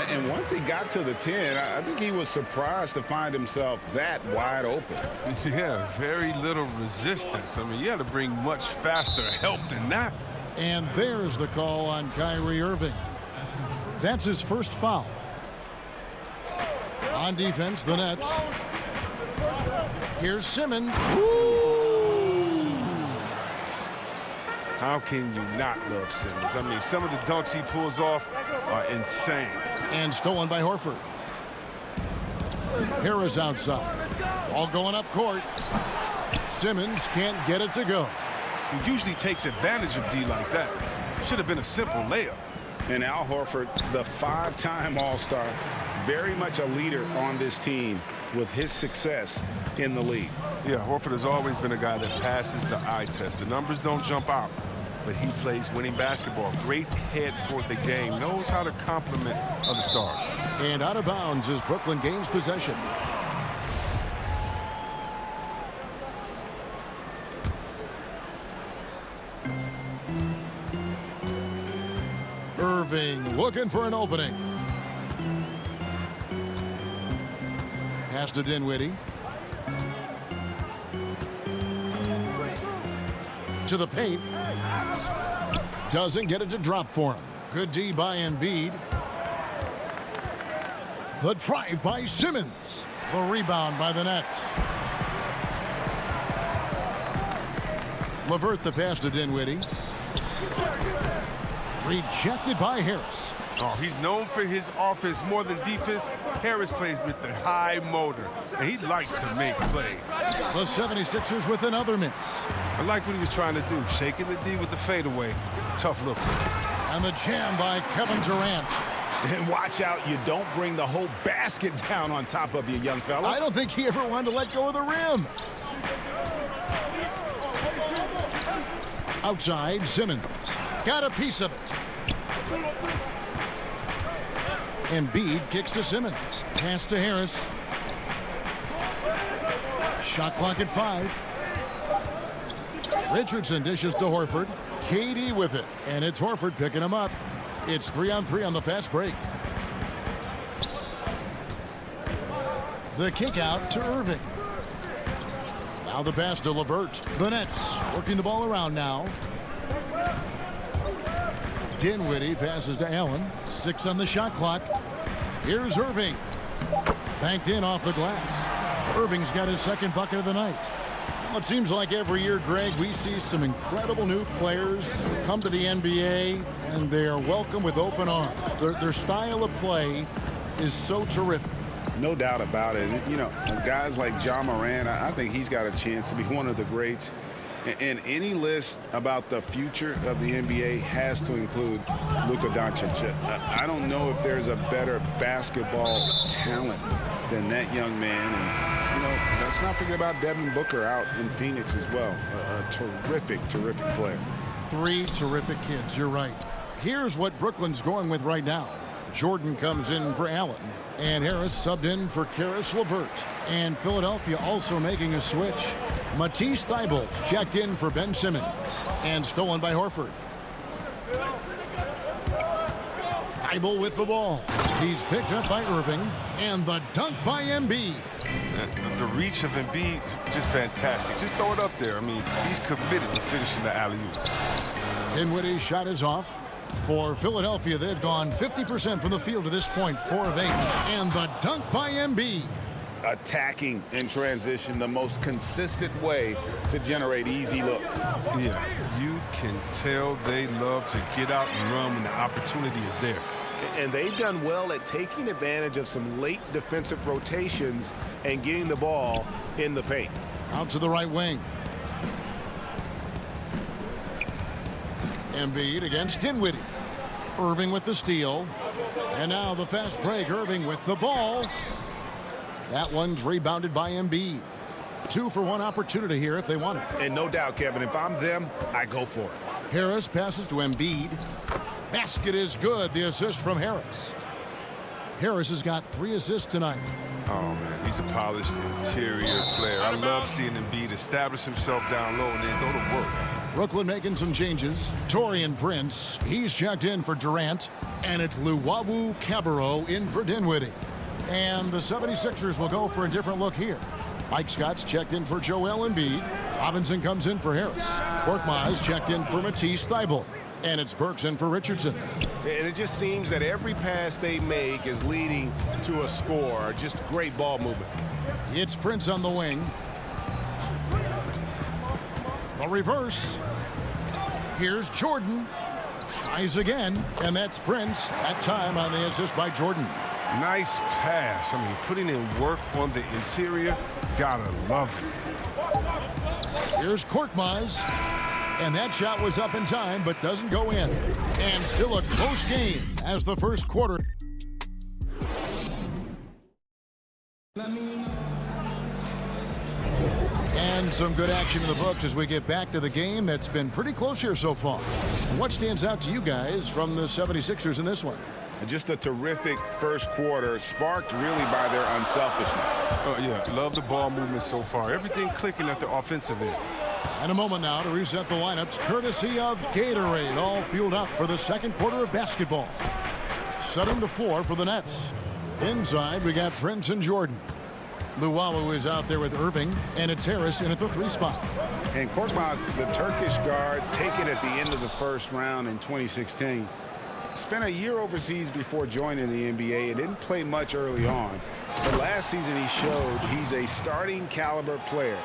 And once he got to the 10, I think he was surprised to find himself that wide open. Yeah, very little resistance. I mean, you had to bring much faster help than that. And there's the call on Kyrie Irving. That's his first foul. On defense, the Nets. Here's Simmons. How can you not love Simmons? I mean, some of the dunks he pulls off are insane. And stolen by Horford. Harris outside. Ball going up court. Simmons can't get it to go. He usually takes advantage of D like that. Should have been a simple layup. And Al Horford, the 5-time All-Star, very much a leader on this team with his success in the league. Yeah, Horford has always been a guy that passes the eye test. The numbers don't jump out, but he plays winning basketball. Great head for the game. Knows how to complement other stars. And out of bounds as Brooklyn gains possession. Irving looking for an opening. Pass to Dinwiddie. To the paint. Doesn't get it to drop for him. Good D by Embiid. The drive by Simmons. The rebound by the Nets. LeVert the pass to Dinwiddie. Rejected by Harris. Oh, he's known for his offense more than defense. Harris plays with the high motor, and he likes to make plays. The 76ers with another miss. I like what he was trying to do, shaking the D with the fadeaway. Tough look. And the jam by Kevin Durant. And watch out, you don't bring the whole basket down on top of you, young fella. I don't think he ever wanted to let go of the rim. Outside, Simmons. Got a piece of it. Embiid kicks to Simmons. Pass to Harris. Shot clock at 5. Richardson dishes to Horford. KD with it. And it's Horford picking him up. It's 3-on-3 on the fast break. The kick out to Irving. Now the pass to LeVert. The Nets working the ball around now. Dinwiddie passes to Allen. 6 on the shot clock. Here's Irving. Banked in off the glass. Irving's got his second bucket of the night. Well, it seems like every year, Greg, we see some incredible new players come to the NBA, and they are welcome with open arms. Their style of play is so terrific. No doubt about it. You know, guys like Ja Morant, I think he's got a chance to be one of the greats. And any list about the future of the NBA has to include Luka Doncic. I don't know if there's a better basketball talent than that young man. And, you know, let's not forget about Devin Booker out in Phoenix as well. A terrific, terrific player. 3 terrific kids, you're right. Here's what Brooklyn's going with right now. Jordan comes in for Allen. And Harris subbed in for Caris LeVert. And Philadelphia also making a switch. Matisse Thybulle checked in for Ben Simmons. And stolen by Horford. Thybulle with the ball. He's picked up by Irving. And the dunk by Embiid. The reach of Embiid, just fantastic. Just throw it up there. I mean, he's committed to finishing the alley-oop. Dinwiddie's shot is off. For Philadelphia, they've gone 50% from the field to this point, 4 of 8. And the dunk by Embiid. Attacking in transition, the most consistent way to generate easy looks. Yeah, you can tell they love to get out and run when the opportunity is there. And they've done well at taking advantage of some late defensive rotations and getting the ball in the paint. Out to the right wing. Embiid against Dinwiddie. Irving with the steal. And now the fast break. Irving with the ball. That one's rebounded by Embiid. 2-for-1 opportunity here if they want it. And no doubt, Kevin, if I'm them, I go for it. Harris passes to Embiid. Basket is good. The assist from Harris. Harris has got 3 assists tonight. Oh, man, he's a polished interior player. I love seeing Embiid establish himself down low and then go to work. Brooklyn making some changes. Taurean Prince, he's checked in for Durant. And it's Luwawu Cabarrot in for Dinwiddie. And the 76ers will go for a different look here. Mike Scott's checked in for Joel Embiid. Robinson comes in for Harris. Korkmaz checked in for Matisse Thybulle. And it's Burks in for Richardson. And it just seems that every pass they make is leading to a score. Just great ball movement. It's Prince on the wing. The reverse. Here's Jordan. Tries again. And that's Prince. That time on the assist by Jordan. Nice pass. I mean, putting in work on the interior. Gotta love it. Here's Korkmaz. And that shot was up in time, but doesn't go in. And still a close game as the first quarter. And some good action in the books as we get back to the game that's been pretty close here so far. What stands out to you guys from the 76ers in this one? Just a terrific first quarter, sparked really by their unselfishness. Oh, yeah, love the ball movement so far. Everything clicking at the offensive end. And a moment now to reset the lineups, courtesy of Gatorade, all fueled up for the second quarter of basketball. Setting the floor for the Nets. Inside, we got Prince and Jordan. Luwawu is out there with Irving, and it's Harris in at the 3 spot. And Korkmaz, the Turkish guard, taken at the end of the first round in 2016. Spent a year overseas before joining the NBA and didn't play much early on. But last season he showed he's a starting caliber player.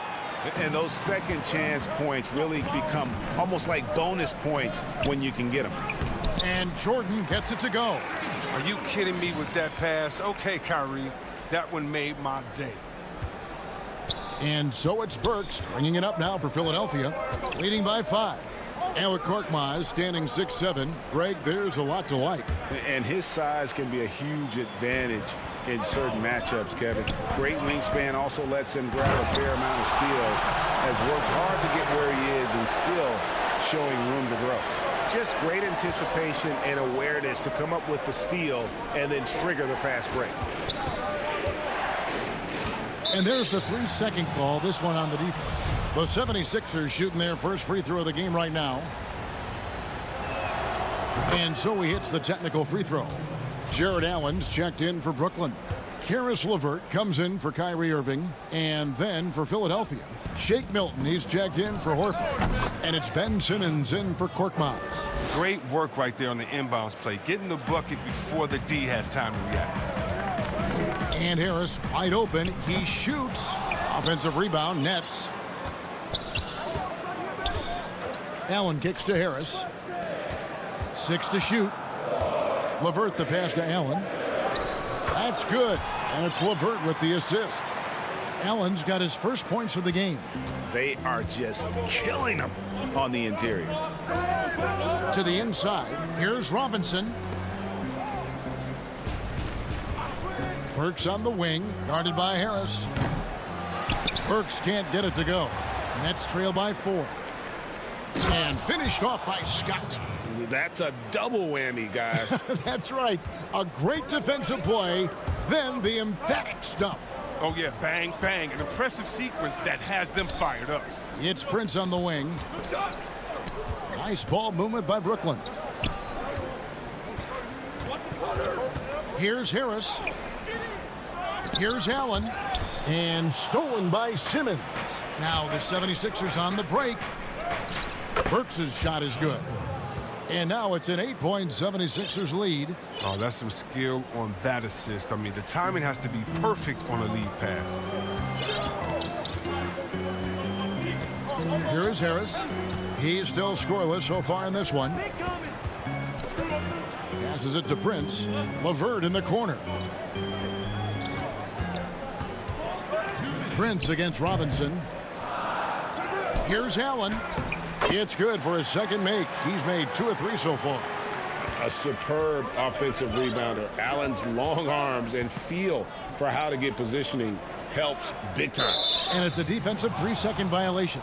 And those second chance points really become almost like bonus points when you can get them. And Jordan gets it to go. Are you kidding me with that pass? Okay, Kyrie, that one made my day. And so it's Burks bringing it up now for Philadelphia, leading by 5. And with Korkmaz standing 6'7", Greg, there's a lot to like. And his size can be a huge advantage in certain matchups, Kevin. Great wingspan also lets him grab a fair amount of steals. Has worked hard to get where he is and still showing room to grow. Just great anticipation and awareness to come up with the steal and then trigger the fast break. And there's the 3-second call, this one on the defense. The 76ers shooting their first free throw of the game right now. And so he hits the technical free throw. Jared Allen's checked in for Brooklyn. Karis LeVert comes in for Kyrie Irving. And then for Philadelphia, Shake Milton, he's checked in for Horford. And it's Ben Simmons in for Korkmaz. Great work right there on the inbounds play. Getting the bucket before the D has time to react. And Harris wide open. He shoots. Offensive rebound, Nets. Allen kicks to Harris. 6 to shoot. LeVert the pass to Allen. That's good. And it's LeVert with the assist. Allen's got his first points of the game. They are just killing him on the interior. To the inside. Here's Robinson. Burks on the wing, guarded by Harris. Burks can't get it to go. Nets trail by 4. And finished off by Scott. That's a double whammy, guys. That's right. A great defensive play, then the emphatic stuff. Oh, yeah, bang, bang. An impressive sequence that has them fired up. It's Prince on the wing. Nice ball movement by Brooklyn. Here's Harris. Here's Allen. And stolen by Simmons. Now the 76ers on the break. Burks' shot is good. And now it's an 8-point 76ers lead. Oh, that's some skill on that assist. I mean, the timing has to be perfect on a lead pass. Here is Harris. He's still scoreless so far in this one. Passes it to Prince. LeVert in the corner. Prince against Robinson. Here's Allen. It's good for his second make. He's made 2 of 3 so far. A superb offensive rebounder. Allen's long arms and feel for how to get positioning helps big time. And it's a defensive 3-second violation.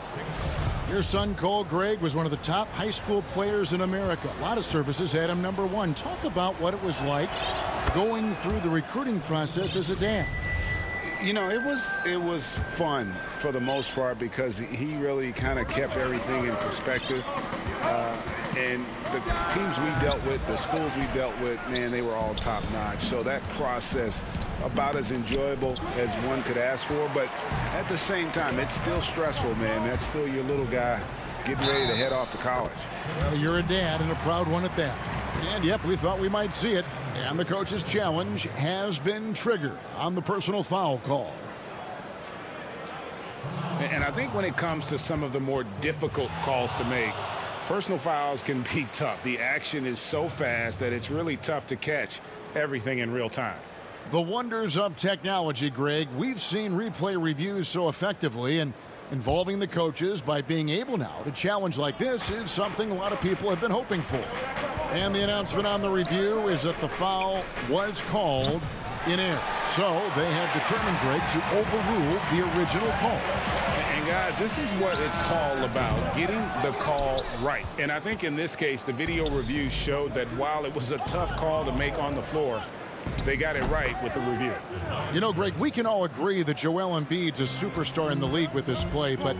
Your son, Cole Gregg, was one of the top high school players in America. A lot of services had him #1. Talk about what it was like going through the recruiting process as a dad. You know, it was fun for the most part because he really kind of kept everything in perspective. And the teams we dealt with, the schools we dealt with, man, they were all top-notch. So that process, about as enjoyable as one could ask for. But at the same time, it's still stressful, man. That's still your little guy getting ready to head off to college. Well, you're a dad, and a proud one at that. And, yep, we thought we might see it. And the coach's challenge has been triggered on the personal foul call. And I think when it comes to some of the more difficult calls to make, personal fouls can be tough. The action is so fast that it's really tough to catch everything in real time. The wonders of technology, Greg. We've seen replay reviews so effectively, and involving the coaches by being able now to challenge like this is something a lot of people have been hoping for. And the announcement on the review is that the foul was called in air. So they have determined, Greg, to overrule the original call. And guys, this is what it's all about, getting the call right. And I think in this case, the video review showed that while it was a tough call to make on the floor, they got it right with the review. You know, Greg, we can all agree that Joel Embiid's a superstar in the league with this play, but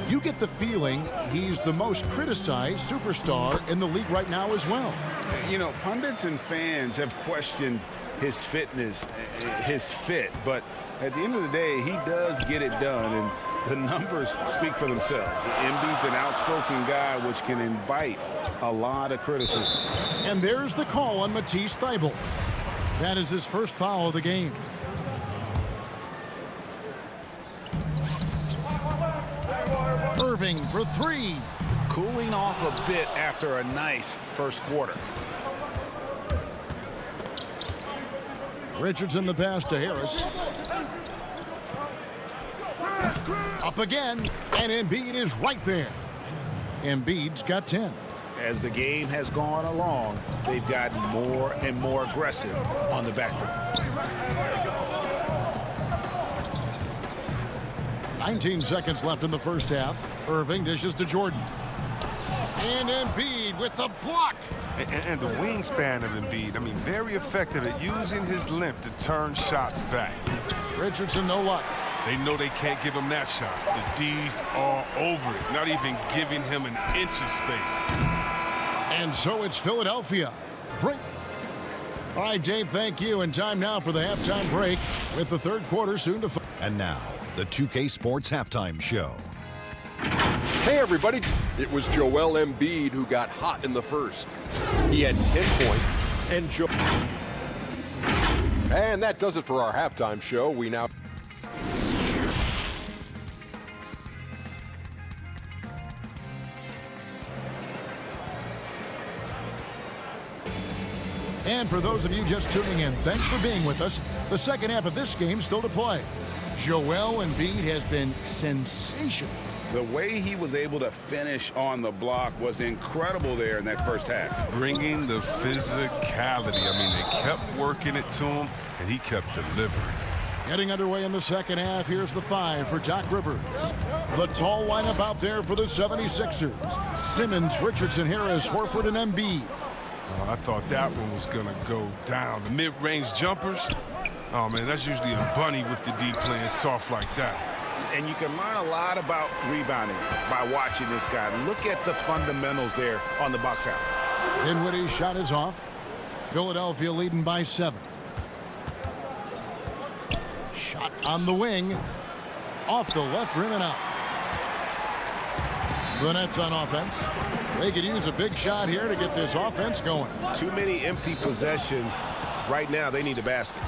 you get the feeling he's the most criticized superstar in the league right now as well. You know, pundits and fans have questioned his fitness, his fit, but at the end of the day, he does get it done, and the numbers speak for themselves. Embiid's an outspoken guy, which can invite a lot of criticism. And there's the call on Matisse Thybulle. That is his first foul of the game. Irving for 3. Cooling off a bit after a nice first quarter. Richardson the pass to Harris. Up again, and Embiid is right there. Embiid's got 10. As the game has gone along, they've gotten more and more aggressive on the backboard. 19 seconds left in the first half. Irving dishes to Jordan. And Embiid with the block. And the wingspan of Embiid, I mean, very effective at using his length to turn shots back. Richardson, no luck. They know they can't give him that shot. The D's are over it, not even giving him an inch of space. And so it's Philadelphia. Break. All right, Dave, thank you. And time now for the halftime break with the third quarter soon to follow. And now, the 2K Sports Halftime Show. Hey, everybody. It was Joel Embiid who got hot in the first. He had 10 points. And that does it for our halftime show. We now... And for those of you just tuning in, thanks for being with us. The second half of this game still to play. Joel Embiid has been sensational. The way he was able to finish on the block was incredible there in that first half. Bringing the physicality. I mean, they kept working it to him, and he kept delivering. Getting underway in the second half, here's the 5 for Doc Rivers. The tall lineup out there for the 76ers. Simmons, Richardson, Harris, Horford, and Embiid. I thought that one was going to go down. The mid-range jumpers, oh, man, that's usually a bunny with the D playing soft like that. And you can learn a lot about rebounding by watching this guy. Look at the fundamentals there on the box out. Dinwiddie's shot is off. Philadelphia leading by 7. Shot on the wing. Off the left rim and out. The Nets on offense. They could use a big shot here to get this offense going. Too many empty possessions. Right now, they need a basket.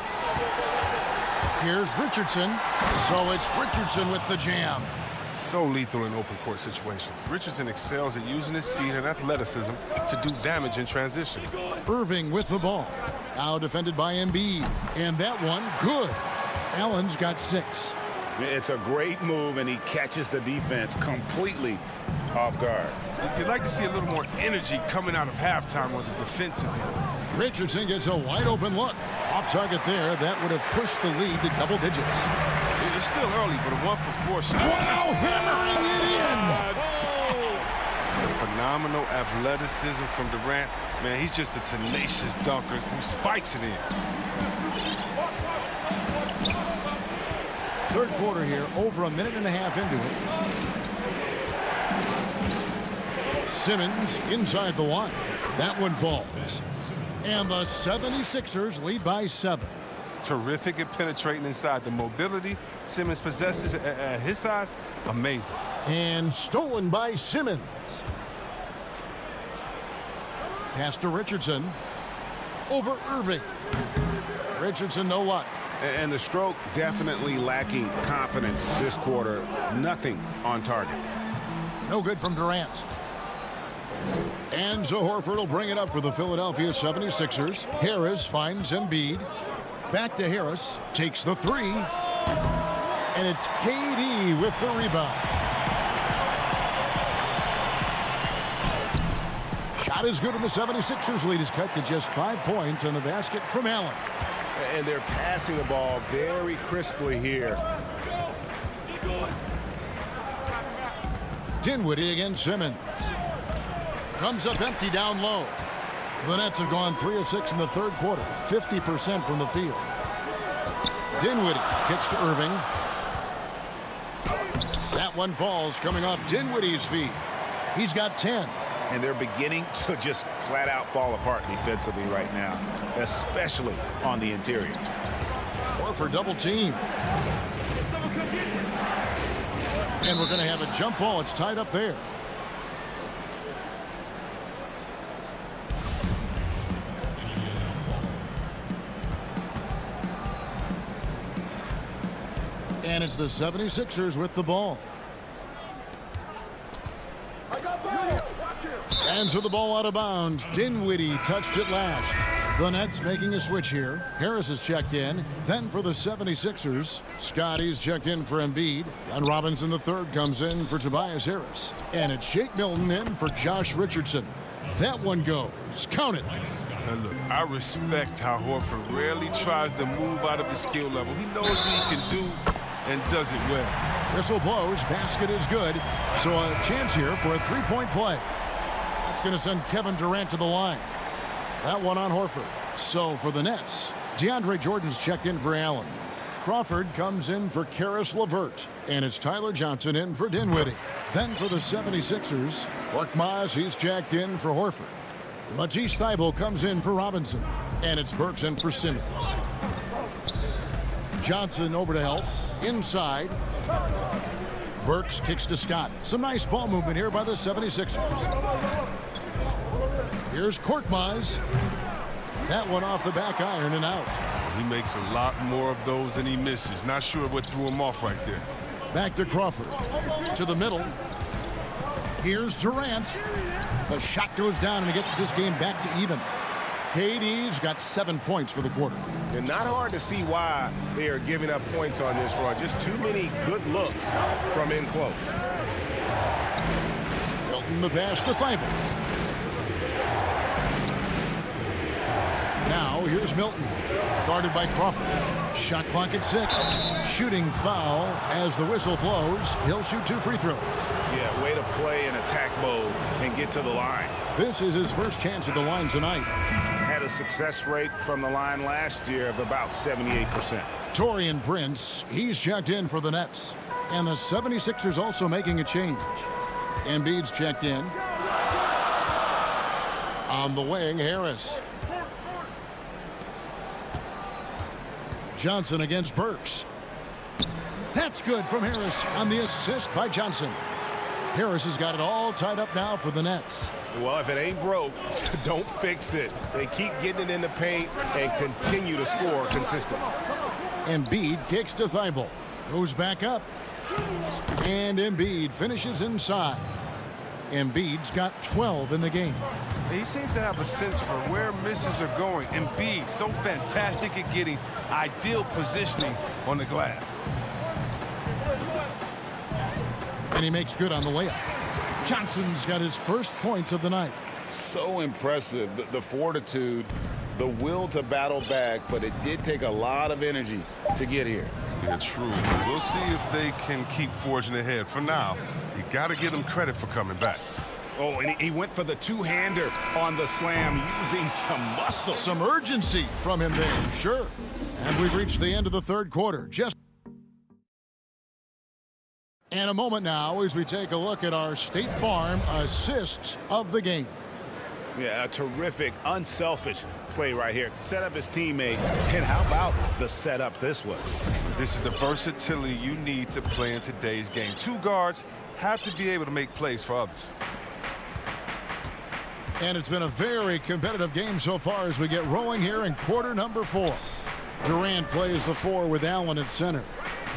Here's Richardson. So it's Richardson with the jam. So lethal in open court situations. Richardson excels at using his speed and athleticism to do damage in transition. Irving with the ball. Now defended by Embiid. And that one, good. Allen's got 6. It's a great move, and he catches the defense completely off guard. You'd like to see a little more energy coming out of halftime on the defensive end. Richardson gets a wide open look. Off target there. That would have pushed the lead to double digits. It's still early, but a 1-for-4 shot. Wow, hammering it in. Phenomenal athleticism from Durant. Man, he's just a tenacious dunker who spikes it in. Third quarter here, over a minute and a half into it. Simmons inside the line. That one falls. And the 76ers lead by 7. Terrific at penetrating inside. The mobility Simmons possesses at his size, amazing. And stolen by Simmons. Pass to Richardson. Over Irving. Richardson, no luck. And the stroke definitely lacking confidence this quarter. Nothing on target. No good from Durant. And so Horford will bring it up for the Philadelphia 76ers. Harris finds Embiid. Back to Harris. Takes the three. And it's KD with the rebound. Shot is good, and the 76ers lead is cut to just 5 points on the basket from Allen. And they're passing the ball very crisply here. Dinwiddie against Simmons. Comes up empty down low. The Nets have gone 3 of 6 in the third quarter, 50% from the field. Dinwiddie kicks to Irving. That one falls, coming off Dinwiddie's feet. He's got 10. And they're beginning to just flat out fall apart defensively right now, especially on the interior. Horford double team. And we're going to have a jump ball. It's tied up there. And it's the 76ers with the ball. And so the ball out of bounds. Dinwiddie touched it last. The Nets making a switch here. Harris is checked in. Then for the 76ers, Scotty's checked in for Embiid. And Robinson III comes in for Tobias Harris. And it's Shake Milton in for Josh Richardson. That one goes. Count it. Now look, I respect how Horford rarely tries to move out of his skill level. He knows what he can do and does it well. Whistle blows. Basket is good. So a chance here for a three-point play. That's going to send Kevin Durant to the line. That one on Horford. So for the Nets, DeAndre Jordan's checked in for Allen. Crawford comes in for Karis LeVert. And it's Tyler Johnson in for Dinwiddie. Then for the 76ers, Korkmaz, he's checked in for Horford. Matisse Thybulle comes in for Robinson. And it's Burks in for Simmons. Johnson over to help. Inside. Burks kicks to Scott. Some nice ball movement here by the 76ers. Here's Korkmaz. That one off the back iron and out. He makes a lot more of those than he misses. Not sure what threw him off right there. Back to Crawford. To the middle. Here's Durant. The shot goes down and it gets this game back to even. KD's got 7 points for the quarter. And not hard to see why they are giving up points on this run. Just too many good looks from in close. Milton the pass to Thybulle. Now here's Milton. Guarded by Crawford. Shot clock at 6. Shooting foul as the whistle blows. He'll shoot 2 free throws. Yeah, way to play in attack mode and get to the line. This is his first chance at the line tonight. Had a success rate from the line last year of about 78%. Taurean Prince, he's checked in for the Nets. And the 76ers also making a change. Embiid's checked in. On the wing, Harris. Johnson against Burks. That's good from Harris on the assist by Johnson. Harris has got it all tied up now for the Nets. Well, if it ain't broke, don't fix it. They keep getting it in the paint and continue to score consistently. Embiid kicks to Thybulle. Goes back up. And Embiid finishes inside. Embiid's got 12 in the game. He seems to have a sense for where misses are going. Embiid, so fantastic at getting ideal positioning on the glass. And he makes good on the layup. Johnson's got his first points of the night. So impressive, the fortitude, the will to battle back, but it did take a lot of energy to get here. Yeah, true. We'll see if they can keep forging ahead. For now, you got to give them credit for coming back. Oh, and he went for the two-hander on the slam, using some muscle. Some urgency from him there, sure. And we've reached the end of the third quarter. And a moment now as we take a look at our State Farm assists of the game. Yeah, a terrific, unselfish play right here. Set up his teammate. And how about the setup this was? This is the versatility you need to play in today's game. Two guards have to be able to make plays for others. And it's been a very competitive game so far as we get rolling here in quarter number 4. Durant plays the 4 with Allen at center.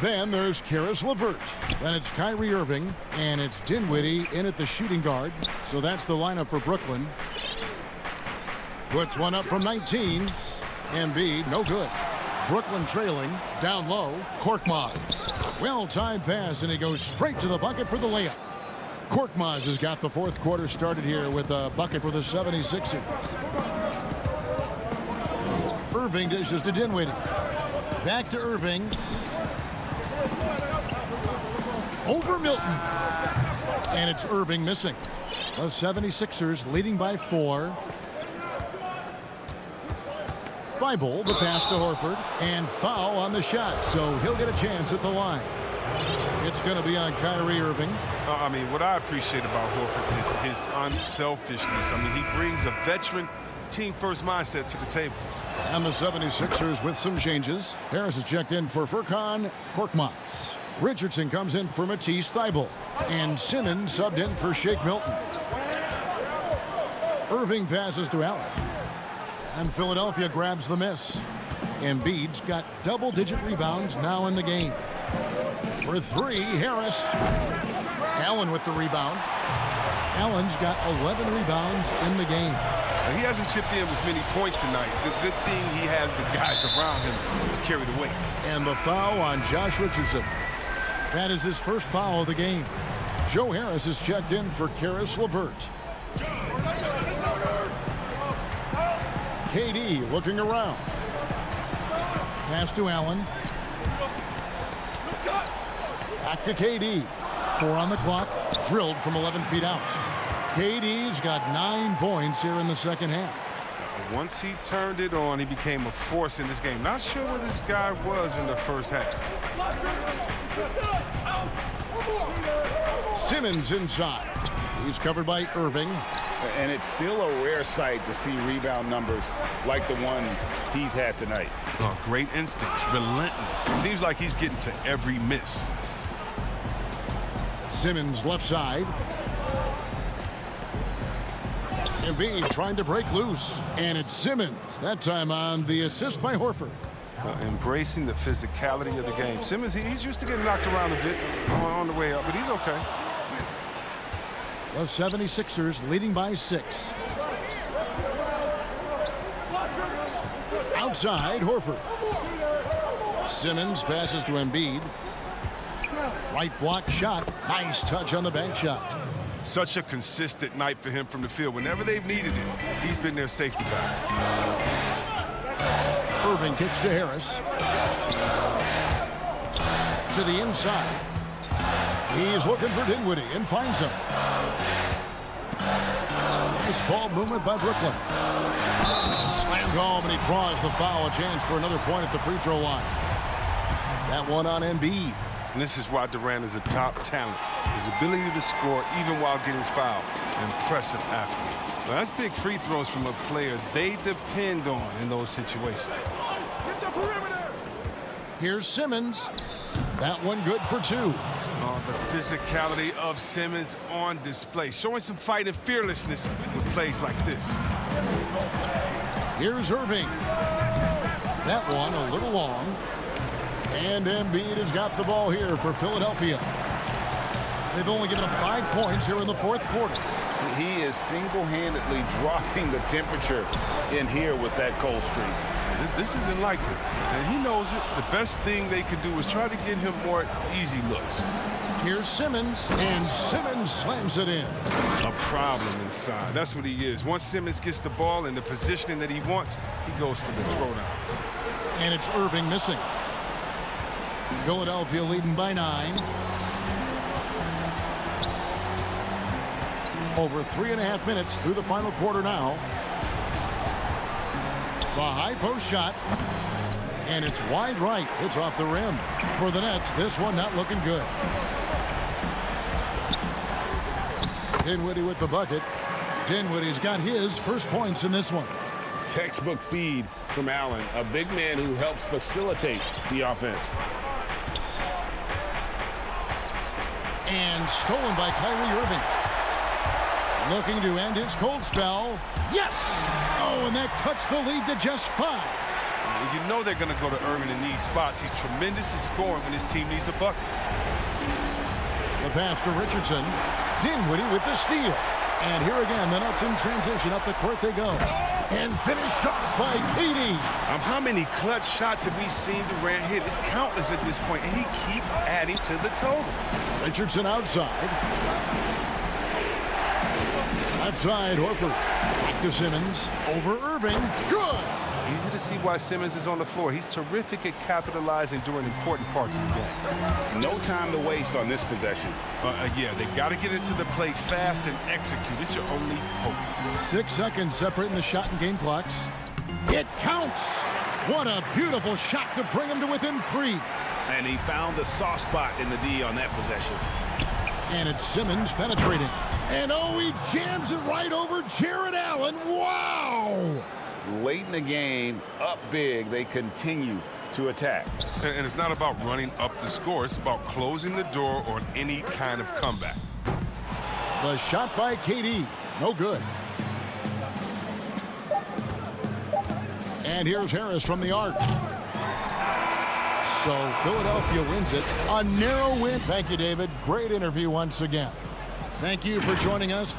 Then there's Caris LeVert. Then it's Kyrie Irving. And it's Dinwiddie in at the shooting guard. So that's the lineup for Brooklyn. Puts one up from 19. Embiid, no good. Brooklyn trailing. Down low. Korkmaz. Well-timed pass, and he goes straight to the bucket for the layup. Korkmaz has got the fourth quarter started here with a bucket for the 76ers. Irving dishes to Dinwiddie. Back to Irving. Over Milton. And it's Irving missing. The 76ers leading by 4. Thibault, the pass to Horford. And foul on the shot, so he'll get a chance at the line. It's going to be on Kyrie Irving. I mean, what I appreciate about Horford is his unselfishness. I mean, he brings a veteran team-first mindset to the table. And the 76ers with some changes. Harris is checked in for Furkan Korkmaz. Richardson comes in for Matisse Thibault. And Simmons subbed in for Shake Milton. Irving passes to Allen. And Philadelphia grabs the miss. Embiid's got double-digit rebounds now in the game. For 3, Harris. Allen with the rebound. Allen's got 11 rebounds in the game. He hasn't chipped in with many points tonight. The good thing he has the guys around him to carry the weight. And the foul on Josh Richardson. That is his first foul of the game. Joe Harris is checked in for Caris LeVert. KD looking around. Pass to Allen. Back to KD. 4 on the clock. Drilled from 11 feet out. KD's got 9 points here in the second half. Once he turned it on, he became a force in this game. Not sure where this guy was in the first half. Simmons inside. He's covered by Irving. And it's still a rare sight to see rebound numbers like the ones he's had tonight. Oh, great instincts, relentless. It seems like he's getting to every miss. Simmons left side. Embiid trying to break loose. And it's Simmons. That time on the assist by Horford. Embracing the physicality of the game. Simmons, he's used to getting knocked around a bit on the way up, but he's okay. The 76ers leading by 6. Outside, Horford. Simmons passes to Embiid. Right block shot. Nice touch on the bank shot. Such a consistent night for him from the field. Whenever they've needed it, he's been their safety valve. Irving kicks to Harris. To the inside. He's looking for Dinwiddie and finds him. Nice ball movement by Brooklyn. Slammed home, and he draws the foul. A chance for another point at the free throw line. That one on Embiid. And this is why Durant is a top talent. His ability to score even while getting fouled. Impressive athlete. Now, that's big free throws from a player they depend on in those situations. Here's Simmons. That one good for 2. Oh, the physicality of Simmons on display. Showing some fight and fearlessness with plays like this. Here's Irving. That one a little long. And Embiid has got the ball here for Philadelphia. They've only given up 5 points here in the fourth quarter. He is single-handedly dropping the temperature in here with that cold streak. This isn't likely, and he knows it. The best thing they can do is try to get him more easy looks. Here's Simmons, and Simmons slams it in. A problem inside. That's what he is. Once Simmons gets the ball in the positioning that he wants, he goes for the throwdown. And it's Irving missing. Philadelphia leading by 9. Over 3.5 minutes through the final quarter now. The high post shot. And it's wide right. It's off the rim. For the Nets, this one not looking good. Dinwiddie with the bucket. Dinwiddie's got his first points in this one. Textbook feed from Allen, a big man who helps facilitate the offense. And stolen by Kyrie Irving. Looking to end his cold spell. Yes! Oh, and that cuts the lead to just 5. You know they're going to go to Irving in these spots. He's tremendous at scoring when his team needs a bucket. The pass to Richardson. Dinwiddie with the steal. And here again, the Nets in transition. Up the court they go. And finished off by KD. How many clutch shots have we seen Durant hit? It's countless at this point, and he keeps adding to the total. Richardson outside. Left side, Horford. Back to Simmons. Over Irving. Good. Easy to see why Simmons is on the floor. He's terrific at capitalizing during important parts of the game. No time to waste on this possession. Yeah, they got to get into the play fast and execute. It's your only hope. 6 seconds separating the shot and game clocks. It counts. What a beautiful shot to bring him to within 3. And he found the soft spot in the D on that possession. And it's Simmons penetrating. And oh, he jams it right over Jared Allen. Wow! Late in the game, up big, they continue to attack. And it's not about running up the score. It's about closing the door on any kind of comeback. The shot by KD. No good. And here's Harris from the arc. So Philadelphia wins it. A narrow win. Thank you, David. Great interview once again. Thank you for joining us.